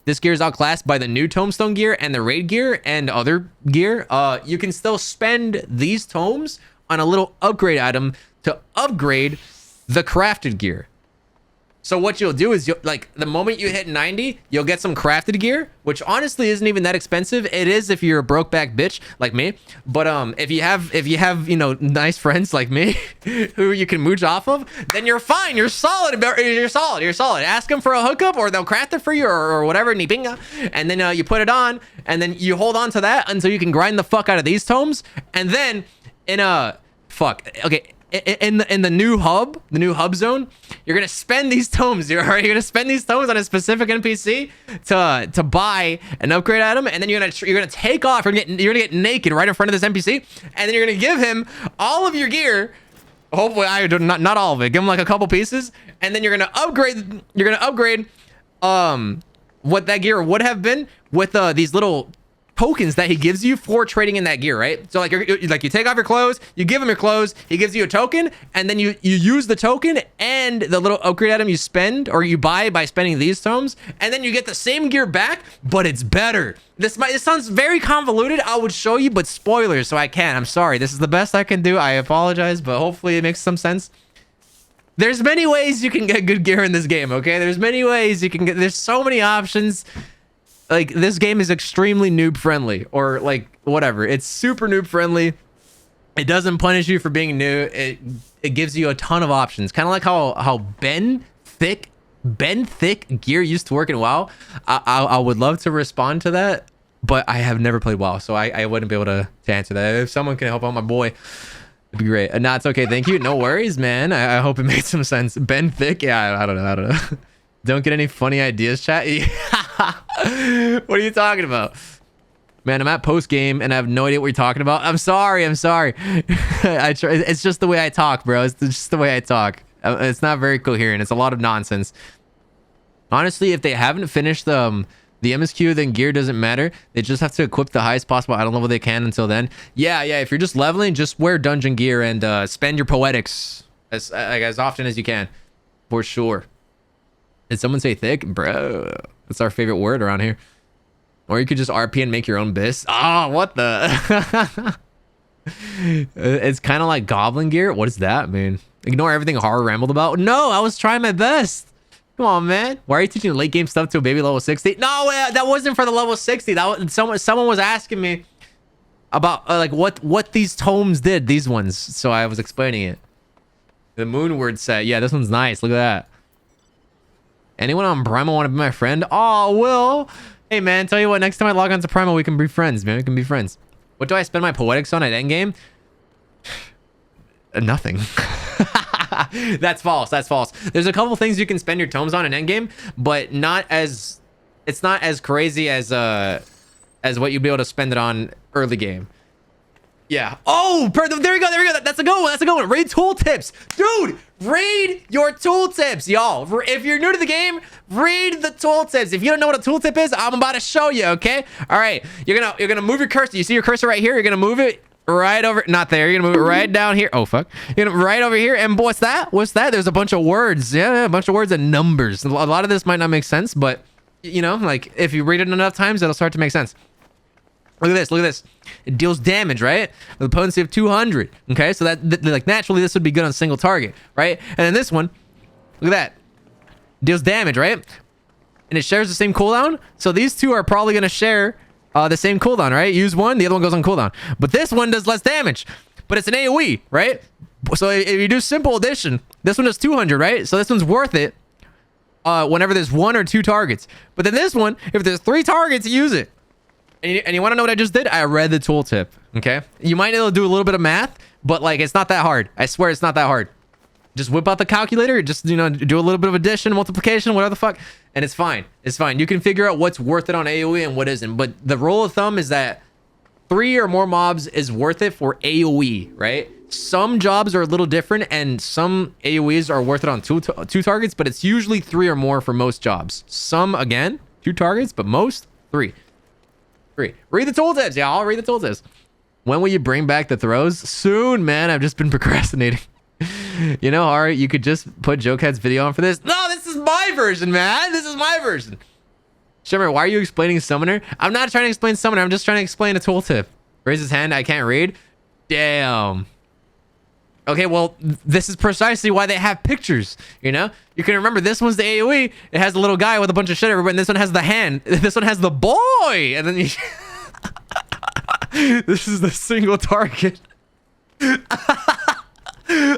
S1: This gear is outclassed by the new tombstone gear and the raid gear and other gear. You can still spend these tomes on a little upgrade item to upgrade the crafted gear. So what you'll do is like the moment you hit 90, you'll get some crafted gear, which honestly isn't even that expensive. It is if you're a broke back bitch like me. But if you have nice friends like me who you can mooch off of, then you're fine. You're solid. You're solid. Ask them for a hookup or they'll craft it for you or whatever. And then you put it on and then you hold on to that until you can grind the fuck out of these tomes. And then in the new hub zone, you're gonna spend these tomes. You're gonna spend these tomes on a specific NPC to buy an upgrade item, and then you're gonna take off. You're gonna get naked right in front of this NPC, and then you're gonna give him all of your gear. Hopefully, not all of it. Give him like a couple pieces, and then you're gonna upgrade. What that gear would have been with these little tokens that he gives you for trading in that gear, right? So like you take off your clothes, you give him your clothes, he gives you a token, and then you use the token and the little upgrade item you spend or you buy by spending these tomes, and then you get the same gear back, but it's better. This sounds very convoluted. I would show you, but spoilers, so I can't. I'm sorry. This is the best I can do. I apologize, but hopefully it makes some sense. There's many ways you can get good gear in this game, okay? There's many ways you can get... There's so many options. Like, this game is extremely noob friendly, or like, whatever. It's super noob friendly. It doesn't punish you for being new. It gives you a ton of options. Kind of like how Ben Thick gear used to work in WoW. I would love to respond to that, but I have never played WoW, so I wouldn't be able to answer that. If someone can help out my boy, it'd be great. Nah, it's okay. Thank you. No worries, man. I hope it made some sense. Ben Thick? Yeah, I don't know. Don't get any funny ideas, chat? What are you talking about? Man, I'm at post game and I have no idea what you're talking about. I'm sorry. I try. It's just the way I talk, bro. It's just the way I talk. It's not very coherent. It's a lot of nonsense. Honestly, if they haven't finished the MSQ, then gear doesn't matter. They just have to equip the highest possible item level they can until then. Yeah. If you're just leveling, just wear dungeon gear and spend your poetics as often as you can, for sure. Did someone say thick? Bro, that's our favorite word around here. Or you could just RP and make your own bis. Oh, what the? It's kind of like goblin gear. What does that mean? Ignore everything horror rambled about. No, I was trying my best. Come on, man. Why are you teaching late game stuff to a baby level 60? No, that wasn't for the level 60. That was someone was asking me about like what these tomes did. These ones. So I was explaining it. The Moonward set. Yeah, this one's nice. Look at that. Anyone on Primal want to be my friend? Oh, Will. Hey, man. Tell you what. Next time I log on to Primal, we can be friends, man. We can be friends. What do I spend my poetics on at endgame? Nothing. That's false. There's a couple things you can spend your tomes on in endgame, but it's not as crazy as what you'd be able to spend it on early game. Yeah. Oh, there we go. That's a good one. Raid tooltips. Dude, raid your tooltips, y'all. If you're new to the game, read the tooltips. If you don't know what a tooltip is, I'm about to show you, okay? All right. You're gonna move your cursor. You see your cursor right here? You're gonna move it right over, not there. You're gonna move it right down here. Oh, fuck. You're gonna right over here. And what's that? There's a bunch of words. Yeah, a bunch of words and numbers. A lot of this might not make sense, but you know, like if you read it enough times, it'll start to make sense. Look at this. It deals damage, right? With a potency of 200. Okay, so that like naturally this would be good on single target, right? And then this one, look at that. Deals damage, right? And it shares the same cooldown. So these two are probably gonna share the same cooldown, right? Use one, the other one goes on cooldown. But this one does less damage. But it's an AoE, right? So if you do simple addition, this one does 200, right? So this one's worth it whenever there's 1 or 2 targets. But then this one, if there's 3 targets, use it. And you want to know what I just did? I read the tooltip, okay? You might be able to do a little bit of math, but like it's not that hard. I swear it's not that hard. Just whip out the calculator, just, you know, do a little bit of addition, multiplication, whatever the fuck, and it's fine. It's fine. You can figure out what's worth it on AoE and what isn't. But the rule of thumb is that 3 or more mobs is worth it for AoE, right? Some jobs are a little different, and some AoEs are worth it on two targets, but it's usually 3 or more for most jobs. Some, again, 2 targets, but most, 3. Read the tooltips, y'all. Read the tooltips. When will you bring back the throws? Soon, man. I've just been procrastinating. You know, Ari, you could just put Jokehead's video on for this. No, this is my version, man. This is my version. Shimmer, why are you explaining Summoner? I'm not trying to explain Summoner. I'm just trying to explain a tooltip. Raise his hand. I can't read. Damn. Okay, well, this is precisely why they have pictures, you know? You can remember this one's the AoE. It has a little guy with a bunch of shit everywhere, and this one has the hand. This one has the boy! And then you... This is the single target. How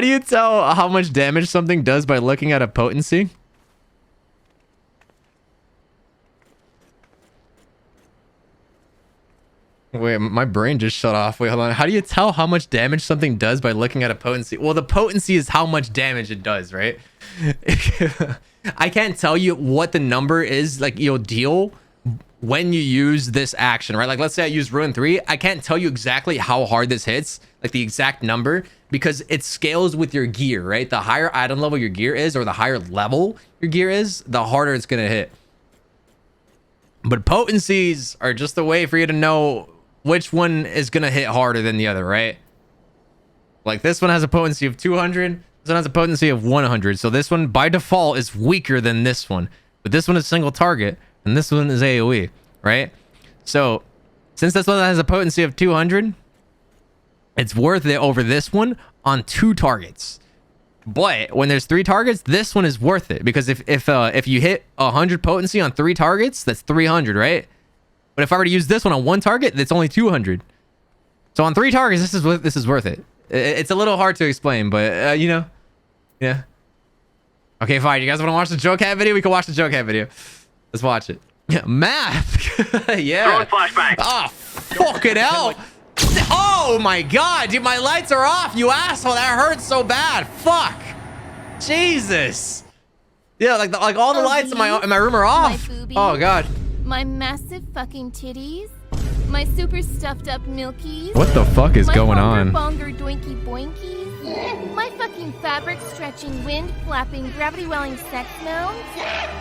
S1: do you tell how much damage something does by looking at a potency? Wait, my brain just shut off. Wait, hold on. How do you tell how much damage something does by looking at a potency? Well, the potency is how much damage it does, right? I can't tell you what the number is, like, you'll deal when you use this action, right? Like, let's say I use Ruin 3. I can't tell you exactly how hard this hits, like the exact number, because it scales with your gear, right? The higher item level your gear is, or the higher level your gear is, the harder it's going to hit. But potencies are just a way for you to know which one is going to hit harder than the other, right? Like this one has a potency of 200. This one has a potency of 100. So this one by default is weaker than this one. But this one is single target and this one is AoE, right? So since this one has a potency of 200, it's worth it over this one on 2 targets. But when there's 3 targets, this one is worth it because if you hit 100 potency on 3 targets, that's 300, right? But if I were to use this one on 1 target, that's only 200. So on 3 targets, this is worth it. It's a little hard to explain, but you know, yeah. Okay, fine. You guys want to watch the Joe Cat video? We can watch the Joe Cat video. Let's watch it. Yeah, math. Yeah.
S9: Flashback.
S1: Oh, fucking hell. Oh my god, dude, my lights are off, you asshole. That hurts so bad. Fuck. Jesus. Yeah, like all the lights in my room are off. Oh god.
S10: My massive fucking titties. My super stuffed up milkies.
S1: What the fuck is going on?
S10: My bonger doinky boinkies. My fucking fabric stretching, wind flapping, gravity welling sex mounds.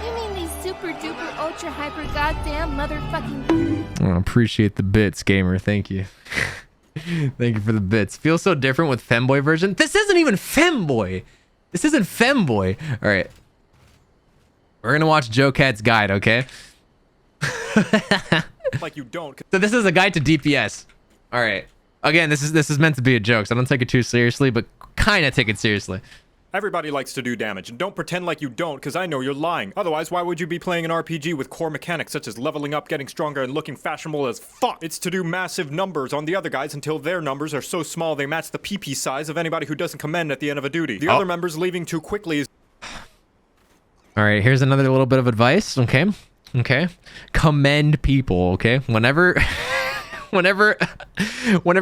S10: You mean these super duper ultra hyper goddamn motherfucking...
S1: Oh, appreciate the bits, gamer. Thank you. Thank you for the bits. Feels so different with femboy version. This isn't even femboy. This isn't femboy. All right. We're going to watch Joe Cat's guide, okay?
S11: Like you don't.
S1: So this is a guide to DPS. All right. Again, this is meant to be a joke, so I don't take it too seriously, but kind of take it seriously.
S11: Everybody likes to do damage, and don't pretend like you don't, because I know you're lying. Otherwise, why would you be playing an RPG with core mechanics such as leveling up, getting stronger, and looking fashionable as fuck? It's to do massive numbers on the other guys until their numbers are so small they match the PP size of anybody who doesn't commend at the end of a duty. The other members leaving too quickly is...
S1: All right, here's another little bit of advice, okay? Okay? Commend people, okay? Whenever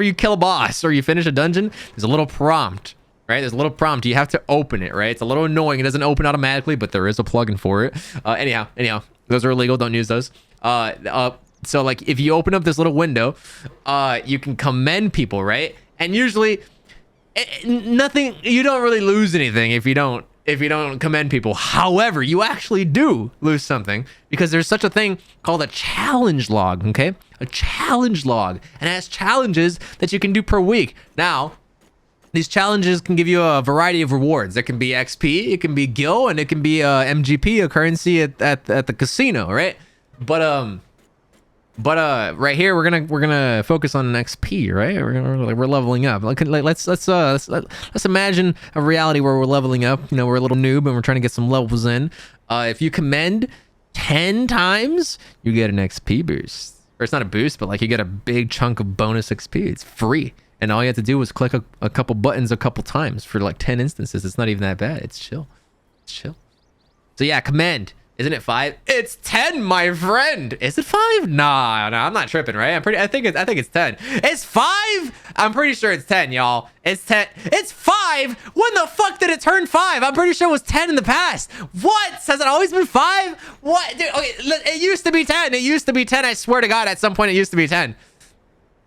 S1: you kill a boss or you finish a dungeon, there's a little prompt. Right, there's a little prompt. You have to open it, right? It's a little annoying. It doesn't open automatically, but there is a plugin for it. Anyhow, those are illegal. Don't use those. So like if you open up this little window, you can commend people, right? And usually, nothing. You don't really lose anything if you don't commend people. However, you actually do lose something because there's such a thing called a challenge log. Okay, a challenge log, and it has challenges that you can do per week. Now, these challenges can give you a variety of rewards. It can be XP, it can be gil, and it can be MGP, a currency at the casino, right? But right here we're gonna focus on XP, right? We're leveling up. Let's imagine a reality where we're leveling up. You know, we're a little noob and we're trying to get some levels in. If you commend 10 times, you get an XP boost. Or it's not a boost, but like you get a big chunk of bonus XP. It's free. And all you have to do is click a couple buttons a couple times for like 10 instances. It's not even that bad. It's chill. It's chill. So yeah, commend. Isn't it 5? It's 10, my friend. Is it 5? Nah, I'm not tripping, right? I think it's 10. It's 5? I'm pretty sure it's 10, y'all. It's 10. It's 5? When the fuck did it turn 5? I'm pretty sure it was 10 in the past. What? Has it always been 5? What? Dude, okay, it used to be 10. It used to be 10. I swear to God, at some point it used to be 10.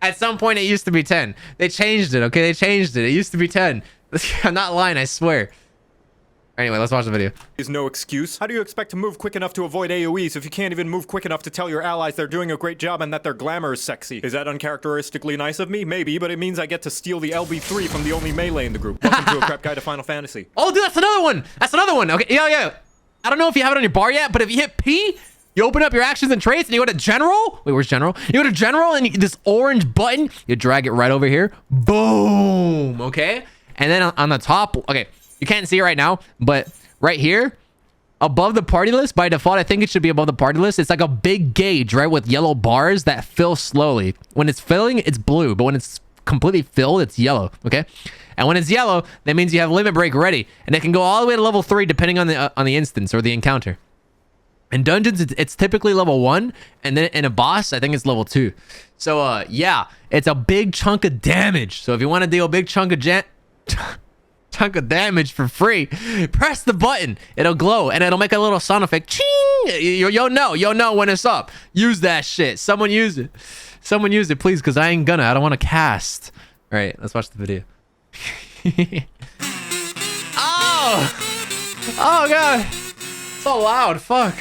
S1: At some point, it used to be 10. They changed it, okay? They changed it. It used to be 10. I'm not lying, I swear. Anyway, let's watch the video.
S11: Is no excuse. How do you expect to move quick enough to avoid AoEs if you can't even move quick enough to tell your allies they're doing a great job and that their glamour is sexy? Is that uncharacteristically nice of me? Maybe, but it means I get to steal the LB3 from the only melee in the group. Welcome to a crap guide to Final Fantasy.
S1: Oh, dude, that's another one. That's another one. Okay, yeah. I don't know if you have it on your bar yet, but if you hit P, you open up your actions and traits and you go to general. Wait, where's general? You go to general and this orange button, you drag it right over here. Boom. Okay. And then on the top, okay, you can't see it right now, but right here, above the party list, by default, I think it should be above the party list. It's like a big gauge, right? With yellow bars that fill slowly. When it's filling, it's blue, but when it's completely filled, it's yellow. Okay. And when it's yellow, that means you have limit break ready. And it can go all the way to level 3 depending on the instance or the encounter. In dungeons, it's typically level 1, and then in a boss, I think it's level 2. So, yeah, it's a big chunk of damage. So if you want to deal a big chunk of damage for free, press the button. It'll glow, and it'll make a little sound effect. Ching! You'll know when it's up. Use that shit. Someone use it. Someone use it, please, because I ain't gonna. I don't want to cast. All right, let's watch the video. Oh, God. So loud. Fuck.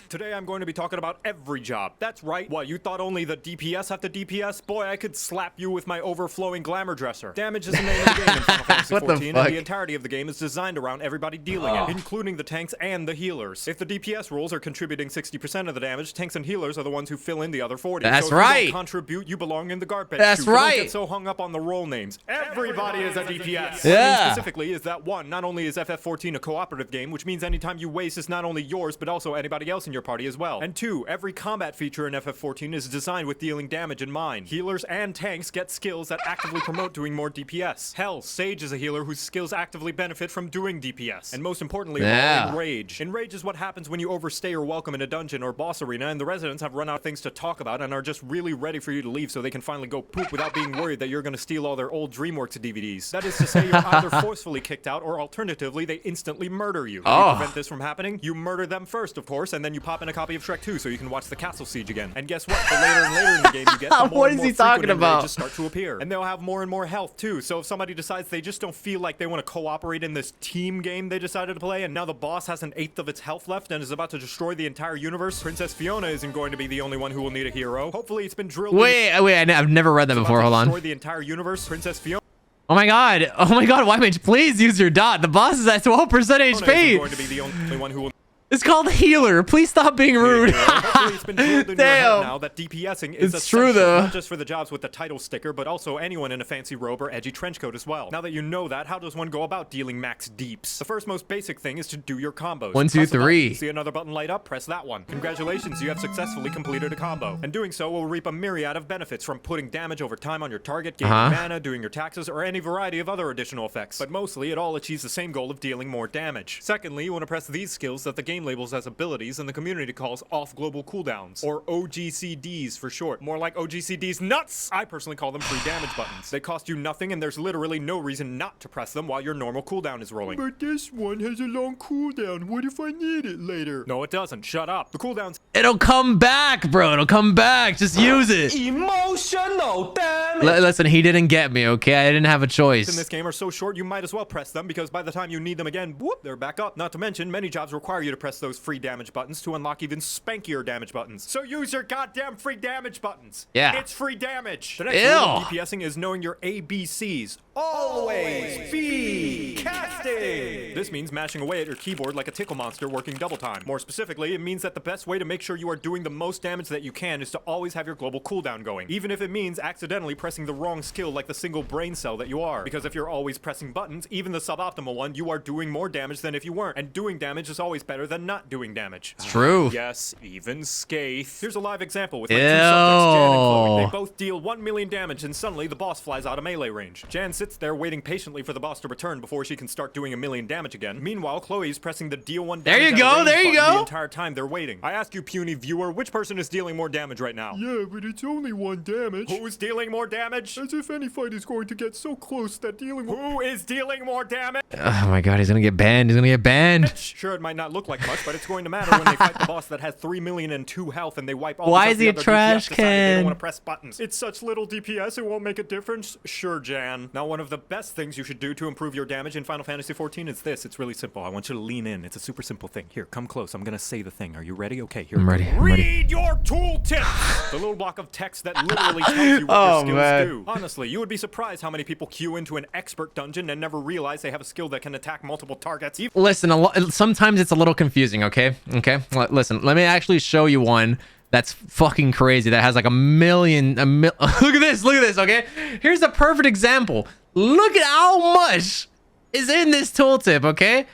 S11: Today I'm going to be talking about every job. That's right. What, you thought only the DPS have to DPS? Boy, I could slap you with my overflowing glamour dresser. Damage is the name of the game in Final Fantasy
S1: What the
S11: XIV,
S1: fuck?
S11: and the entirety of the game is designed around everybody dealing it, including the tanks and the healers. If the DPS roles are contributing 60% of the damage, tanks and healers are the ones who fill in the other 40.
S1: That's
S11: so if
S1: right.
S11: You don't contribute, you belong in the garbage.
S1: That's
S11: chute.
S1: right.
S11: Don't get so hung up on the role names. Everybody is a DPS. What I
S1: Yeah.
S11: mean specifically is that one, not only is FF14 a cooperative game, which means anytime you waste is not only yours, but also anybody else in your party as well. And two, every combat feature in FF14 is designed with dealing damage in mind. Healers and tanks get skills that actively promote doing more DPS. Hell, Sage is a healer whose skills actively benefit from doing DPS. And most importantly,
S1: Yeah.
S11: Enrage. Enrage is what happens when you overstay your welcome in a dungeon or boss arena and the residents have run out of things to talk about and are just really ready for you to leave so they can finally go poop without being worried that you're going to steal all their old DreamWorks DVDs. That is to say, you're either forcefully kicked out or alternatively they instantly murder you. How do you prevent this from happening? You murder them first, of course, and then you pop in a copy of Shrek 2 so you can watch the castle siege again. And guess what? The later and later in the game you get, the more
S1: What
S11: and
S1: is
S11: more
S1: he talking
S11: frequent
S1: about?
S11: enrages start to appear. And they'll have more and more health too. So if somebody decides they just don't feel like they want to cooperate in this team game they decided to play, and now the boss has an eighth of its health left and is about to destroy the entire universe, Princess Fiona isn't going to be the only one who will need a hero. Hopefully it's been drilled.
S1: Wait, I've never read that before. Hold on.
S11: Destroy the entire universe, Princess Fiona.
S1: Oh my god. Oh my god, Wymage, please use your dot. The boss is at 12%
S11: Isn't
S1: HP.
S11: going to be the only one who will.
S1: It's called healer. Please stop being rude.
S11: Hopefully it's been drilled in your head
S1: Damn.
S11: now that DPSing is
S1: It's true,
S11: essential,
S1: though.
S11: not just for the jobs with the title sticker, but also anyone in a fancy robe or edgy trench coat as well. Now that you know that, how does one go about dealing max deeps? The first most basic thing is to do your combos.
S1: 1, 2,
S11: Press a button.
S1: 3.
S11: See another button light up? Press that one. Congratulations, you have successfully completed a combo. And doing so will reap a myriad of benefits, from putting damage over time on your target, gaining mana, doing your taxes, or any variety of other additional effects. But mostly, it all achieves the same goal of dealing more damage. Secondly, you want to press these skills that the game labels as abilities and the community calls off global cooldowns, or OGCDs for short. More like OGCDs nuts! I personally call them free damage buttons. They cost you nothing and there's literally no reason not to press them while your normal cooldown is rolling. But this one has a long cooldown. What if I need it later? No, it doesn't. Shut up. The cooldowns.
S1: It'll come back, bro. It'll come back. Just use it.
S3: Emotional damage.
S1: Listen, he didn't get me, okay? I didn't have a
S11: In
S1: choice.
S11: this game are so short you might as well press them, because by the time you need them again, whoop, they're back up. Not to mention, many jobs require you to press those free damage buttons to unlock even spankier damage buttons. So use your goddamn free damage buttons.
S1: Yeah.
S11: It's free damage. The next rule of
S1: Ew.
S11: DPSing is knowing your ABCs. Always be casting. This means mashing away at your keyboard like a tickle monster working double time. More specifically, it means that the best way to make sure you are doing the most damage that you can is to always have your global cooldown going, even if it means accidentally pressing the wrong skill like the single brain cell that you are. Because if you're always pressing buttons, even the suboptimal one, you are doing more damage than if you weren't. And doing damage is always better than not doing damage.
S1: It's true.
S11: Yes, even Skaith. Here's a live example with my two subjects, Jan and Chloe. They both deal 1 million damage and suddenly the boss flies out of melee range. Jan sits there waiting patiently for the boss to return before she can start doing 1 million damage again. Meanwhile, Chloe's pressing the deal 1
S1: There
S11: damage
S1: you
S11: at a
S1: go,
S11: range
S1: there you
S11: button
S1: go.
S11: the entire time they're waiting. I ask you, puny viewer, which person is dealing more damage right now? Yeah, but it's only 1 damage. Who's dealing more damage? As if any fight is going to get so close that dealing... Who is dealing more damage?
S1: Oh my god, he's gonna get banned. He's gonna get banned.
S11: Sure, it might not look like much, but it's going to matter when they fight the boss that has 3 million and 2 health and they wipe all
S1: Why
S11: because
S1: is he
S11: the
S1: a
S11: other
S1: trash
S11: DPS decided they don't
S1: can?
S11: want to press buttons. It's such little DPS, it won't make a difference. Sure, Jan. Now, one of the best things you should do to improve your damage in Final Fantasy XIV is this. It's really simple. I want you to lean in. It's a super simple thing. Here, come close. I'm gonna say the thing. Are you ready? Okay, here.
S1: I'm
S11: we
S1: ready.
S11: go.
S1: I'm ready.
S11: Read your tooltip. The little block of text that literally tells you what
S1: Oh,
S11: your skills
S1: man.
S11: do. Honestly, you would be surprised how many people queue into an expert dungeon and never realize they have a skill that can attack multiple targets.
S1: Listen, sometimes it's a little confusing, okay? Okay? Listen, let me actually show you one that's fucking crazy that has like a million... look at this, okay? Here's a perfect example. Look at how much is in this tooltip, okay?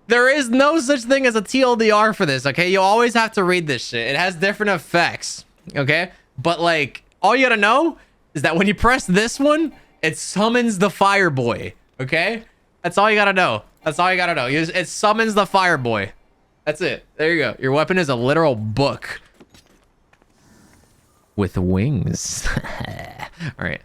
S1: There is no such thing as a TLDR for this, okay? You always have to read this shit. It has different effects, okay? But like, all you gotta know is that when you press this one, it summons the fire boy, okay? That's all you gotta know. That's all you gotta know. It summons the fire boy. That's it. There you go. Your weapon is a literal book with wings. All right.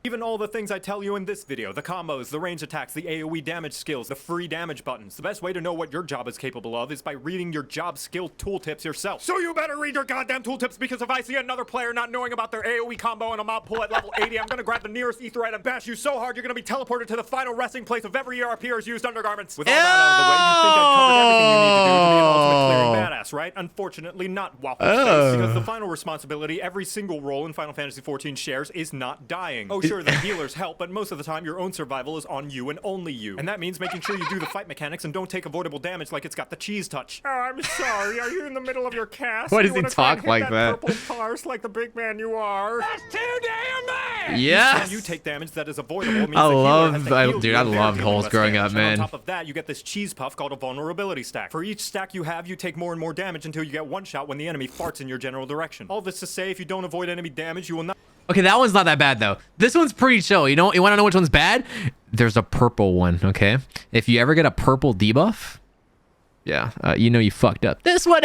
S11: Even all the things I tell you in this video, the combos, the range attacks, the AoE damage skills, the free damage buttons. The best way to know what your job is capable of is by reading your job skill tooltips yourself. So you better read your goddamn tooltips, because if I see another player not knowing about their AoE combo and a mob pull at level 80, I'm gonna grab the nearest etherite and bash you so hard you're gonna be teleported to the final resting place of every ERPer's used undergarments. With all that out of the way, you think I've covered everything you need to do to be an ultimate clearing badass, right? Unfortunately, not Waffle Face, because the final responsibility every single role in Final Fantasy XIV shares is not dying. Oh, sure, the healers help, but most of the time your own survival is on you and only you. And that means making sure you do the fight mechanics and don't take avoidable damage like it's got the cheese touch. Oh, I'm sorry. Are you in the middle of your cast?
S1: Why does he talk like that?
S11: Purple parse like the big man you are. That's too damn bad!
S1: Yes!
S11: You take damage that is avoidable means
S1: I
S11: I
S1: loved holes growing up, man.
S11: On top of that, you get this cheese puff called a vulnerability stack. For each stack you have, you take more and more damage until you get one shot when the enemy farts in your general direction. All this to say, if you don't avoid enemy damage, you will not...
S1: Okay, that one's not that bad though. This one's pretty chill. You want to know which one's bad? There's a purple one, okay? If you ever get a purple debuff, yeah, you know you fucked up. This one's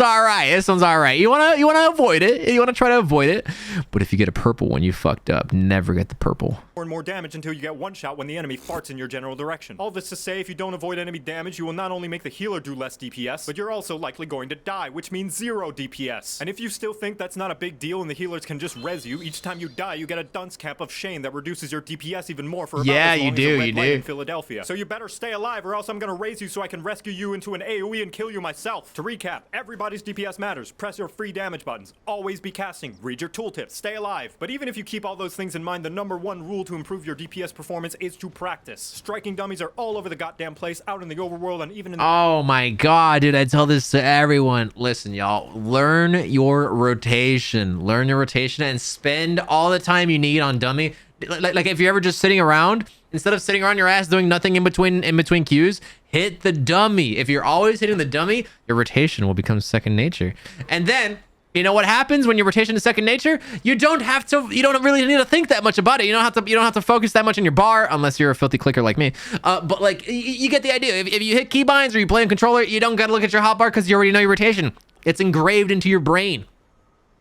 S1: all right. This one's all right. You wanna avoid it. You wanna try to avoid it. But if you get a purple one, you fucked up. Never get the purple.
S11: More and more damage until you get one shot when the enemy farts in your general direction. All this to say, if you don't avoid enemy damage, you will not only make the healer do less DPS, but you're also likely going to die, which means 0 DPS. And if you still think that's not a big deal and the healers can just res you, each time you die, you get a dunce cap of shame that reduces your DPS even more for about as long as a red light in Philadelphia. So you better stay alive, or else I'm gonna raise you so I can rescue you into an AoE and kill you myself. To recap, everybody's DPS matters. Press your free damage buttons. Always be casting. Read your tooltips. Stay alive. But even if you keep all those things in mind, the #1 rule to improve your DPS performance is to practice. Striking dummies are all over the goddamn place, out in the overworld, and even in the...
S1: Oh my god, dude, I tell this to everyone. Listen, y'all, learn your rotation. Learn your rotation and spend all the time you need on dummy. Like if you're ever just sitting around, instead of sitting around your ass doing nothing in between queues, hit the dummy. If you're always hitting the dummy, your rotation will become second nature. And then, you know what happens when your rotation is second nature? You don't really need to think that much about it. You don't have to focus that much on your bar, unless you're a filthy clicker like me. But like, you get the idea. If you hit keybinds or you play on controller, you don't gotta look at your hotbar because you already know your rotation. It's engraved into your brain.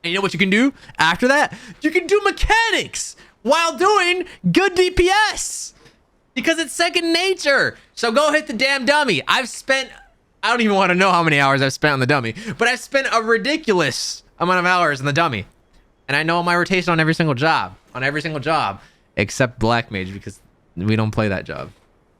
S1: And you know what you can do after that? You can do mechanics while doing good DPS, because it's second nature. So go hit the damn dummy. I don't even want to know how many hours I've spent on the dummy, but I've spent a ridiculous amount of hours on the dummy. And I know my rotation on every single job, except Black Mage, because we don't play that job.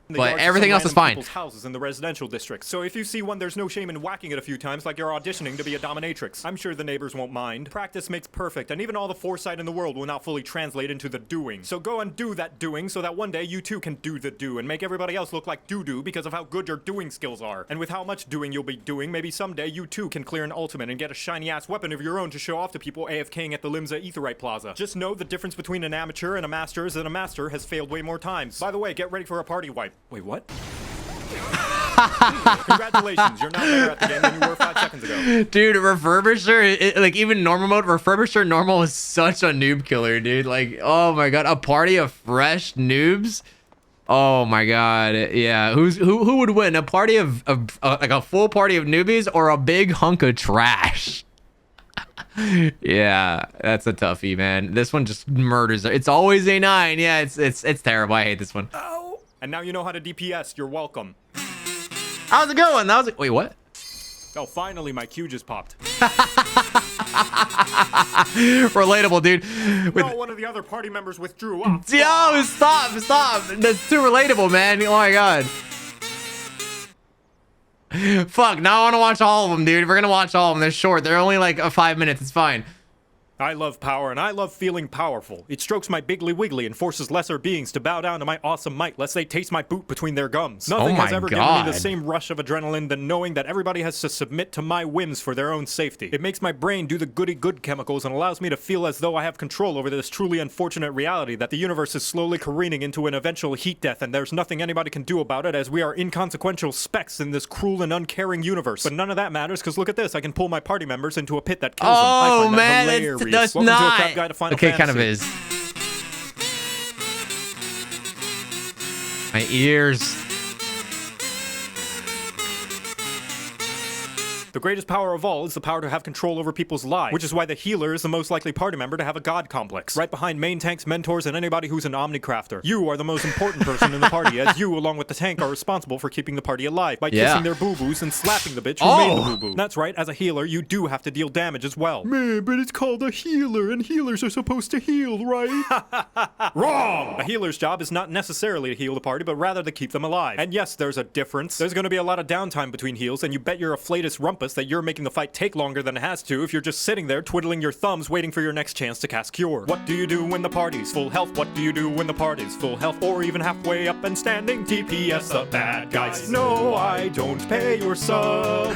S1: But everything else is fine.
S11: Houses in the residential district. So if you see one, there's no shame in whacking it a few times like you're auditioning to be a dominatrix. I'm sure the neighbors won't mind. Practice makes perfect, and even all the foresight in the world will not fully translate into the doing. So go and do that doing so that one day you too can do the do and make everybody else look like doo-doo because of how good your doing skills are. And with how much doing you'll be doing, maybe someday you too can clear an ultimate and get a shiny-ass weapon of your own to show off to people AFKing at the Limsa Aetherite Plaza. Just know the difference between an amateur and a master is that a master has failed way more times. By the way, get ready for a party wipe. Wait, what? Congratulations, you're now better at the game than you were 5 seconds ago.
S1: Dude, Refurbisher, like even normal mode, Refurbisher normal is such a noob killer, dude. Like, oh my god, a party of fresh noobs. Oh my god, yeah. Who would win? A party of like a full party of newbies or a big hunk of trash? Yeah, that's a toughie, man. This one just murders. It's always a 9. Yeah, it's terrible. I hate this one.
S11: Oh. And now you know how to DPS. You're welcome.
S1: How's it going? Wait, what?
S11: Oh, finally, my queue just popped.
S1: Relatable, dude.
S11: No, one of the other party members withdrew. Oh,
S1: yo, stop. That's too relatable, man. Oh my god. Fuck, now I want to watch all of them, dude. We're gonna watch all of them. They're short. They're only like 5 minutes. It's fine.
S11: I love power, and I love feeling powerful. It strokes my biggly wiggly and forces lesser beings to bow down to my awesome might, lest they taste my boot between their gums. Nothing has ever given me the same rush of adrenaline than knowing that everybody has to submit to my whims for their own safety. It makes my brain do the goody-good chemicals and allows me to feel as though I have control over this truly unfortunate reality that the universe is slowly careening into an eventual heat death, and there's nothing anybody can do about it as we are inconsequential specks in this cruel and uncaring universe. But none of that matters, because look at this. I can pull my party members into a pit that kills them. I find that hilarious.
S1: That's
S11: Welcome
S1: not.
S11: to a crap guide to Final
S1: Okay,
S11: Fantasy.
S1: kind of is. My ears.
S11: The greatest power of all is the power to have control over people's lives, which is why the healer is the most likely party member to have a god complex. Right behind main tanks, mentors, and anybody who's an omnicrafter. You are the most important person in the party, as you, along with the tank, are responsible for keeping the party alive by kissing their boo-boos and slapping the bitch who made the boo-boo. That's right, as a healer, you do have to deal damage as well. Man, but it's called a healer, and healers are supposed to heal, right? Wrong! A healer's job is not necessarily to heal the party, but rather to keep them alive. And yes, there's a difference. There's gonna be a lot of downtime between heals, and you bet your afflatus rumpus that you're making the fight take longer than it has to if you're just sitting there twiddling your thumbs waiting for your next chance to cast Cure. What do you do when the party's full health? What do you do when the party's full health? Or even halfway up and standing? DPS the bad guys. No, I don't pay your sub.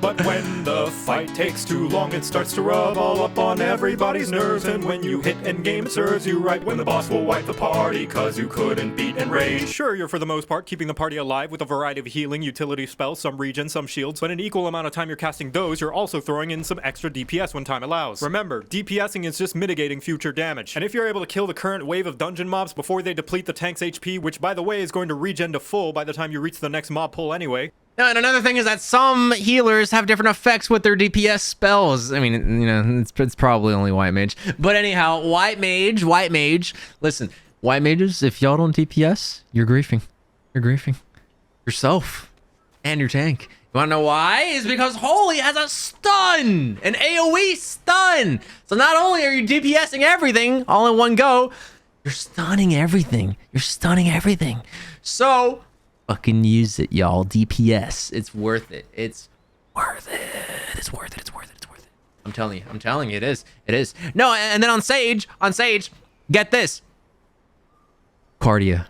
S11: But when the fight takes too long, it starts to rub all up on everybody's nerves. And when you hit endgame, it serves you right when the boss will wipe the party cause you couldn't beat Enrage. Sure, you're for the most part keeping the party alive with a variety of healing, utility spells, some regen, some shields, but an equal amount of time you're casting those, you're also throwing in some extra DPS when time allows. Remember, DPSing is just mitigating future damage. And if you're able to kill the current wave of dungeon mobs before they deplete the tank's HP, which by the way is going to regen to full by the time you reach the next mob pull anyway.
S1: No, and another thing is that some healers have different effects with their DPS spells. I mean, you know, it's probably only white mage. But anyhow, white mage. Listen, white mages, if y'all don't DPS, you're griefing. You're griefing yourself and your tank. You wanna know why? It's because Holy has a stun, an AoE stun. So not only are you DPSing everything all in one go, you're stunning everything. You're stunning everything. So fucking use it, y'all. DPS. It's worth it. It's worth it. It's worth it. It's worth it. It's worth it. I'm telling you, it is. It is. No, and then on Sage, get this. Cardia.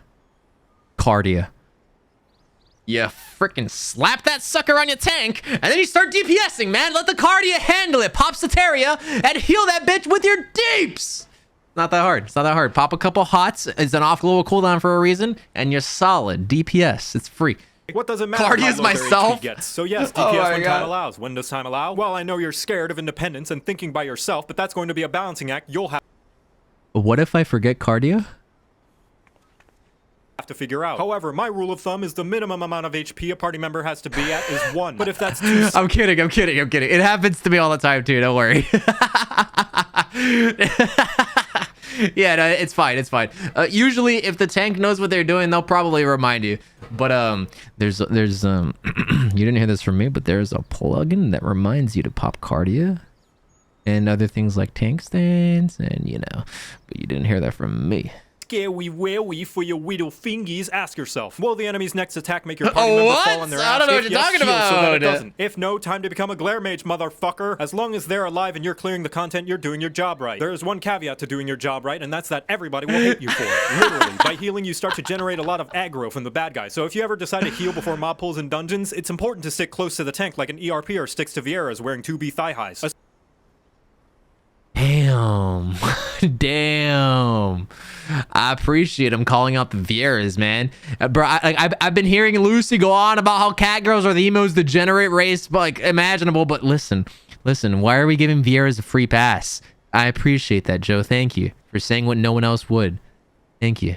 S1: You freaking slap that sucker on your tank, and then you start DPSing, man. Let the Cardia handle it. Pop Soteria and heal that bitch with your deeps. Not that hard. It's not that hard. Pop a couple hots. It's an off global cooldown for a reason, and you're solid. DPS. It's free.
S11: What does it matter?
S1: Cardia's myself.
S11: Gets? So yes, DPS when time allows. When does time allow? Well, I know you're scared of independence and thinking by yourself, but that's going to be a balancing act you'll have
S1: What if I forget Cardia?
S11: to figure out. However, my rule of thumb is the minimum amount of HP a party member has to be at is 1. But if that's too...
S1: I'm kidding. It happens to me all the time too. Don't worry. Yeah, no, it's fine. Usually, if the tank knows what they're doing, they'll probably remind you. But there's you didn't hear this from me, but there's a plugin that reminds you to pop Cardia and other things like tank stance, and you know. But you didn't hear that from me.
S11: Scary for your little fingies, ask yourself, will the enemy's next attack make your party member fall on their ass?
S1: I don't know what you're talking about.
S11: So that it doesn't. If no, time to become a glare mage, motherfucker. As long as they're alive and you're clearing the content, you're doing your job right. There is one caveat to doing your job right, and that's that everybody will hate you for it. Literally, by healing, you start to generate a lot of aggro from the bad guys. So if you ever decide to heal before mob pulls in dungeons, it's important to stick close to the tank like an ERPer sticks to Vieira's wearing 2B thigh highs.
S1: Damn. I appreciate him calling out the Vieiras, man. Bro, I've been hearing Lucy go on about how cat girls are the most degenerate race like imaginable, but listen, why are we giving Vieiras a free pass? I appreciate that, Joe. Thank you for saying what no one else would. Thank you.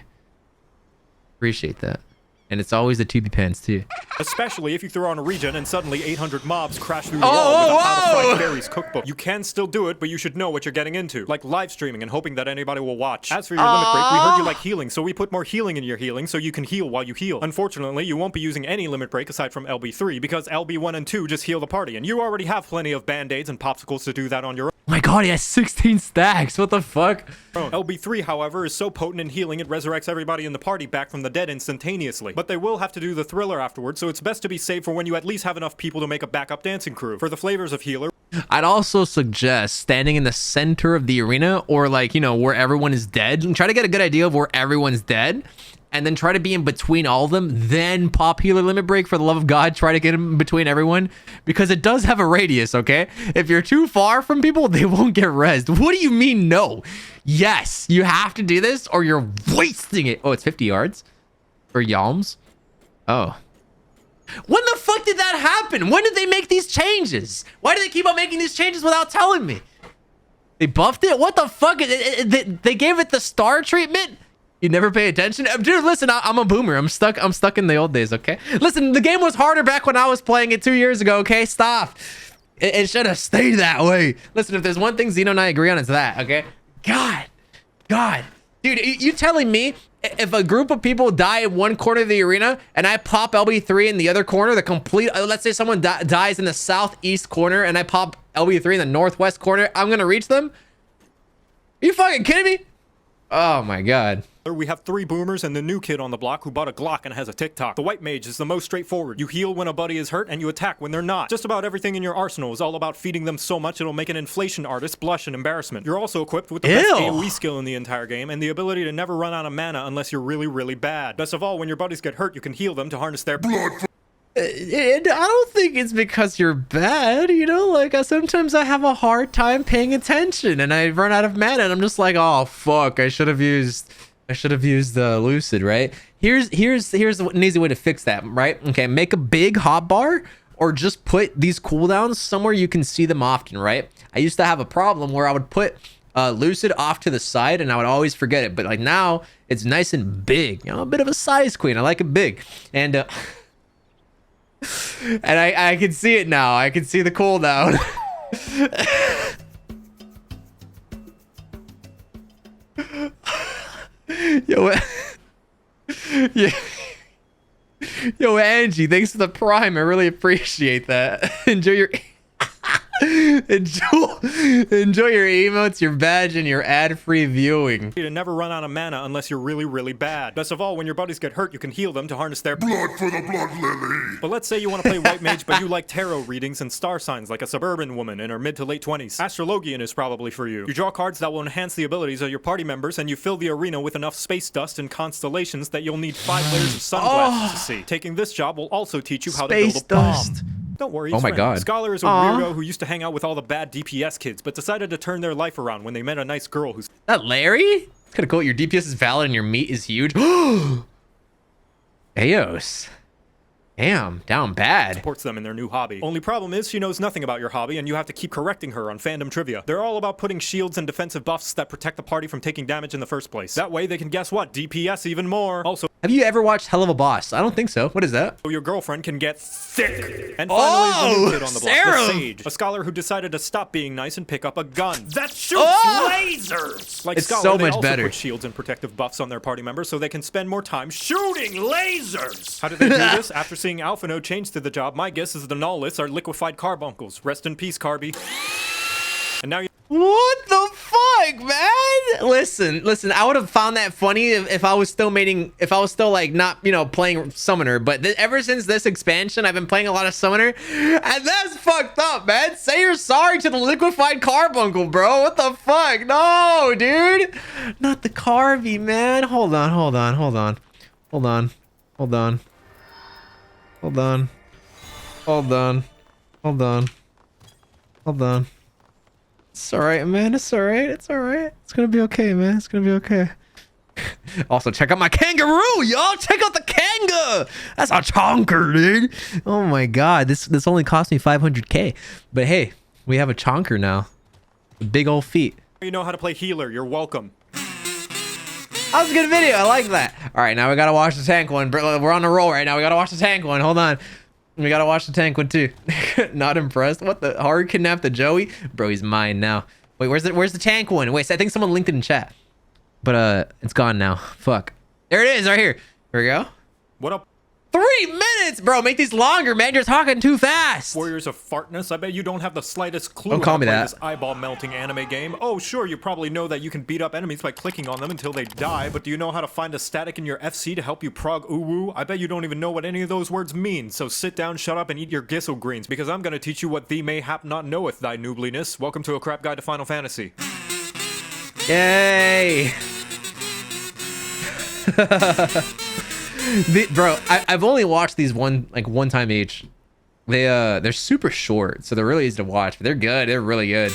S1: Appreciate that. And it's always the 2B pens too.
S11: Especially if you throw on a regen and suddenly 800 mobs crash through the wall with a How to Fight Fairies cookbook. You can still do it, but you should know what you're getting into. Like live streaming and hoping that anybody will watch. As for your limit break, we heard you like healing, so we put more healing in your healing so you can heal while you heal. Unfortunately, you won't be using any limit break aside from LB3 because LB1 and 2 just heal the party, and you already have plenty of band-aids and popsicles to do that on your own.
S1: Oh my god, he has 16 stacks. What the fuck?
S11: LB3, however, is so potent in healing it resurrects everybody in the party back from the dead instantaneously. But they will have to do the thriller afterwards, so it's best to be safe for when you at least have enough people to make a backup dancing crew. For the flavors of healer,
S1: I'd also suggest standing in the center of the arena, or like, you know, where everyone is dead, and try to get a good idea of where everyone's dead, and then try to be in between all of them, then pop healer limit break. For the love of God, try to get in between everyone, because it does have a radius, okay? If you're too far from people, they won't get rezzed. What do you mean no? Yes, you have to do this or you're wasting it. Oh, it's 50 yards for Yalms. Oh. When the fuck did that happen? When did they make these changes? Why do they keep on making these changes without telling me? They buffed it? What the fuck? They gave it the star treatment? You never pay attention? Dude, listen, I'm a boomer. I'm stuck in the old days, okay? Listen, the game was harder back when I was playing it 2 years ago, okay? Stop. It should have stayed that way. Listen, if there's one thing Xeno and I agree on, it's that, okay? God. Dude, you telling me if a group of people die in one corner of the arena and I pop LB3 in the other corner, the complete, let's say someone dies in the southeast corner and I pop LB3 in the northwest corner, I'm gonna reach them? Are you fucking kidding me? Oh my God.
S11: We have 3 boomers and the new kid on the block who bought a Glock and has a TikTok. The white mage is the most straightforward. You heal when a buddy is hurt and you attack when they're not. Just about everything in your arsenal is all about feeding them so much it'll make an inflation artist blush in embarrassment. You're also equipped with the best AoE skill in the entire game and the ability to never run out of mana unless you're really, really bad. Best of all, when your buddies get hurt, you can heal them to harness their blood.
S1: I don't think it's because you're bad, you know, like sometimes I have a hard time paying attention and I run out of mana and I'm just like, oh fuck, I should have used the Lucid, right? Here's an easy way to fix that, right? Okay, make a big hotbar or just put these cooldowns somewhere you can see them often, right? I used to have a problem where I would put Lucid off to the side and I would always forget it, but like now it's nice and big, you know, a bit of a size queen. I like it big. And and I can see it now. I can see the cooldown. Yo, Angie, thanks for the prime. I really appreciate that. Enjoy your enjoy your emotes, your badge, and your ad-free viewing.
S11: To never run out of mana unless you're really, really bad. Best of all, when your buddies get hurt, you can heal them to harness their blood for the blood lily. But let's say you want to play white mage, but you like tarot readings and star signs like a suburban woman in her mid to late 20s. Astrologian is probably for you. You draw cards that will enhance the abilities of your party members, and you fill the arena with enough space dust and constellations that you'll need 5 layers of sunglasses to see. Taking this job will also teach you how to build a bomb. Don't worry,
S1: oh my God.
S11: Scholar is a weirdo who used to hang out with all the bad DPS kids, but decided to turn their life around when they met a nice girl who's...
S1: That Larry? It's kind of cool. Your DPS is valid and your meat is huge. Eos. Damn, down bad.
S11: Supports them in their new hobby. Only problem is she knows nothing about your hobby and you have to keep correcting her on fandom trivia. They're all about putting shields and defensive buffs that protect the party from taking damage in the first place. That way they can guess what? DPS even more. Also,
S1: have you ever watched Hell of a Boss? I don't think so. What is that?
S11: Your girlfriend can get thick. And finally, the new kid on the block, the Sage, a scholar who decided to stop being nice and pick up a gun that shoots lasers. Like
S1: it's
S11: Scholar,
S1: so
S11: they
S1: much
S11: also
S1: better.
S11: Put shields and protective buffs on their party members so they can spend more time shooting lasers. How did they do this? After seeing Alphino change to the job, my guess is the Nullists are liquefied carbuncles. Rest in peace, Carby. And now you...
S1: What the fuck, man? Listen, I would have found that funny if I was still like not, you know, playing Summoner, but ever since this expansion, I've been playing a lot of Summoner, and that's fucked up, man. Say you're sorry to the liquefied carbuncle, bro. What the fuck? No, dude. Not the Carby, man. Hold on. It's alright, man. It's alright. It's gonna be okay, man. It's gonna be okay. Also, check out my kangaroo, y'all. Check out the kanga. That's a chonker, dude. Oh my God. This only cost me 500k. But hey, we have a chonker now. Big old feet.
S11: You know how to play healer. You're welcome.
S1: That was a good video. I like that. All right, now we gotta watch the tank one. We're on the roll right now. We gotta watch the tank one. Hold on. We gotta watch the tank one too. Not impressed. What the? Hard kidnapped the Joey? Bro, he's mine now. Wait, where's the tank one? Wait, I think someone linked it in chat. But it's gone now. Fuck. There it is, right here. Here we go.
S11: What up?
S1: 3 minutes, bro. Make these longer, man. You're talking too fast.
S11: Warriors of fartness. I bet you don't have the slightest clue
S1: Don't call
S11: how to
S1: me
S11: play
S1: that.
S11: this eyeball melting anime game. Oh, sure, you probably know that you can beat up enemies by clicking on them until they die, but do you know how to find a static in your FC to help you prog uwu? I bet you don't even know what any of those words mean. So sit down, shut up, and eat your gissel greens, because I'm gonna teach you what thee mayhap not knoweth, thy noobliness. Welcome to a crap guide to Final Fantasy.
S1: Yay. Bro, I've only watched these one time each. They're super short, so they're really easy to watch, but they're good. They're really good.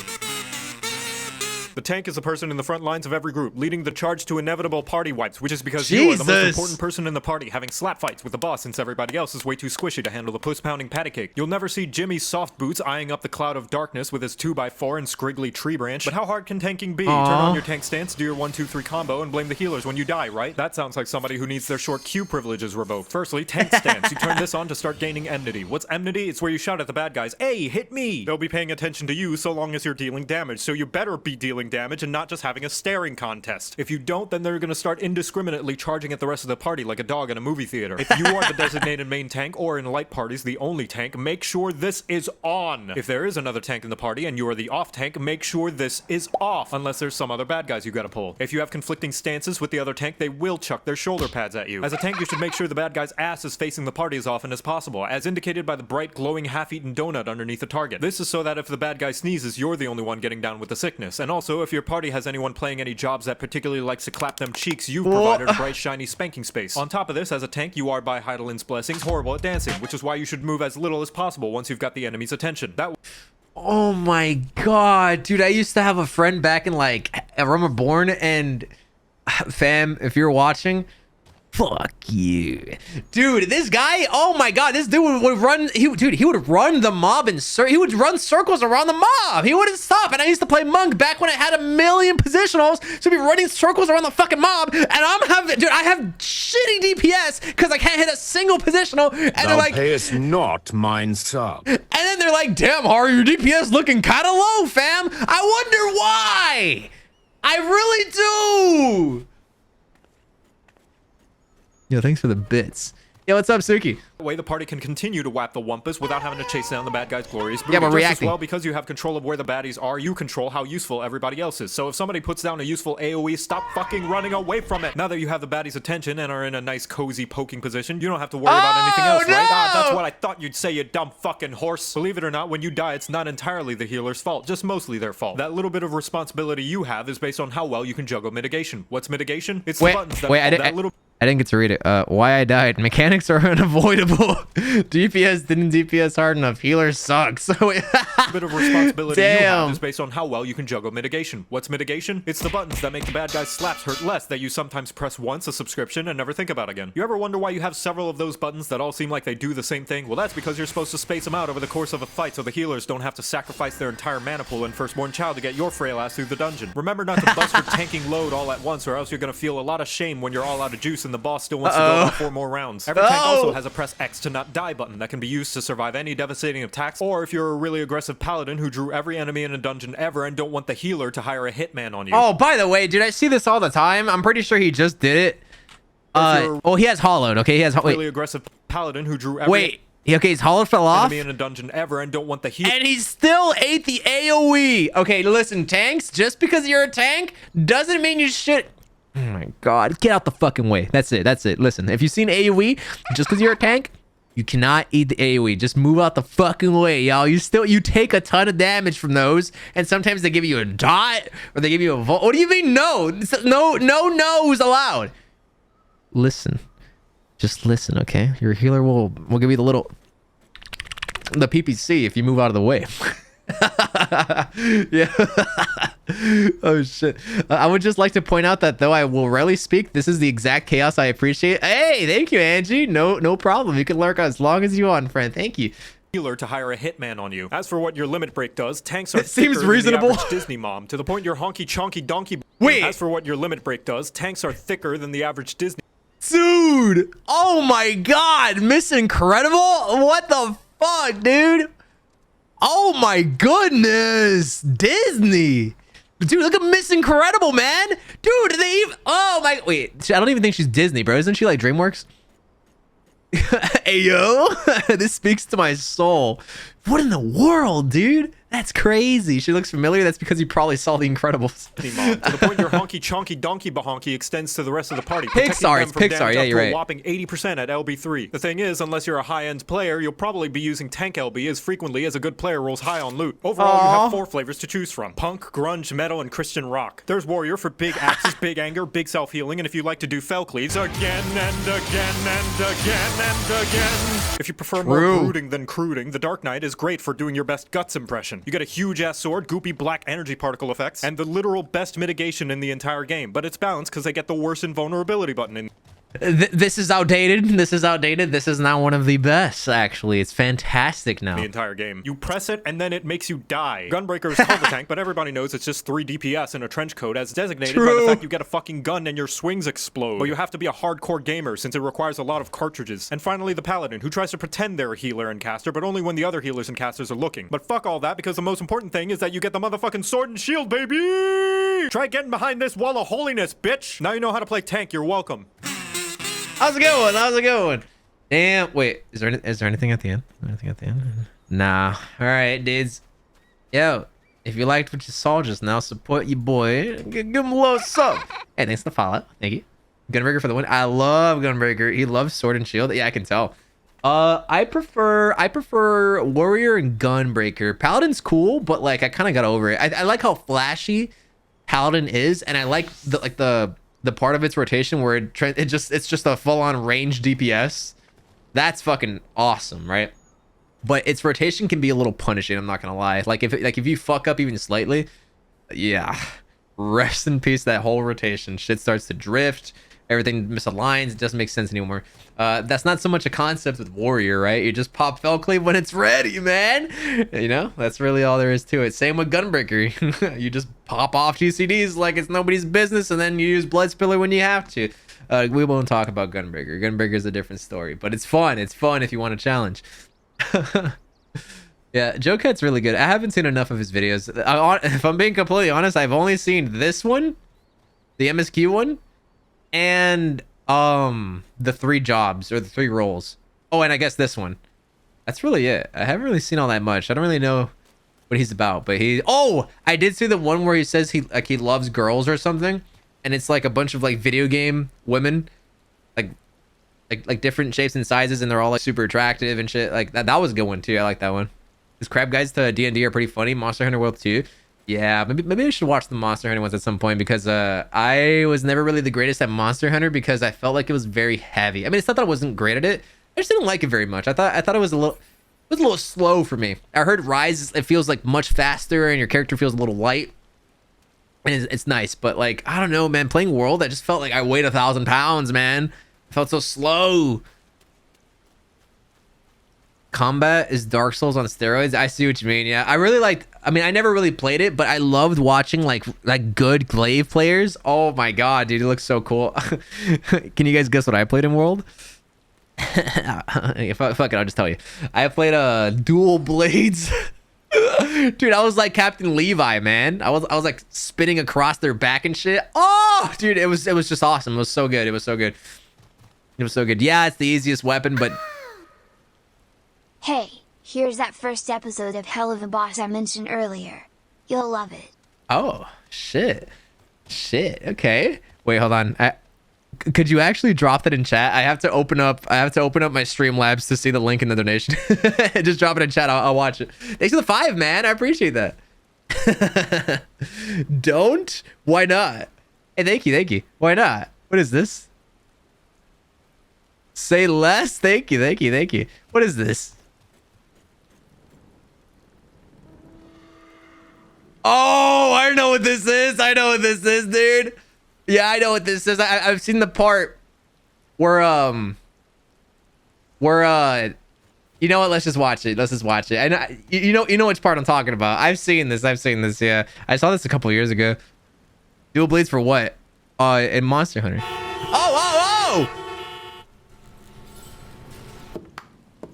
S11: The tank is the person in the front lines of every group, leading the charge to inevitable party wipes, which is because you are the most important person in the party, having slap fights with the boss since everybody else is way too squishy to handle the puss-pounding patty cake. You'll never see Jimmy's soft boots eyeing up the cloud of darkness with his 2x4 and scriggly tree branch. But how hard can tanking be? Turn on your tank stance, do your 1-2-3 combo, and blame the healers when you die, right? That sounds like somebody who needs their short Q privileges revoked. Firstly, tank stance. You turn this on to start gaining enmity. What's enmity? It's where you shout at the bad guys, "Hey, hit me!" They'll be paying attention to you so long as you're dealing damage, so you better be dealing damage and not just having a staring contest. If you don't, then they're gonna start indiscriminately charging at the rest of the party like a dog in a movie theater. If you are the designated main tank, or in light parties, the only tank, make sure this is on. If there is another tank in the party and you are the off tank, make sure this is off, unless there's some other bad guys you gotta pull. If you have conflicting stances with the other tank, they will chuck their shoulder pads at you. As a tank, you should make sure the bad guy's ass is facing the party as often as possible, as indicated by the bright, glowing, half-eaten donut underneath the target. This is so that if the bad guy sneezes, you're the only one getting down with the sickness. And also, if your party has anyone playing any jobs that particularly likes to clap them cheeks, you've provided a bright, shiny spanking space. On top of this, as a tank, you are, by Heidelin's blessings, horrible at dancing, which is why you should move as little as possible once you've got the enemy's attention.
S1: Oh my god, dude, I used to have a friend back in like Realm Reborn, and fam, if you're watching, fuck you, dude. This guy, oh my god, this dude would run. He would run the mob in he would run circles around the mob. He wouldn't stop. And I used to play monk back when I had 1,000,000 positionals, so I'd be running circles around the fucking mob. And I'm having, dude, I have shitty DPS because I can't hit a single positional. And they're like,
S9: payest not mine sub.
S1: And then they're like, damn, Haru, your DPS looking kind of low, fam. I wonder why. I really do. Yo, thanks for the bits. Yo, what's up, Suki?
S11: The way the party can continue to whap the Wumpus without having to chase down the bad guy's glorious booty.
S1: Yeah, but
S11: Just
S1: reacting.
S11: as well, because you have control of where the baddies are, you control how useful everybody else is. So if somebody puts down a useful AoE, stop fucking running away from it. Now that you have the baddie's attention and are in a nice, cozy poking position, you don't have to worry about anything else, right? Ah, that's what I thought you'd say, you dumb fucking horse. Believe it or not, when you die, it's not entirely the healer's fault, just mostly their fault. That little bit of responsibility you have is based on how well you can juggle mitigation. What's mitigation? It's the buttons that
S1: I didn't get to read it. Why I died. Mechanics are unavoidable. DPS didn't DPS hard enough. Healer sucks. So
S11: bit of responsibility you have is based on how well you can juggle mitigation. What's mitigation? It's the buttons that make the bad guy's slaps hurt less that you sometimes press once a subscription and never think about again. You ever wonder why you have several of those buttons that all seem like they do the same thing? Well, that's because you're supposed to space them out over the course of a fight so the healers don't have to sacrifice their entire mana pool and firstborn child to get your frail ass through the dungeon. Remember not to bust your tanking load all at once, or else you're gonna feel a lot of shame when you're all out of juice and the boss still wants to go on 4 more rounds. Every tank also has a press X to not die button that can be used to survive any devastating attacks, or if you're a really aggressive paladin who drew every enemy in a dungeon ever and don't want the healer to hire a hitman on you.
S1: Oh, by the way, dude, I see this all the time. I'm pretty sure he just did it. Oh, he has hollowed. Okay, he has
S11: really aggressive paladin who drew every
S1: okay, his hollowed fell off.
S11: Enemy in a dungeon ever and don't want the healer.
S1: And he still ate the AoE. Okay, listen, tanks, just because you're a tank doesn't mean you should. Oh my god, get out the fucking way. That's it. Listen, if you've seen AoE, just because you're a tank, you cannot eat the AoE. Just move out the fucking way, y'all. You take a ton of damage from those, and sometimes they give you a dot or they give you a volt. What do you mean no? No no's allowed. Listen. Just listen, okay? Your healer will give you the PPC if you move out of the way. Yeah. Oh shit. I would just like to point out that though I will rarely speak, this is the exact chaos I appreciate. Hey, thank you, Angie. No problem. You can lurk as long as you want, friend. Thank you.
S11: Healer to hire a hitman on you. As for what your limit break does, tanks are
S1: seems reasonable.
S11: Than the average Disney mom, to the point your honky chonky donkey.
S1: Wait.
S11: As for what your limit break does, tanks are thicker than the average Disney.
S1: Dude. Oh my god. Miss Incredible? What the fuck, dude? Oh my goodness. Disney. Dude, look at Miss Incredible, man. Dude, oh my, wait, I don't even think she's Disney, bro. Isn't she like DreamWorks? Hey, yo, this speaks to my soul. What in the world, dude? That's crazy. She looks familiar. That's because you probably saw The Incredibles.
S11: To the point your honky chonky donkey bahonky extends to the rest of the party.
S1: Pixar, it's Pixar. Yeah, you're right.
S11: A whopping 80% at LB3. The thing is, unless you're a high-end player, you'll probably be using tank LB as frequently as a good player rolls high on loot. Overall, you have 4 flavors to choose from: punk, grunge, metal, and Christian rock. There's warrior for big axes, big anger, big self-healing, and if you like to do fell cleaves, again and again and again and again. If you prefer more brooding than cruding, the Dark Knight is great for doing your best guts impression. version. You get a huge ass sword, goopy black energy particle effects, and the literal best mitigation in the entire game. But it's balanced because they get the worst invulnerability button in.
S1: This is outdated. This is outdated. This is now one of the best, actually. It's fantastic now.
S11: The entire game. You press it and then it makes you die. Gunbreaker is called the tank, but everybody knows it's just 3 DPS in a trench coat as designated by the fact you get a fucking gun and your swings explode. But you have to be a hardcore gamer since it requires a lot of cartridges. And finally the paladin, who tries to pretend they're a healer and caster, but only when the other healers and casters are looking. But fuck all that, because the most important thing is that you get the motherfucking sword and shield, baby! Try getting behind this wall of holiness, bitch! Now you know how to play tank, you're welcome.
S1: How's it going? How's it going? Damn. Wait, is there anything at the end? Anything at the end? Nah. All right, dudes. Yo, if you liked what you saw just now, support your boy. Give him a little sub. Hey, thanks for the follow. Thank you. Gunbreaker for the win. I love Gunbreaker. He loves sword and shield. Yeah, I can tell. I prefer warrior and Gunbreaker. Paladin's cool, but like I kind of got over it. I like how flashy Paladin is, and I like the part of its rotation where it's just a full-on range DPS. That's fucking awesome, right? But its rotation can be a little punishing, I'm not gonna lie. Like if you fuck up even slightly, yeah, rest in peace. That whole rotation shit starts to drift, everything misaligns, it doesn't make sense anymore. That's not so much a concept with warrior, right? You just pop fell cleave when it's ready, man. You know, that's really all there is to it. Same with Gunbreaker. You just pop off GCDs like it's nobody's business, and then you use Blood Spiller when you have to. We won't talk about Gunbreaker. Gunbreaker is a different story, but it's fun. It's fun if you want a challenge. Yeah, Joe Cat's really good. I haven't seen enough of his videos. If I'm being completely honest, I've only seen this one, the MSQ one, and the 3 jobs or the 3 roles. Oh, and I guess this one. That's really it. I haven't really seen all that much. I don't really know what he's about, but I did see the one where he says he loves girls or something, and it's like a bunch of like video game women, like different shapes and sizes, and they're all like super attractive and shit. Like that was a good one too. I like that one. His crab guides to D&D are pretty funny. Monster Hunter World 2. Yeah, maybe I should watch the Monster Hunter ones at some point, because I was never really the greatest at Monster Hunter because I felt like it was very heavy. I mean, it's not that I wasn't great at it. I just didn't like it very much. I thought it was a little slow for me. I heard Rise, it feels like much faster and your character feels a little light. And it's nice, but like, I don't know, man, playing World, I just felt like I weighed 1,000 pounds, man. I felt so slow. Combat is Dark Souls on steroids. I see what you mean. Yeah, I really liked, I mean, I never really played it, but I loved watching like good glaive players. Oh my god, dude, it looks so cool. Can you guys guess what I played in World? Fuck it, I'll just tell you. I played dual blades. Dude, I was like Captain Levi, man. I was like spinning across their back and shit. Oh, dude, it was just awesome. It was so good. It was so good. It was so good. Yeah, it's the easiest weapon, but
S2: Hey, here's that first episode of Hell of a Boss I mentioned earlier. You'll love it.
S1: oh shit, okay. Wait, hold on. Could you actually drop that in chat? I have to open up my Streamlabs to see the link in the donation. Just drop it in chat. I'll watch it. Thanks for the 5, man. I appreciate that. Don't? Why not? Hey, thank you. Why not? What is this? Say less. Thank you. What is this? Oh, I know what this is. Dude. Yeah, I know what this is. I've seen the part where you know what? Let's just watch it. And you know which part I'm talking about. I've seen this. Yeah, I saw this a couple years ago. Dual blades for what? In Monster Hunter. Oh!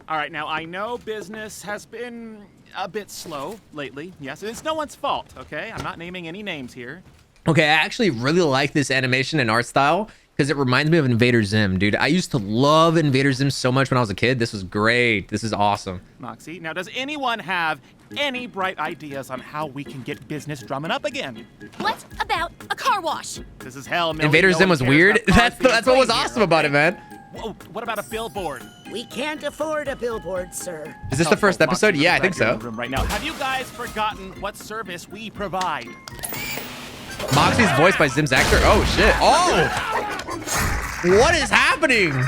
S12: All right, now I know business has been a bit slow lately. Yes, it's no one's fault. Okay, I'm not naming any names here.
S1: Okay, I actually really like this animation and art style because it reminds me of Invader Zim, dude. I used to love Invader Zim so much when I was a kid. This was great. This is awesome.
S12: Moxie, now does anyone have any bright ideas on how we can get business drumming up again?
S10: What about a car wash?
S12: This is hell, Millie.
S1: Invader Zim was weird. That's what was awesome about it, man.
S12: Whoa, what about a billboard?
S13: We can't afford a billboard, sir.
S1: Is this the first episode? Yeah, I think so.
S12: Right now. Have you guys forgotten what service we provide?
S1: Moxie's voiced by Zim's actor. Oh shit. Oh! What is happening?
S12: Those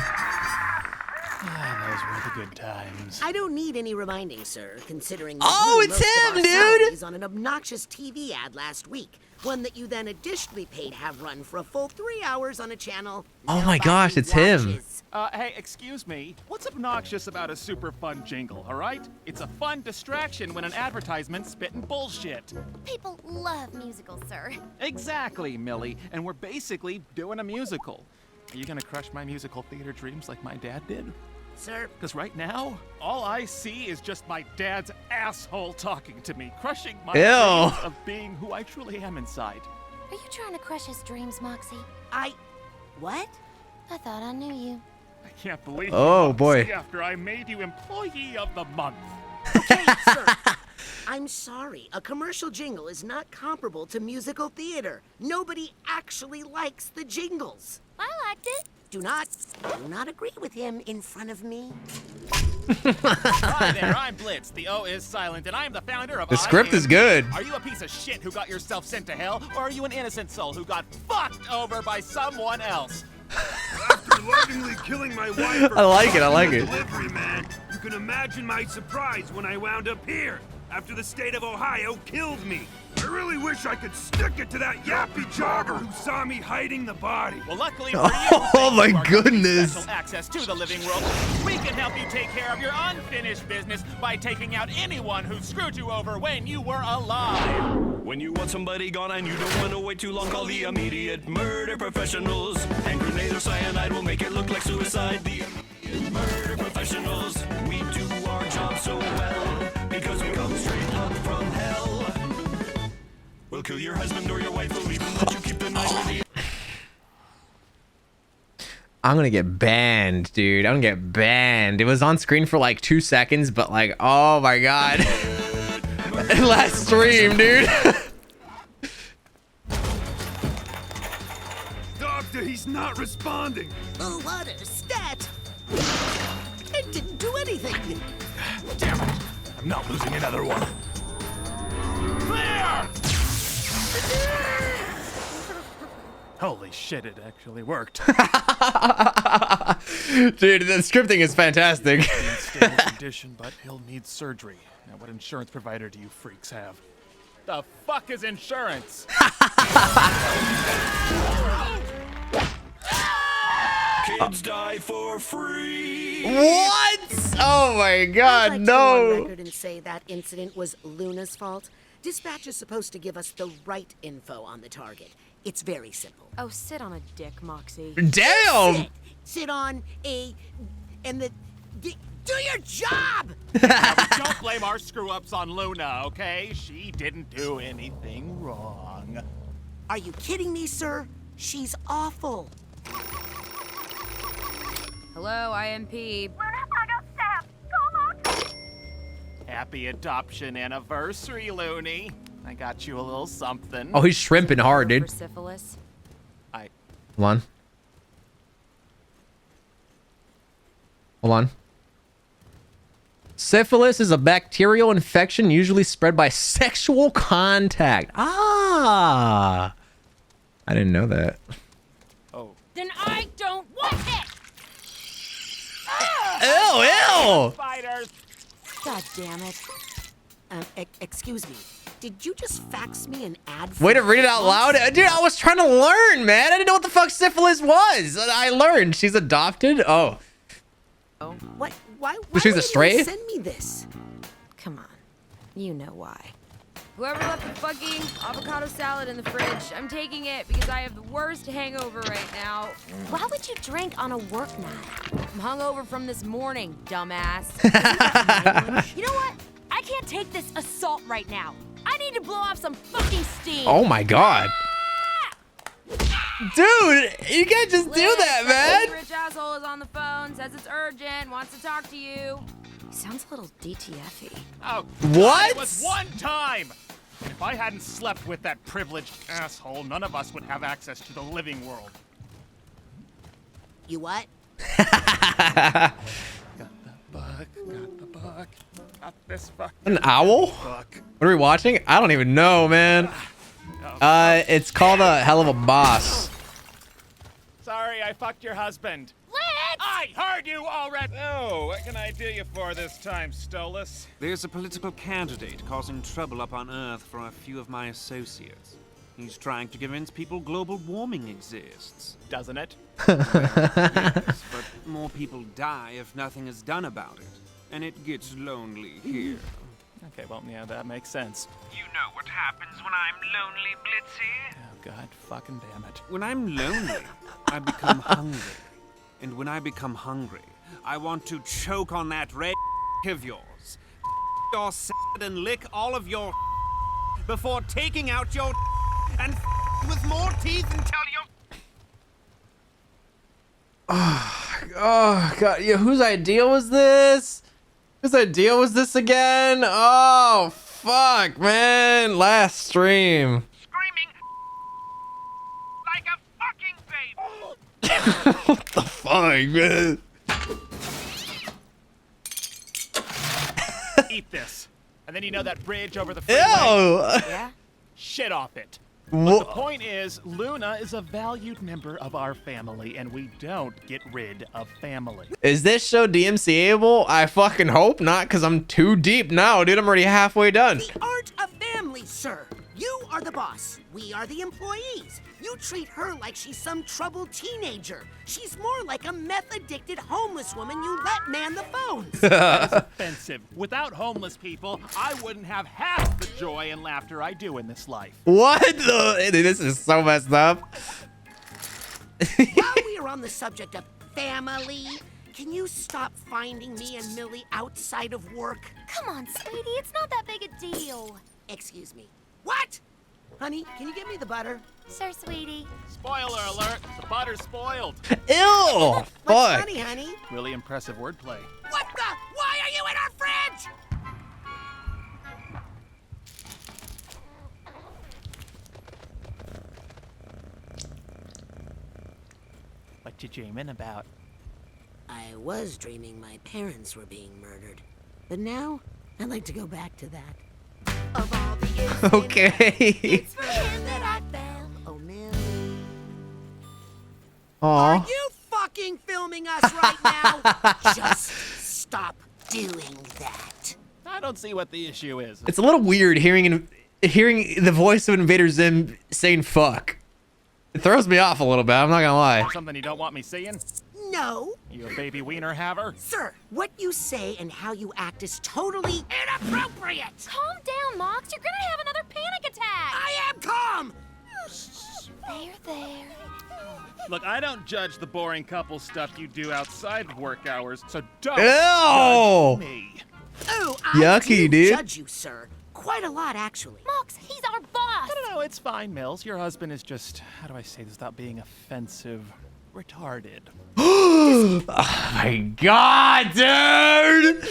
S12: were the good times. names.
S13: I don't need any reminding, sir, considering you
S1: Oh,
S13: blew
S1: it's
S13: most of
S1: him,
S13: our
S1: dude!
S13: salaries on an obnoxious TV ad last week. One that you then additionally paid have run for a full 3 hours on a channel.
S1: Oh my gosh, it's him.
S12: Hey, excuse me. What's obnoxious about a super fun jingle, all right? It's a fun distraction when an advertisement's spitting bullshit.
S10: People love musicals, sir.
S12: Exactly, Millie. And we're basically doing a musical. Are you gonna crush my musical theater dreams like my dad did?
S13: Sir?
S12: Because right now, all I see is just my dad's asshole talking to me, crushing my
S1: Ew.
S12: dreams of being who I truly am inside.
S10: Are you trying to crush his dreams, Moxie?
S13: What?
S10: I thought I knew you.
S12: I can't believe
S1: Oh,
S12: you,
S1: boy.
S12: Moxie, after I made you Employee of the Month.
S13: Okay, sir. I'm sorry. A commercial jingle is not comparable to musical theater. Nobody actually likes the jingles.
S10: I liked it.
S13: Do not agree with him in front of me.
S12: Hi there, I'm Blitz. The O is silent, and I am the founder of
S1: The script is good.
S12: Are you a piece of shit who got yourself sent to hell, or are you an innocent soul who got fucked over by someone else?
S14: After lovingly killing my wife,
S1: I like it, I like it.
S14: Delivery man, you can imagine my surprise when I wound up here after the state of Ohio killed me. I really wish I could stick it to that yappy jogger who saw me hiding the body.
S12: Well, luckily for you,
S1: Oh my goodness.
S12: special access to the living world, we can help you take care of your unfinished business by taking out anyone who screwed you over when you were alive.
S15: When you want somebody gone and you don't want to wait too long, call the immediate murder professionals. Hand grenade or cyanide will make it look like suicide. The immediate murder professionals. We do our job so well because we come straight up from hell. We'll kill your husband or your wife, we'll even let you keep the knife with the...
S1: I'm gonna get banned, dude. I'm gonna get banned. It was on screen for like 2 seconds, but like, oh my god. Last stream, dude.
S14: Doctor, he's not responding.
S13: Oh, what a stat! It didn't do anything.
S14: Damn it! I'm not losing another one.
S12: Clear! Holy shit, it actually worked.
S1: Dude, the scripting is fantastic.
S12: He's in stable condition, but he'll need surgery. Now, what insurance provider do you freaks have? The fuck is insurance?
S15: Kids die for free.
S1: What? Oh my god,
S13: I'd like to
S1: no.
S13: go on record and say that incident was Luna's fault. Dispatch is supposed to give us the right info on the target. It's very simple.
S16: Oh, sit on a dick, Moxie.
S1: Damn!
S13: Sit on a... and the... do your job!
S12: Don't blame our screw-ups on Luna, okay? She didn't do anything wrong.
S13: Are you kidding me, sir? She's awful.
S16: Hello, IMP.
S12: Happy adoption anniversary, Looney. I got you a little something.
S1: Oh, he's shrimping hard, dude.
S16: For syphilis.
S12: I...
S1: Hold on. Hold on. Syphilis is a bacterial infection usually spread by sexual contact. Ah. I didn't know that.
S12: Oh.
S16: Then I don't want it!
S1: Ew, ew!
S12: Spiders!
S16: God damn it.
S13: Excuse me. Did you just fax me an ad?
S1: Way to read it out loud. Dude, I was trying to learn, man. I didn't know what the fuck syphilis was. I learned. She's adopted. Oh.
S13: What? Why
S1: She's a
S13: would
S1: stray?
S13: you send me this?
S16: Come on. You know why. Whoever left the fucking avocado salad in the fridge, I'm taking it because I have the worst hangover right now.
S10: Why would you drink on a work night?
S16: I'm hungover from this morning, dumbass.
S10: You know what? I can't take this assault right now. I need to blow off some fucking steam.
S1: Oh my god. Dude, you can't just do that, man.
S16: Rich asshole is on the phone, says it's urgent, wants to talk to you. Sounds a little DTF-y.
S12: Oh,
S1: what?
S12: It was one time! And if I hadn't slept with that privileged asshole, none of us would have access to the living world.
S13: You what?
S12: Got the book, got this fucking
S1: An owl?
S12: book.
S1: What are we watching? I don't even know, man. It's called A Hell of a Boss.
S12: Sorry, I fucked your husband.
S10: Let's!
S12: I heard you already! Oh, what can I do you for this time, Stolas?
S17: There's a political candidate causing trouble up on Earth for a few of my associates. He's trying to convince people global warming exists.
S12: Doesn't it?
S17: Yes, but more people die if nothing is done about it. And it gets lonely here.
S12: Okay, well, yeah, that makes sense.
S17: You know what happens when I'm lonely, Blitzy?
S12: Oh, God fucking damn it.
S17: When I'm lonely, I become hungry. And when I become hungry, I want to choke on that red of yours, your and lick all of your before taking out your and with more teeth until you.
S1: Oh God, yeah, whose idea was this? Whose idea was this again? Oh fuck, man! Last stream.
S12: Screaming like a fucking baby.
S1: What the fuck, man?
S12: Eat this, and then you know that bridge over the freeway.
S1: Ew!
S12: Yeah. Shit off it. But the point is, Luna is a valued member of our family, and we don't get rid of family.
S1: Is this show DMCA-able? I fucking hope not, because I'm too deep now, dude. I'm already halfway done.
S13: The art of family, sir. You are the boss. We are the employees. You treat her like she's some troubled teenager. She's more like a meth-addicted homeless woman you let man the phones.
S12: That is offensive. Without homeless people, I wouldn't have half the joy and laughter I do in this life.
S1: What the? This is so messed up.
S13: While we are on the subject of family, can you stop finding me and Millie outside of work?
S4: Come on, sweetie, it's not that big a deal.
S13: Excuse me. What? Honey, can you get me the butter?
S4: Sure, sweetie.
S12: Spoiler alert, the butter's spoiled.
S1: Ew!
S13: What's
S1: Fuck.
S13: funny, honey?
S12: Really impressive wordplay.
S13: What the? Why are you in our fridge?
S12: What you dreaming about?
S13: I was dreaming my parents were being murdered. But now, I'd like to go back to that. Of all the
S1: Okay.
S13: it's for him that I fell. Oh, Millie.
S1: Aw.
S13: Are you fucking filming us right now? Just stop doing that.
S12: I don't see what the issue is.
S1: It's a little weird hearing the voice of Invader Zim saying fuck. It throws me off a little bit, I'm not gonna lie.
S12: Something you don't want me seeing?
S13: No.
S12: You a baby wiener haver?
S13: Sir, what you say and how you act is totally inappropriate.
S4: Calm down, Mox. You're gonna have another panic attack.
S13: I am calm.
S4: There.
S12: Look, I don't judge the boring couple stuff you do outside of work hours, so don't
S1: Ew!
S12: judge me.
S13: Oh,
S1: Yucky, dude.
S13: Judge you, sir. Quite a lot, actually.
S4: Mox, he's our boss.
S12: No, it's fine, Mills. Your husband is just, how do I say this without being offensive? Retarded.
S1: Oh my God, dude!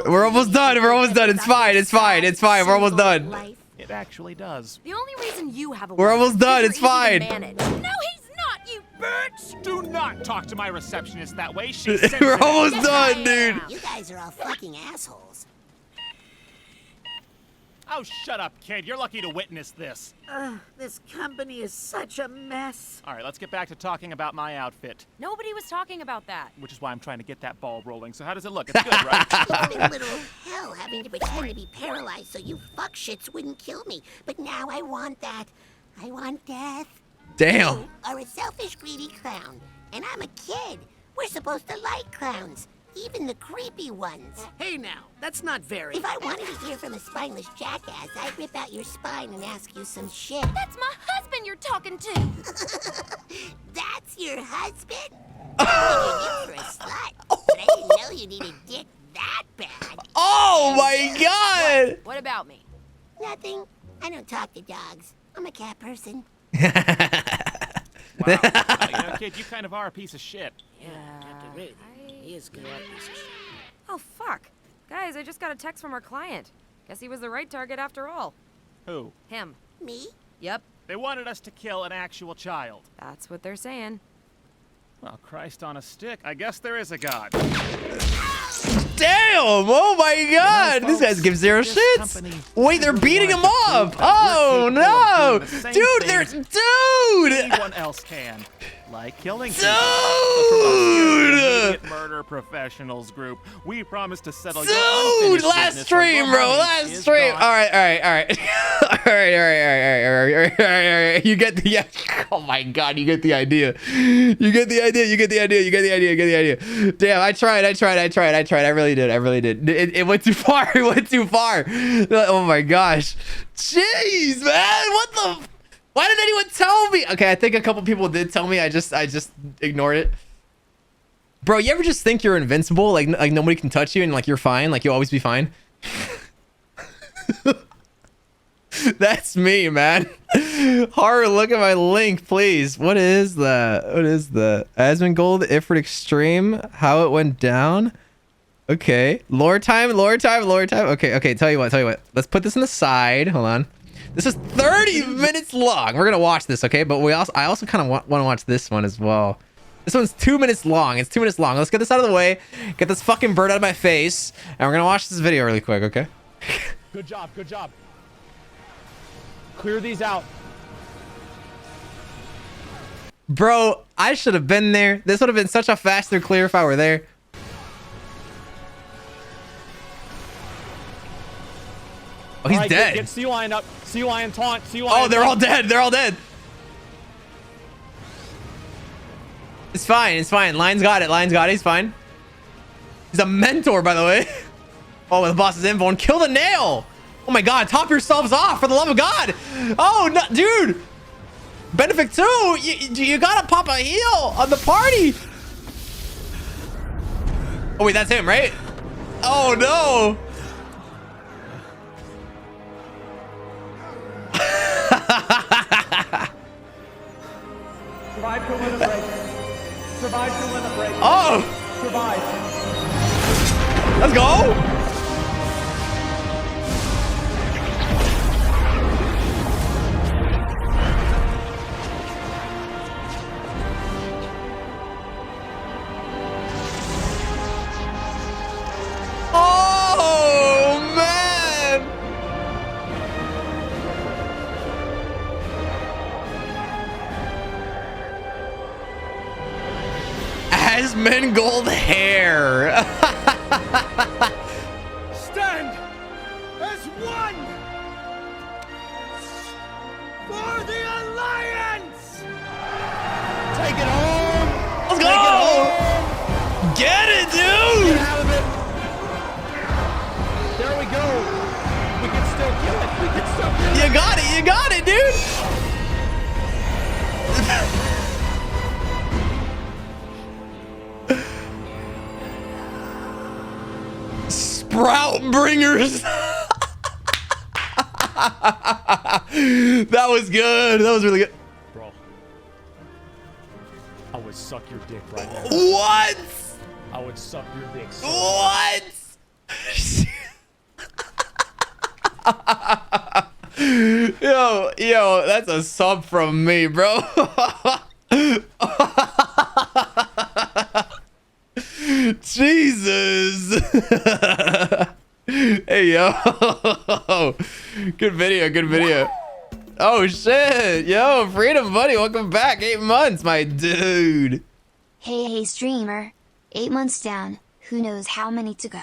S1: We're almost done. We're almost done. It's fine. It's fine. It's fine. We're almost done.
S12: It actually does.
S16: The only reason you have a
S1: We're
S16: wife
S1: almost done.
S16: is
S1: It's
S16: you're easy to
S1: fine.
S16: manage. No, he's not, you
S12: Bitch! Do not talk to my receptionist that way. She's
S1: We're
S12: sensitive.
S1: almost done, dude.
S13: You guys are all fucking assholes.
S12: Oh, shut up, kid. You're lucky to witness this.
S13: This company is such a mess.
S12: All right, let's get back to talking about my outfit,
S16: Nobody was talking about that.
S12: which is why I'm trying to get that ball rolling. So how does it look? It's good, right?
S13: It's been literal hell having to pretend to be paralyzed so you fuck shits wouldn't kill me. But now I want that. I want death.
S1: Damn.
S13: You are a selfish, greedy clown. And I'm a kid. We're supposed to like clowns. Even the creepy ones. Hey now, that's not very... If I wanted to hear from a spineless jackass, I'd rip out your spine and ask you some shit.
S4: That's my husband you're talking to.
S13: That's your husband? I figured you for a slut, but I didn't know you needed dick that bad.
S1: Oh my God!
S16: What about me?
S13: Nothing. I don't talk to dogs. I'm a cat person.
S12: Wow. You know, kid, you kind of are a piece of shit.
S13: Yeah, Captain Ruth. He is good at piece of shit.
S16: Oh, fuck. Guys, I just got a text from our client. Guess he was the right target after all.
S12: Who?
S16: Him.
S13: Me?
S16: Yep.
S12: They wanted us to kill an actual child.
S16: That's what they're saying.
S12: Well, Christ on a stick. I guess there is a God.
S1: Damn! Oh my God! These guys give zero shits. Wait, they're beating him up. Oh no, dude! They're dude.
S12: Anyone else can. like killing
S1: Dude!
S12: the Murder Professionals group. We promise to settle your unfinished
S1: last
S12: business
S1: stream,
S12: when
S1: bro.
S12: your money
S1: Last
S12: is
S1: stream.
S12: gone.
S1: All right. You get the oh my god, you get the idea. You get the idea. Damn, I tried. I really did. It went too far. Oh my gosh. Jeez, man. What the why did anyone tell me? Okay, I think a couple people did tell me. I just ignored it. Bro, you ever just think you're invincible? Like nobody can touch you and like you're fine, like you'll always be fine? That's me, man. Horror, look at my link, please. What is that? Asmongold, Ifrit Extreme, how it went down. Okay. Lore time. Okay, tell you what. Let's put this on the side. Hold on. This is 30 minutes long. We're gonna watch this, okay? But I also kind of want to watch this one as well. This one's 2 minutes long. It's 2 minutes long. Let's get this out of the way. Get this fucking bird out of my face. And we're gonna watch this video really quick, okay?
S18: Good job. Clear these out.
S1: Bro, I should have been there. This would have been such a faster clear if I were there. Oh, he's dead.
S18: Get Sea Lion up. Sea Lion taunt. Sea Lion.
S1: Oh, they're all dead. It's fine. Lion's got it. He's fine. He's a mentor, by the way. Oh, the boss is invuln. Kill the nail. Oh my god, top yourselves off for the love of God. Oh, no, dude. Benefit 2, you gotta pop a heal on the party. Oh, wait, that's him, right? Oh, no.
S18: Survive to win the break.
S1: Oh.
S18: Survive.
S1: Let's go. Oh, man. Asmongold hair.
S14: Stand as one for the Alliance!
S18: Take it home.
S1: Let's go. Get it, dude.
S18: Get out of it. There we go. We can still kill it.
S1: You got it, dude. Sprout bringers. That was good. That was really good.
S18: Bro, I would suck your dick right now.
S1: What?
S18: I would suck your dick. So
S1: What? Yo, that's a sub from me, bro. Jesus. Hey, yo. Good video. Oh, shit. Yo, Freedom Buddy, welcome back. 8 months, my dude.
S2: Hey streamer. 8 months down, who knows how many to go.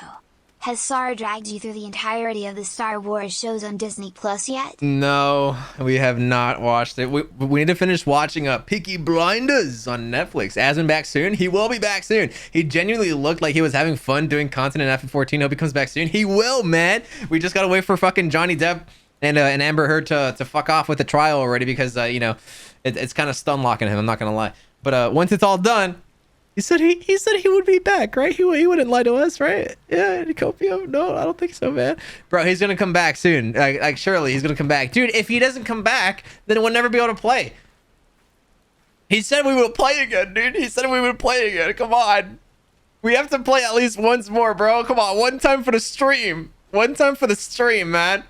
S2: Has Sarah dragged you through the entirety of the Star Wars shows on Disney Plus yet?
S1: No, we have not watched it. We need to finish watching Peaky Blinders on Netflix. Asmon back soon. He will be back soon. He genuinely looked like he was having fun doing content in FF14. Hope he comes back soon. He will, man. We just gotta wait for fucking Johnny Depp and Amber Heard to fuck off with the trial already because you know it's kind of stun locking him. I'm not gonna lie. But once it's all done. He said he would be back, right? He wouldn't lie to us, right? Yeah, Copium? No, I don't think so, man. Bro, he's gonna come back soon. Like surely he's gonna come back. Dude, if he doesn't come back, then we'll never be able to play. He said we would play again, dude. He said we would play again. Come on. We have to play at least once more, bro. Come on, one time for the stream. One time for the stream, man.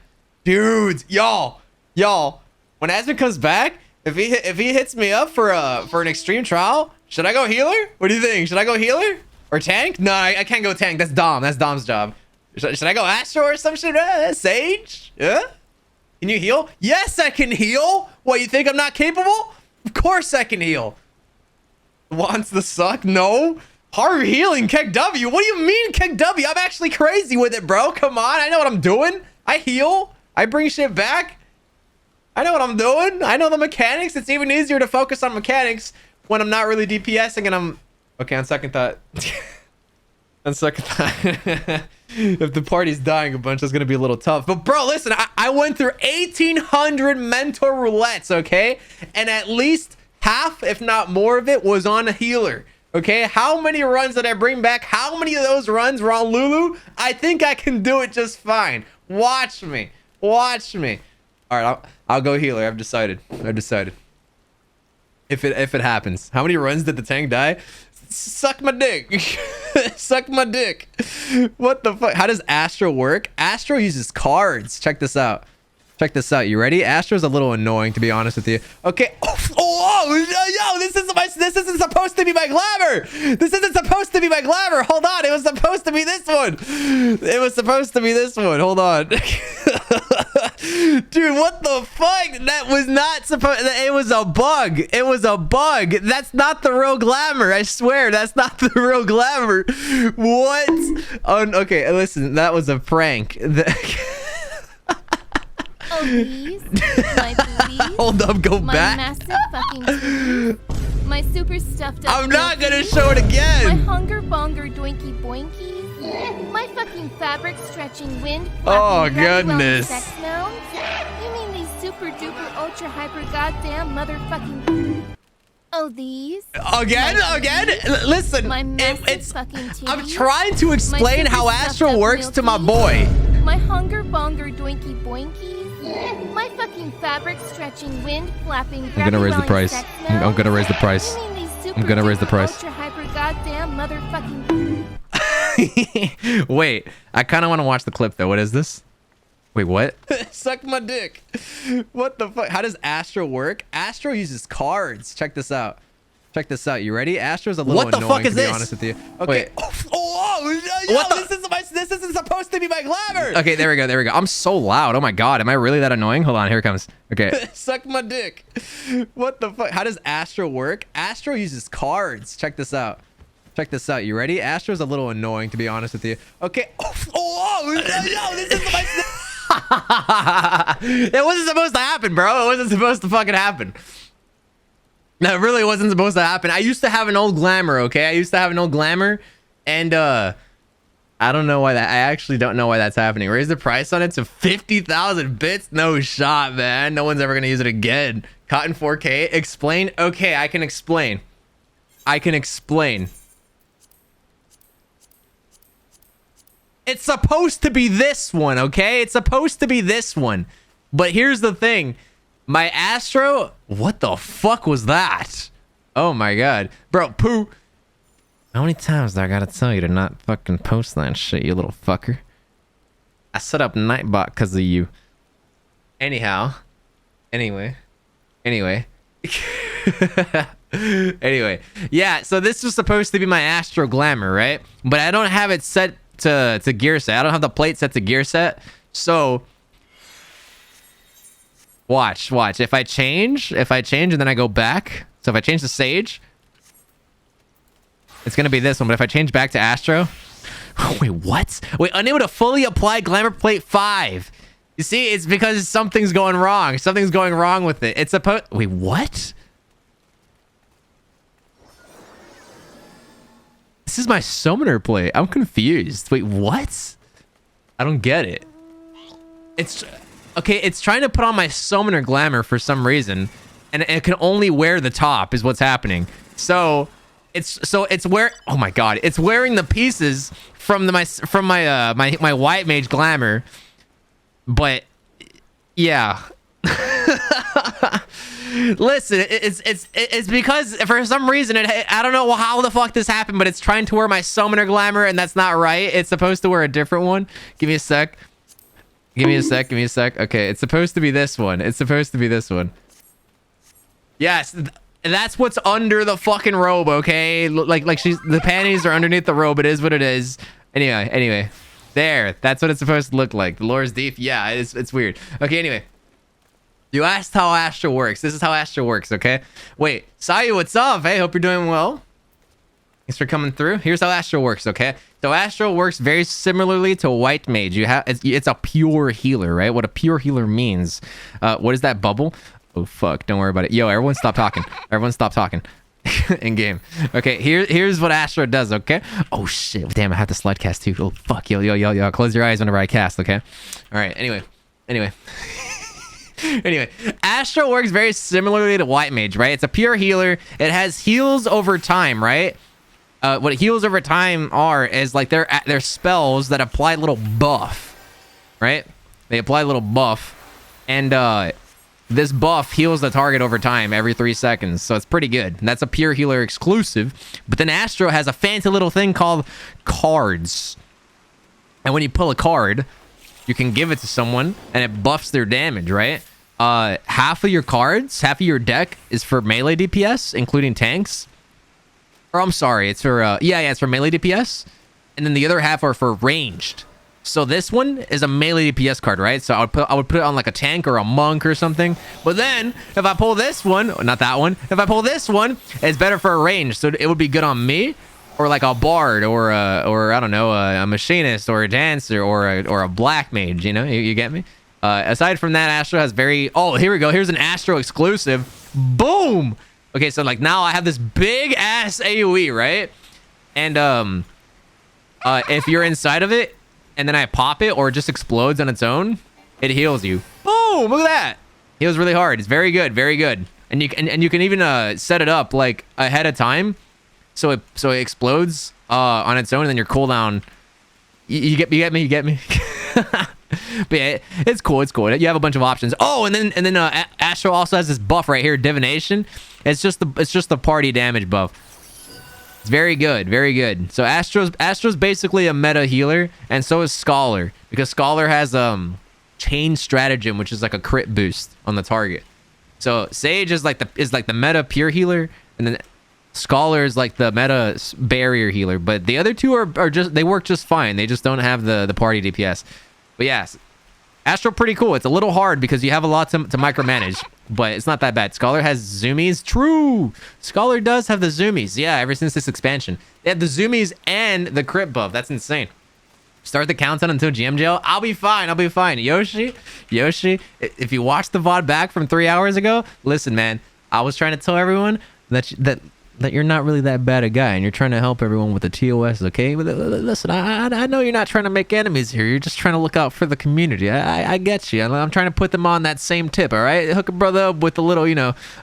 S1: Dudes, y'all. When Asmon comes back, if he hits me up for an extreme trial, should I go healer? What do you think? Should I go healer or tank? No, I can't go tank. That's Dom. That's Dom's job. Should I go Astro or some shit? Sage? Yeah? Can you heal? Yes, I can heal. What, you think I'm not capable? Of course I can heal. Wants the suck? No. Hard healing, Keg W. What do you mean, Keg W? I'm actually crazy with it, bro. Come on. I know what I'm doing. I heal. I bring shit back. I know what I'm doing. I know the mechanics. It's even easier to focus on mechanics when I'm not really DPSing and I'm... Okay, on second thought. On second thought. If the party's dying a bunch, that's going to be a little tough. But bro, listen, I went through 1,800 mental roulettes, okay? And at least half, if not more of it, was on a healer. Okay, how many runs did I bring back? How many of those runs were on Lulu? I think I can do it just fine. Watch me. Watch me. All right, I'll go healer. I've decided. If it happens. How many runs did the tank die? Suck my dick. Suck my dick. What the fuck? How does Astro work? Astro uses cards. Check this out. Check this out. You ready? Astro's a little annoying, to be honest with you. Okay. Yo, this isn't supposed to be my glamour. This isn't supposed to be my glamour. Hold on. It was supposed to be this one. It was supposed to be this one. Hold on. Dude, what the fuck? That was not supposed... It was a bug. It was a bug. That's not the real glamour. I swear, that's not the real glamour. What? Okay, listen. That was a prank.
S10: Oh, these? My booties?
S1: Hold up, go
S10: my
S1: back.
S10: My massive fucking titties? My super stuffed up
S1: I'm not gonna
S10: booties?
S1: show it again.
S10: My hunger bonger doinky boinkies? My fucking fabric stretching wind
S1: Oh,
S10: flapping
S1: goodness.
S10: sex mounds? You mean these super duper ultra hyper goddamn motherfucking... Oh, these?
S1: Again? Listen,
S10: My massive
S1: it's...
S10: fucking titties?
S1: I'm trying to explain
S10: My
S1: how
S10: super stuffed
S1: Astro
S10: up
S1: works to my
S10: milkies?
S1: boy.
S10: My hunger bonger doinky boinkies? My fucking fabric stretching wind flapping
S1: I'm gonna raise the price.
S10: sex
S1: I'm
S10: mounds?
S1: gonna raise the price.
S10: You mean these super
S1: I'm gonna raise the
S10: duper
S1: price.
S10: ultra hyper goddamn motherfucking...
S1: Wait, I kind of want to watch the clip though. What is this? Wait, what? Suck my dick. What the fuck? How does Astro work? Astro uses cards. Check this out. Check this out. You ready? Astro's a little
S19: What the
S1: annoying,
S19: fuck is
S1: to be
S19: this?
S1: honest with you. Okay.
S19: What the?
S1: This isn't supposed to be my glamour.
S19: Okay, there we go. There we go. I'm so loud. Oh my god. Am I really that annoying? Hold on. Here it comes. Okay.
S1: Suck my dick. What the fuck? How does Astro work? Astro uses cards. Check this out. Check this out. You ready? Astro's a little annoying, to be honest with you. Okay. This is my... It wasn't supposed to happen, bro. It wasn't supposed to fucking happen. No, it really wasn't supposed to happen. I used to have an old glamour, okay? I used to have an old glamour, and I don't know why that... I actually don't know why that's happening. Raise the price on it to 50,000 bits? No shot, man. No one's ever gonna use it again. Cotton 4K. Explain? Okay, I can explain. I can explain. It's supposed to be this one, okay? It's supposed to be this one. But here's the thing. My Astro... What the fuck was that? Oh my god. Bro, poo. How many times do I gotta tell you to not fucking post that shit, you little fucker? I set up Nightbot because of you. Anyhow. Anyway. Anyway. Yeah, so this was supposed to be my Astro Glamour, right? But I don't have it set to gear set. I don't have the plate set to gear set. So... Watch. If I change and then I go back. So if I change to Sage, it's going to be this one. But if I change back to Astro... Wait, what? Wait, unable to fully apply Glamour Plate 5. You see, it's because something's going wrong. Something's going wrong with it. It's supposed... Wait, what? This is my Summoner Plate. I'm confused. Wait, what? I don't get it. It's... Okay, it's trying to put on my Summoner Glamour for some reason, and it can only wear the top is what's happening. So it's where... Oh my god, it's wearing the pieces from my White Mage Glamour. But yeah. Listen, it's because for some reason I don't know how the fuck this happened, but it's trying to wear my Summoner Glamour, and that's not right. It's supposed to wear a different one. Give me a sec. Give me a sec. Okay, it's supposed to be this one. Yes, that's what's under the fucking robe, okay? Like she's... The panties are underneath the robe. It is what it is. Anyway. There. That's what it's supposed to look like. The lore is deep. Yeah, it's weird. Okay, anyway. You asked how Astro works. This is how Astro works, okay? Wait, Sayu, what's up? Hey, hope you're doing well. Thanks for coming through. Here's how Astro works, okay? So Astro works very similarly to White Mage. You have it's a pure healer, right? What a pure healer means. What is that bubble? Oh fuck! Don't worry about it. Yo, everyone, stop talking. Everyone, stop talking. In game. Okay, here's what Astro does. Okay. Oh shit! Damn, I have to slide cast too. Oh fuck! Yo. Close your eyes whenever I cast. Okay. All right. Anyway. Anyway, Astro works very similarly to White Mage, right? It's a pure healer. It has heals over time, right? What heals over time is like they're spells that apply a little buff, right? They apply a little buff, and this buff heals the target over time every 3 seconds, so it's pretty good. And that's a pure healer exclusive. But then Astro has a fancy little thing called cards, and when you pull a card, you can give it to someone, and it buffs their damage, right? Half of your cards, half of your deck is for melee DPS, including tanks. Or I'm sorry, it's for it's for melee DPS, and then the other half are for ranged. So this one is a melee DPS card, right? So I would put it on like a tank or a monk or something. But then if I pull this one, not that one, if I pull this one, it's better for a range. So it would be good on me, or like a bard, or I don't know, a machinist, or a dancer, or a black mage. You know, you get me? Aside from that, Astro has very... Oh, here we go. Here's an Astro exclusive. Boom! Okay, so like now I have this big ass AoE, right? And if you're inside of it and then I pop it or it just explodes on its own, it heals you. Boom! Look at that. Heals really hard. It's very good, very good. And you can even set it up like ahead of time, so it explodes on its own, and then your cooldown. You get me. But yeah, it's cool. You have a bunch of options. Oh, and then Astro also has this buff right here, divination. It's just the party damage buff. It's very good. So Astro's basically a meta healer, and so is Scholar, because Scholar has chain stratagem, which is like a crit boost on the target. So Sage is like the meta pure healer, and then Scholar is like the meta barrier healer. But the other two are just, they work just fine. They just don't have the party DPS. But yes, Astro pretty cool. It's a little hard because you have a lot to micromanage, but it's not that bad. Scholar has zoomies. True. Scholar does have the zoomies. Yeah, ever since this expansion. They have the zoomies and the crit buff. That's insane. Start the countdown until GM jail. I'll be fine. Yoshi, if you watched the VOD back from 3 hours ago, listen, man, I was trying to tell everyone that you're not really that bad a guy, and you're trying to help everyone with the TOS, okay? But listen, I know you're not trying to make enemies here. You're just trying to look out for the community. I get you. I'm trying to put them on that same tip, all right? Hook a brother up with a little,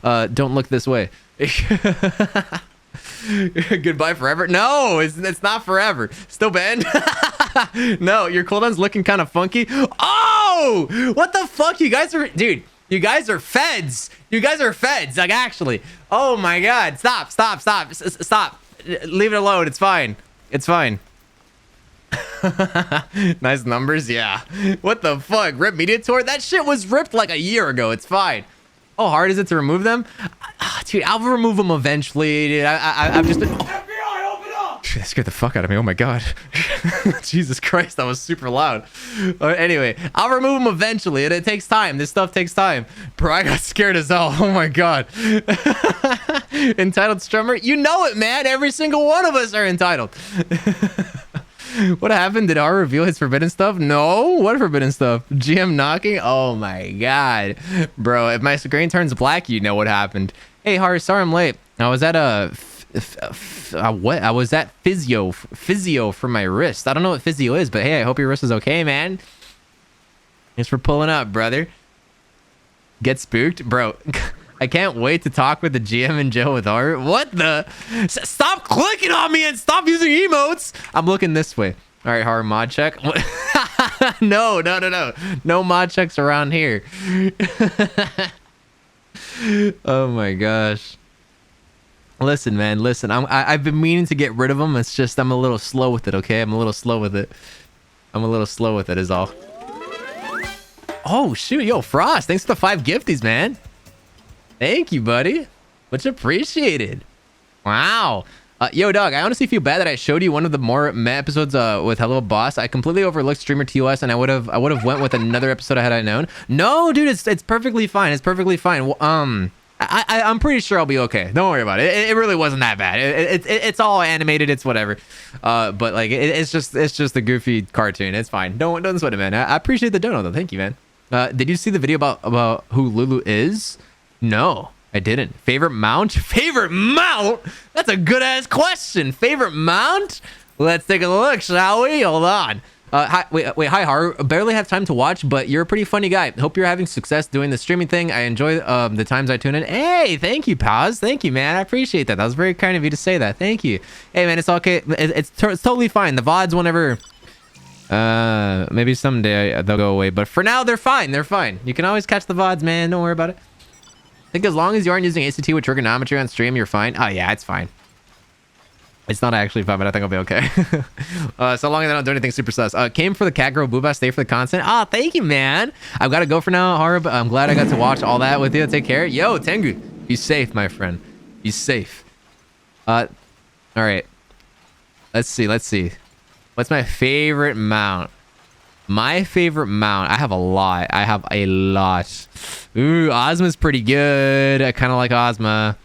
S1: don't look this way. Goodbye forever? No, it's not forever. Still banned? No, your cooldown's looking kind of funky. Oh! What the fuck? You guys are... Dude, you guys are feds. Like, actually. Oh my god. Stop. Leave it alone. It's fine. Nice numbers, yeah. What the fuck? Rip Mediator? That shit was ripped like a year ago. It's fine. How hard is it to remove them? Dude, I'll remove them eventually. Dude, I've just been... FBI, open up! That scared the fuck out of me. Oh my god. Jesus Christ, that was super loud. Anyway, I'll remove them eventually, and it takes time. This stuff takes time. Bro, I got scared as hell. Oh my god. Entitled Strummer? You know it, man. Every single one of us are entitled. What happened? Did R reveal his forbidden stuff? No. What forbidden stuff? GM knocking? Oh my god. Bro, if my screen turns black, you know what happened. Hey, Har, sorry I'm late. I was at what? I was at physio for my wrist. I don't know what physio is, but hey, I hope your wrist is okay, man. Thanks for pulling up, brother. Get spooked? Bro, I can't wait to talk with the GM and Joe with art. What the? Stop clicking on me and stop using emotes. I'm looking this way. All right, hard mod check. No. No mod checks around here. Oh my gosh. Listen, man, listen. I've been meaning to get rid of them. It's just I'm a little slow with it, okay? I'm a little slow with it is all. Oh, shoot. Yo, Frost, thanks for the 5 gifties, man. Thank you, buddy. Much appreciated. Wow. Yo, dog, I honestly feel bad that I showed you one of the more meh episodes with Hello Boss. I completely overlooked Streamer TOS, and I would have went with another episode had I known. No, dude, it's perfectly fine. It's perfectly fine. I'm pretty sure I'll be okay. Don't worry about it. It really wasn't that bad. It's all animated. It's whatever. But like it's just a goofy cartoon. It's fine. Don't sweat it, man. I appreciate the dono though. Thank you, man. Did you see the video about who Lulu is? No, I didn't. Favorite mount? Favorite mount? That's a good ass question. Favorite mount? Let's take a look, shall we? Hold on. Hi, wait, hi, Haru. Barely have time to watch, but you're a pretty funny guy. Hope you're having success doing the streaming thing. I enjoy the times I tune in. Hey, thank you, Paz. Thank you, man. I appreciate that. That was very kind of you to say that. Thank you. Hey, man, it's okay. It's totally fine. The VODs, whenever... maybe someday they'll go away, but for now, they're fine. They're fine. You can always catch the VODs, man. Don't worry about it. I think as long as you aren't using ACT with trigonometry on stream, you're fine. Oh, yeah, it's fine. It's not actually fun, but I think I'll be okay. So long as I don't do anything super sus. Came for the cat girl booba, stay for the content. Ah, thank you, man. I've got to go for now, Haru, but I'm glad I got to watch all that with you. Take care. Yo, Tengu, be safe, my friend. Be safe. All right. Let's see. What's my favorite mount? My favorite mount. I have a lot. Ooh, Ozma's pretty good. I kind of like Ozma.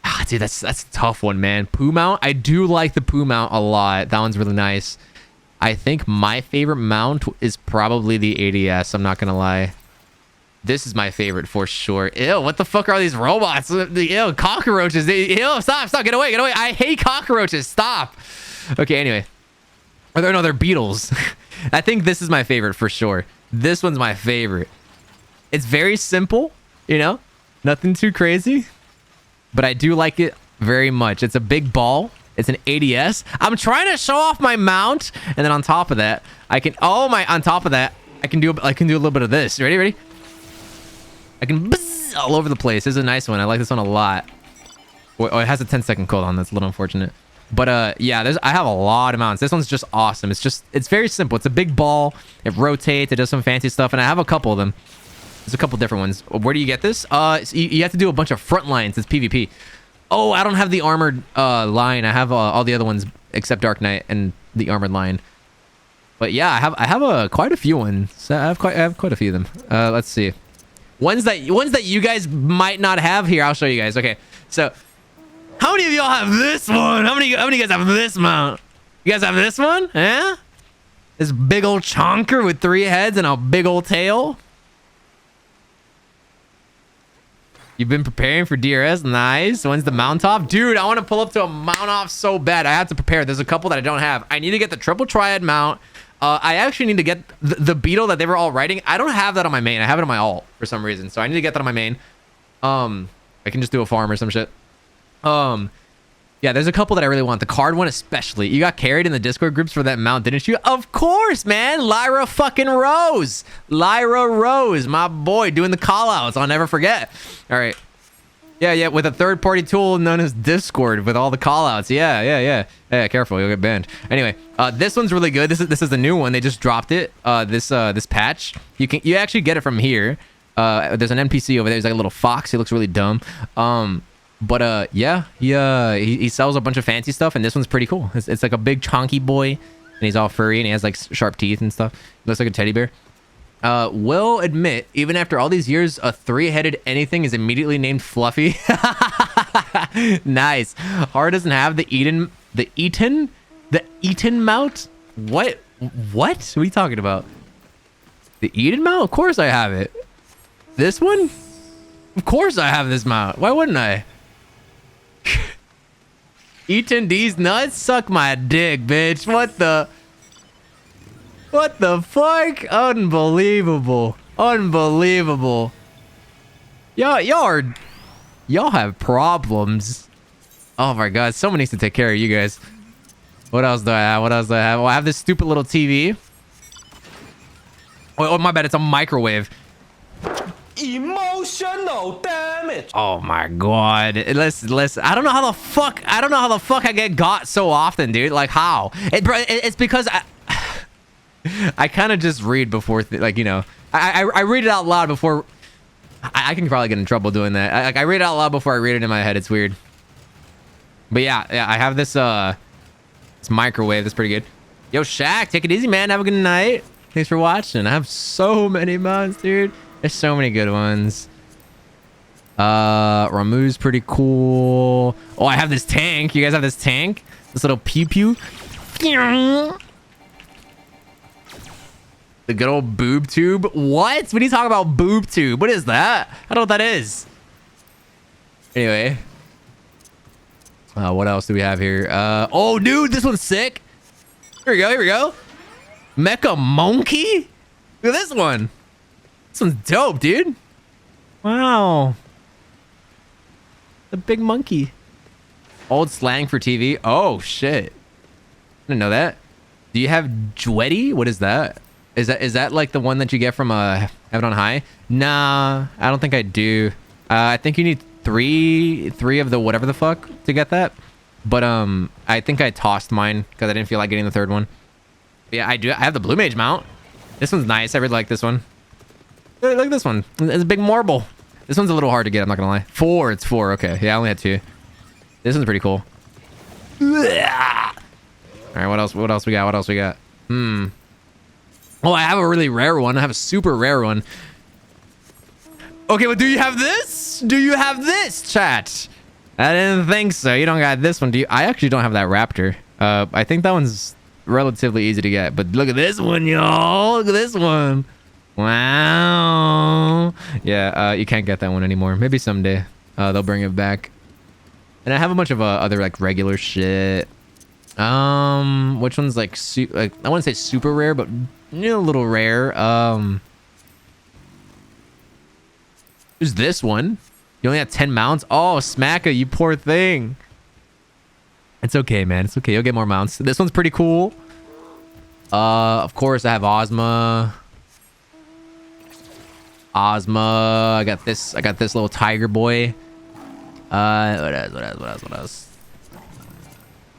S1: Ah, dude, that's a tough one, man. Poo mount. I do like the Poo mount a lot. That one's really nice. I think my favorite mount is probably the ADS. I'm not gonna lie. This is my favorite for sure. Ew, what the fuck are these robots? Ew, cockroaches. Ew, stop, get away. I hate cockroaches. Stop. Okay, anyway. They're beetles. I think this is my favorite for sure. This one's my favorite. It's very simple, nothing too crazy, but I do like it very much. It's a big ball. It's an ADS. I'm trying to show off my mount, and then on top of that, I can do a little bit of this. Ready? I can buzz all over the place. This is a nice one. I like this one a lot. Oh, it has a 10-second cooldown. That's a little unfortunate. But yeah, I have a lot of mounts. This one's just awesome. It's very simple. It's a big ball. It rotates. It does some fancy stuff, and I have a couple of them. There's a couple different ones. Where do you get this? You have to do a bunch of front lines. It's PvP. Oh, I don't have the armored line. I have all the other ones except Dark Knight and the armored line. But yeah, I have quite a few ones. I have quite a few of them. Let's see. Ones that you guys might not have here. I'll show you guys. Okay, so how many of y'all have this one? How many of you guys have this mount? You guys have this one? Yeah? This big old chonker with 3 heads and a big old tail. You've been preparing for DRS. Nice. When's the mount off? Dude, I want to pull up to a mount off so bad. I have to prepare. There's a couple that I don't have. I need to get the triple triad mount. I actually need to get the beetle that they were all riding. I don't have that on my main. I have it on my alt for some reason. So I need to get that on my main. I can just do a farm or some shit. Yeah, there's a couple that I really want. The card one especially. You got carried in the Discord groups for that mount, didn't you? Of course, man. Lyra fucking Rose. Lyra Rose, my boy, doing the call outs. I'll never forget. All right. Yeah, with a third-party tool known as Discord with all the call outs. Yeah, careful, you'll get banned. Anyway, this one's really good. This is the new one. They just dropped it. This patch. You actually get it from here. There's an NPC over there. He's like a little fox. He looks really dumb. But yeah, he sells a bunch of fancy stuff, and this one's pretty cool. It's like a big chonky boy, and he's all furry, and he has like sharp teeth and stuff. He looks like a teddy bear. Will admit, even after all these years, a 3-headed anything is immediately named Fluffy. Nice. Har doesn't have the Eaton mount. What are we talking about? The Eden mount? Of course I have it. This one? Of course I have this mount. Why wouldn't I? Eating these nuts? Suck my dick, bitch. What the fuck? Unbelievable. Y'all have problems. Oh my god, someone needs to take care of you guys. What else do I have? Well, I have this stupid little TV. Oh, my bad, it's a microwave.
S3: Emotion. Emotional damage.
S1: Oh my god. Listen. I don't know how the fuck I get got so often, dude. Like how? It's because I kind of just read before like, you know, I read it out loud before. I can probably get in trouble doing that. I read it out loud before I read it in my head. It's weird. But yeah, I have this microwave that's pretty good. Yo, Shaq, take it easy, man. Have a good night. Thanks for watching. I have so many mods, dude. There's so many good ones. Ramu's pretty cool. Oh, I have this tank. You guys have this tank? This little pew pew. The good old boob tube. What? When you talk about boob tube, what is that? I don't know what that is. Anyway. What else do we have here? Oh, dude, this one's sick. Here we go. Mecha Monkey? Look at this one. This one's dope, dude. Wow. The big monkey. Old slang for TV. Oh, shit. I didn't know that. Do you have Dwetty? What is that? Is that like the one that you get from Heaven on High? Nah, I don't think I do. I think you need three of the whatever the fuck to get that. But I think I tossed mine because I didn't feel like getting the third one. But yeah, I have the Blue Mage mount. This one's nice. I really like this one. Look at this one. It's a big marble. This one's a little hard to get, I'm not gonna lie. 4, it's 4. Okay, yeah, I only had 2. This one's pretty cool. All right, what else we got? Oh, I have a really rare one. I have a super rare one. Okay, well, do you have this? Do you have this, chat? I didn't think so. You don't got this one, do you? I actually don't have that raptor. I think that one's relatively easy to get, but look at this one, y'all. Look at this one. Wow. Yeah, you can't get that one anymore. Maybe someday they'll bring it back. And I have a bunch of other like regular shit. Which one's like I wouldn't say super rare, but you know, a little rare. There's this one. You only have 10 mounts. Oh, Smacka, you poor thing. It's okay, man. It's okay. You'll get more mounts. This one's pretty cool. Of course, I have Ozma. I got this little tiger boy. What else?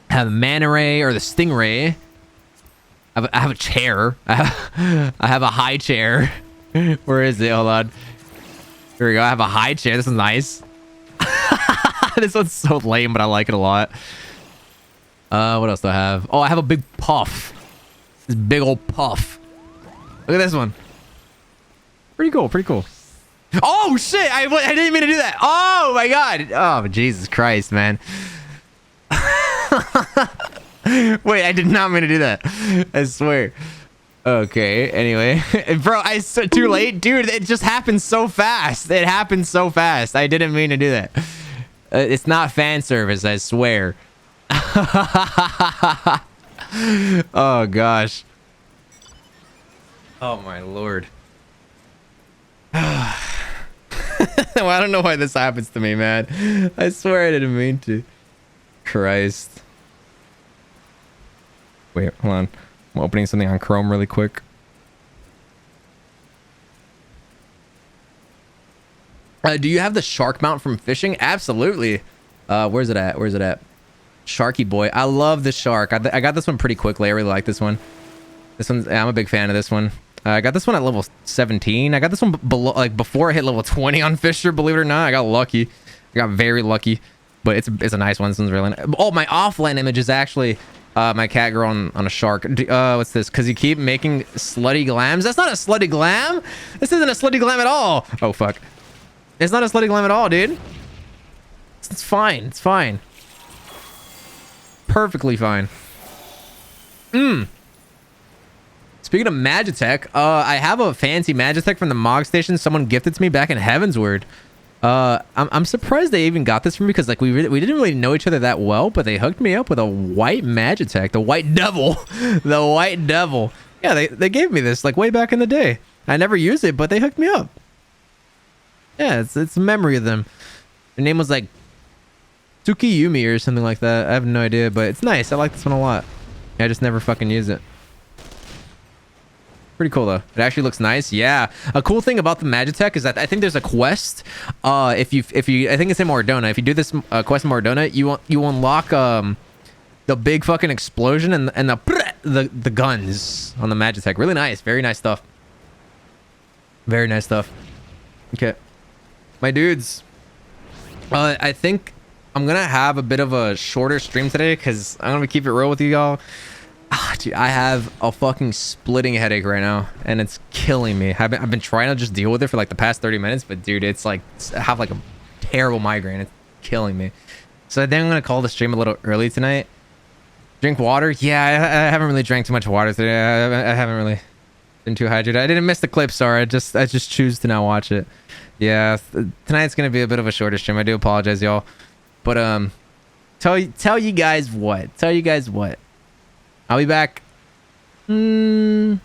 S1: I have a manta ray or the stingray. I have a chair. I have a high chair. Where is it? Hold on. Here we go. I have a high chair. This is nice. This one's so lame, but I like it a lot. What else do I have? Oh, I have a big puff. This big old puff. Look at this one. Pretty cool. Oh, shit. I didn't mean to do that. Oh, my God. Oh, Jesus Christ, man. Wait, I did not mean to do that. I swear. Okay, anyway. Bro, too late? Dude, it just happened so fast. It happened so fast. I didn't mean to do that. It's not fan service, I swear. Oh, gosh. Oh, my Lord. Well, I don't know why this happens to me, man. I swear I didn't mean to. Christ. Wait, hold on. I'm opening something on Chrome really quick. Do you have the shark mount from fishing? Absolutely. Where's it at? Sharky boy. I love the shark. I got this one pretty quickly. I really like this one. I'm a big fan of this one. I got this one at level 17. I got this one before I hit level 20 on Fisher, believe it or not. I got lucky. I got very lucky. But it's a nice one. This one's really nice. Oh, my offline image is actually my cat girl on a shark. What's this? Because you keep making slutty glams. That's not a slutty glam. This isn't a slutty glam at all. Oh, fuck. It's not a slutty glam at all, dude. It's fine. It's fine. Perfectly fine. Speaking of Magitech, I have a fancy Magitech from the Mog Station someone gifted to me back in Heavensward. I'm surprised they even got this from me because like we didn't really know each other that well, but they hooked me up with a white Magitech, the White Devil. The White Devil. Yeah, they gave me this like way back in the day. I never used it, but they hooked me up. Yeah, it's a memory of them. Their name was like Tsukiyumi or something like that. I have no idea, but it's nice. I like this one a lot. I just never fucking use it. Pretty cool though. It actually looks nice. Yeah. A cool thing about the Magitech is that I think there's a quest. If you I think it's in Mordona. If you do this quest in Mordona, you unlock the big fucking explosion and the guns on the Magitech. Really nice. Very nice stuff. Very nice stuff. Okay. My dudes. I think I'm gonna have a bit of a shorter stream today because I'm gonna keep it real with you y'all. Dude, I have a fucking splitting headache right now and it's killing me. I've been trying to just deal with it for like the past 30 minutes, but dude, it's like I have like a terrible migraine. It's killing me. So I think I'm gonna call the stream a little early tonight. Drink water. Yeah, I haven't really drank too much water today. I haven't really been too hydrated. I didn't miss the clip, sorry. I just choose to not watch it. Yeah, tonight's gonna be a bit of a shorter stream. I do apologize, y'all. But tell you guys what. I'll be back. I'll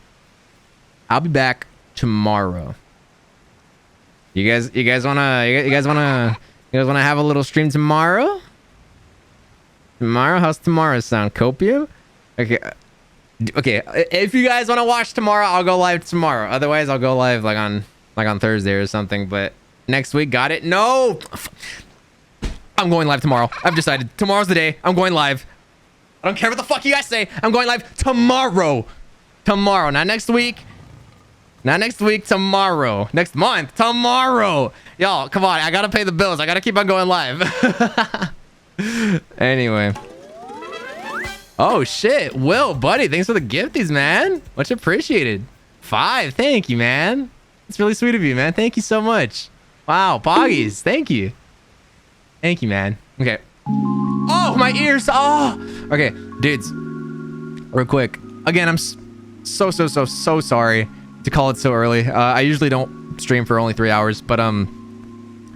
S1: be back tomorrow. You guys wanna have a little stream tomorrow? Tomorrow? How's tomorrow sound? Copium? Okay. Okay. If you guys wanna watch tomorrow, I'll go live tomorrow. Otherwise, I'll go live like on Thursday or something. But next week, got it? No. I'm going live tomorrow. I've decided. Tomorrow's the day. I'm going live. I don't care what the fuck you guys say. I'm going live tomorrow. Tomorrow. Not next week. Not next week. Tomorrow. Next month. Tomorrow. Y'all, come on. I gotta pay the bills. I gotta keep on going live. Anyway. Oh, shit. Will, buddy. Thanks for the gifties, man. Much appreciated. 5. Thank you, man. It's really sweet of you, man. Thank you so much. Wow. Poggies. Thank you. Thank you, man. Okay. Oh, my ears. Oh. Okay, dudes. Real quick. Again, I'm so sorry to call it so early. I usually don't stream for only 3 hours, but I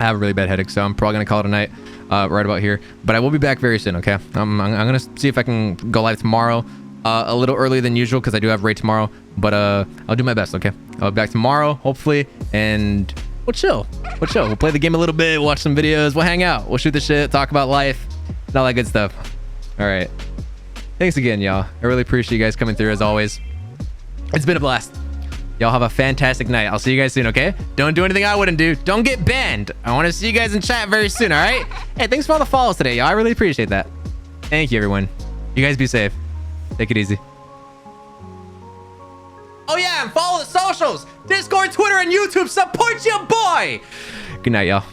S1: have a really bad headache, so I'm probably gonna call it a night right about here. But I will be back very soon. Okay. I'm gonna see if I can go live tomorrow, a little earlier than usual because I do have raid tomorrow. But I'll do my best. Okay. I'll be back tomorrow, hopefully, and we'll chill. We'll play the game a little bit, watch some videos, we'll hang out, we'll shoot the shit, talk about life, and all that good stuff. All right. Thanks again, y'all. I really appreciate you guys coming through as always. It's been a blast. Y'all have a fantastic night. I'll see you guys soon, okay? Don't do anything I wouldn't do. Don't get banned. I want to see you guys in chat very soon, all right? Hey, thanks for all the follows today, y'all. I really appreciate that. Thank you, everyone. You guys be safe. Take it easy. Oh, yeah, and follow the socials. Discord, Twitter, and YouTube. Support your boy. Good night, y'all.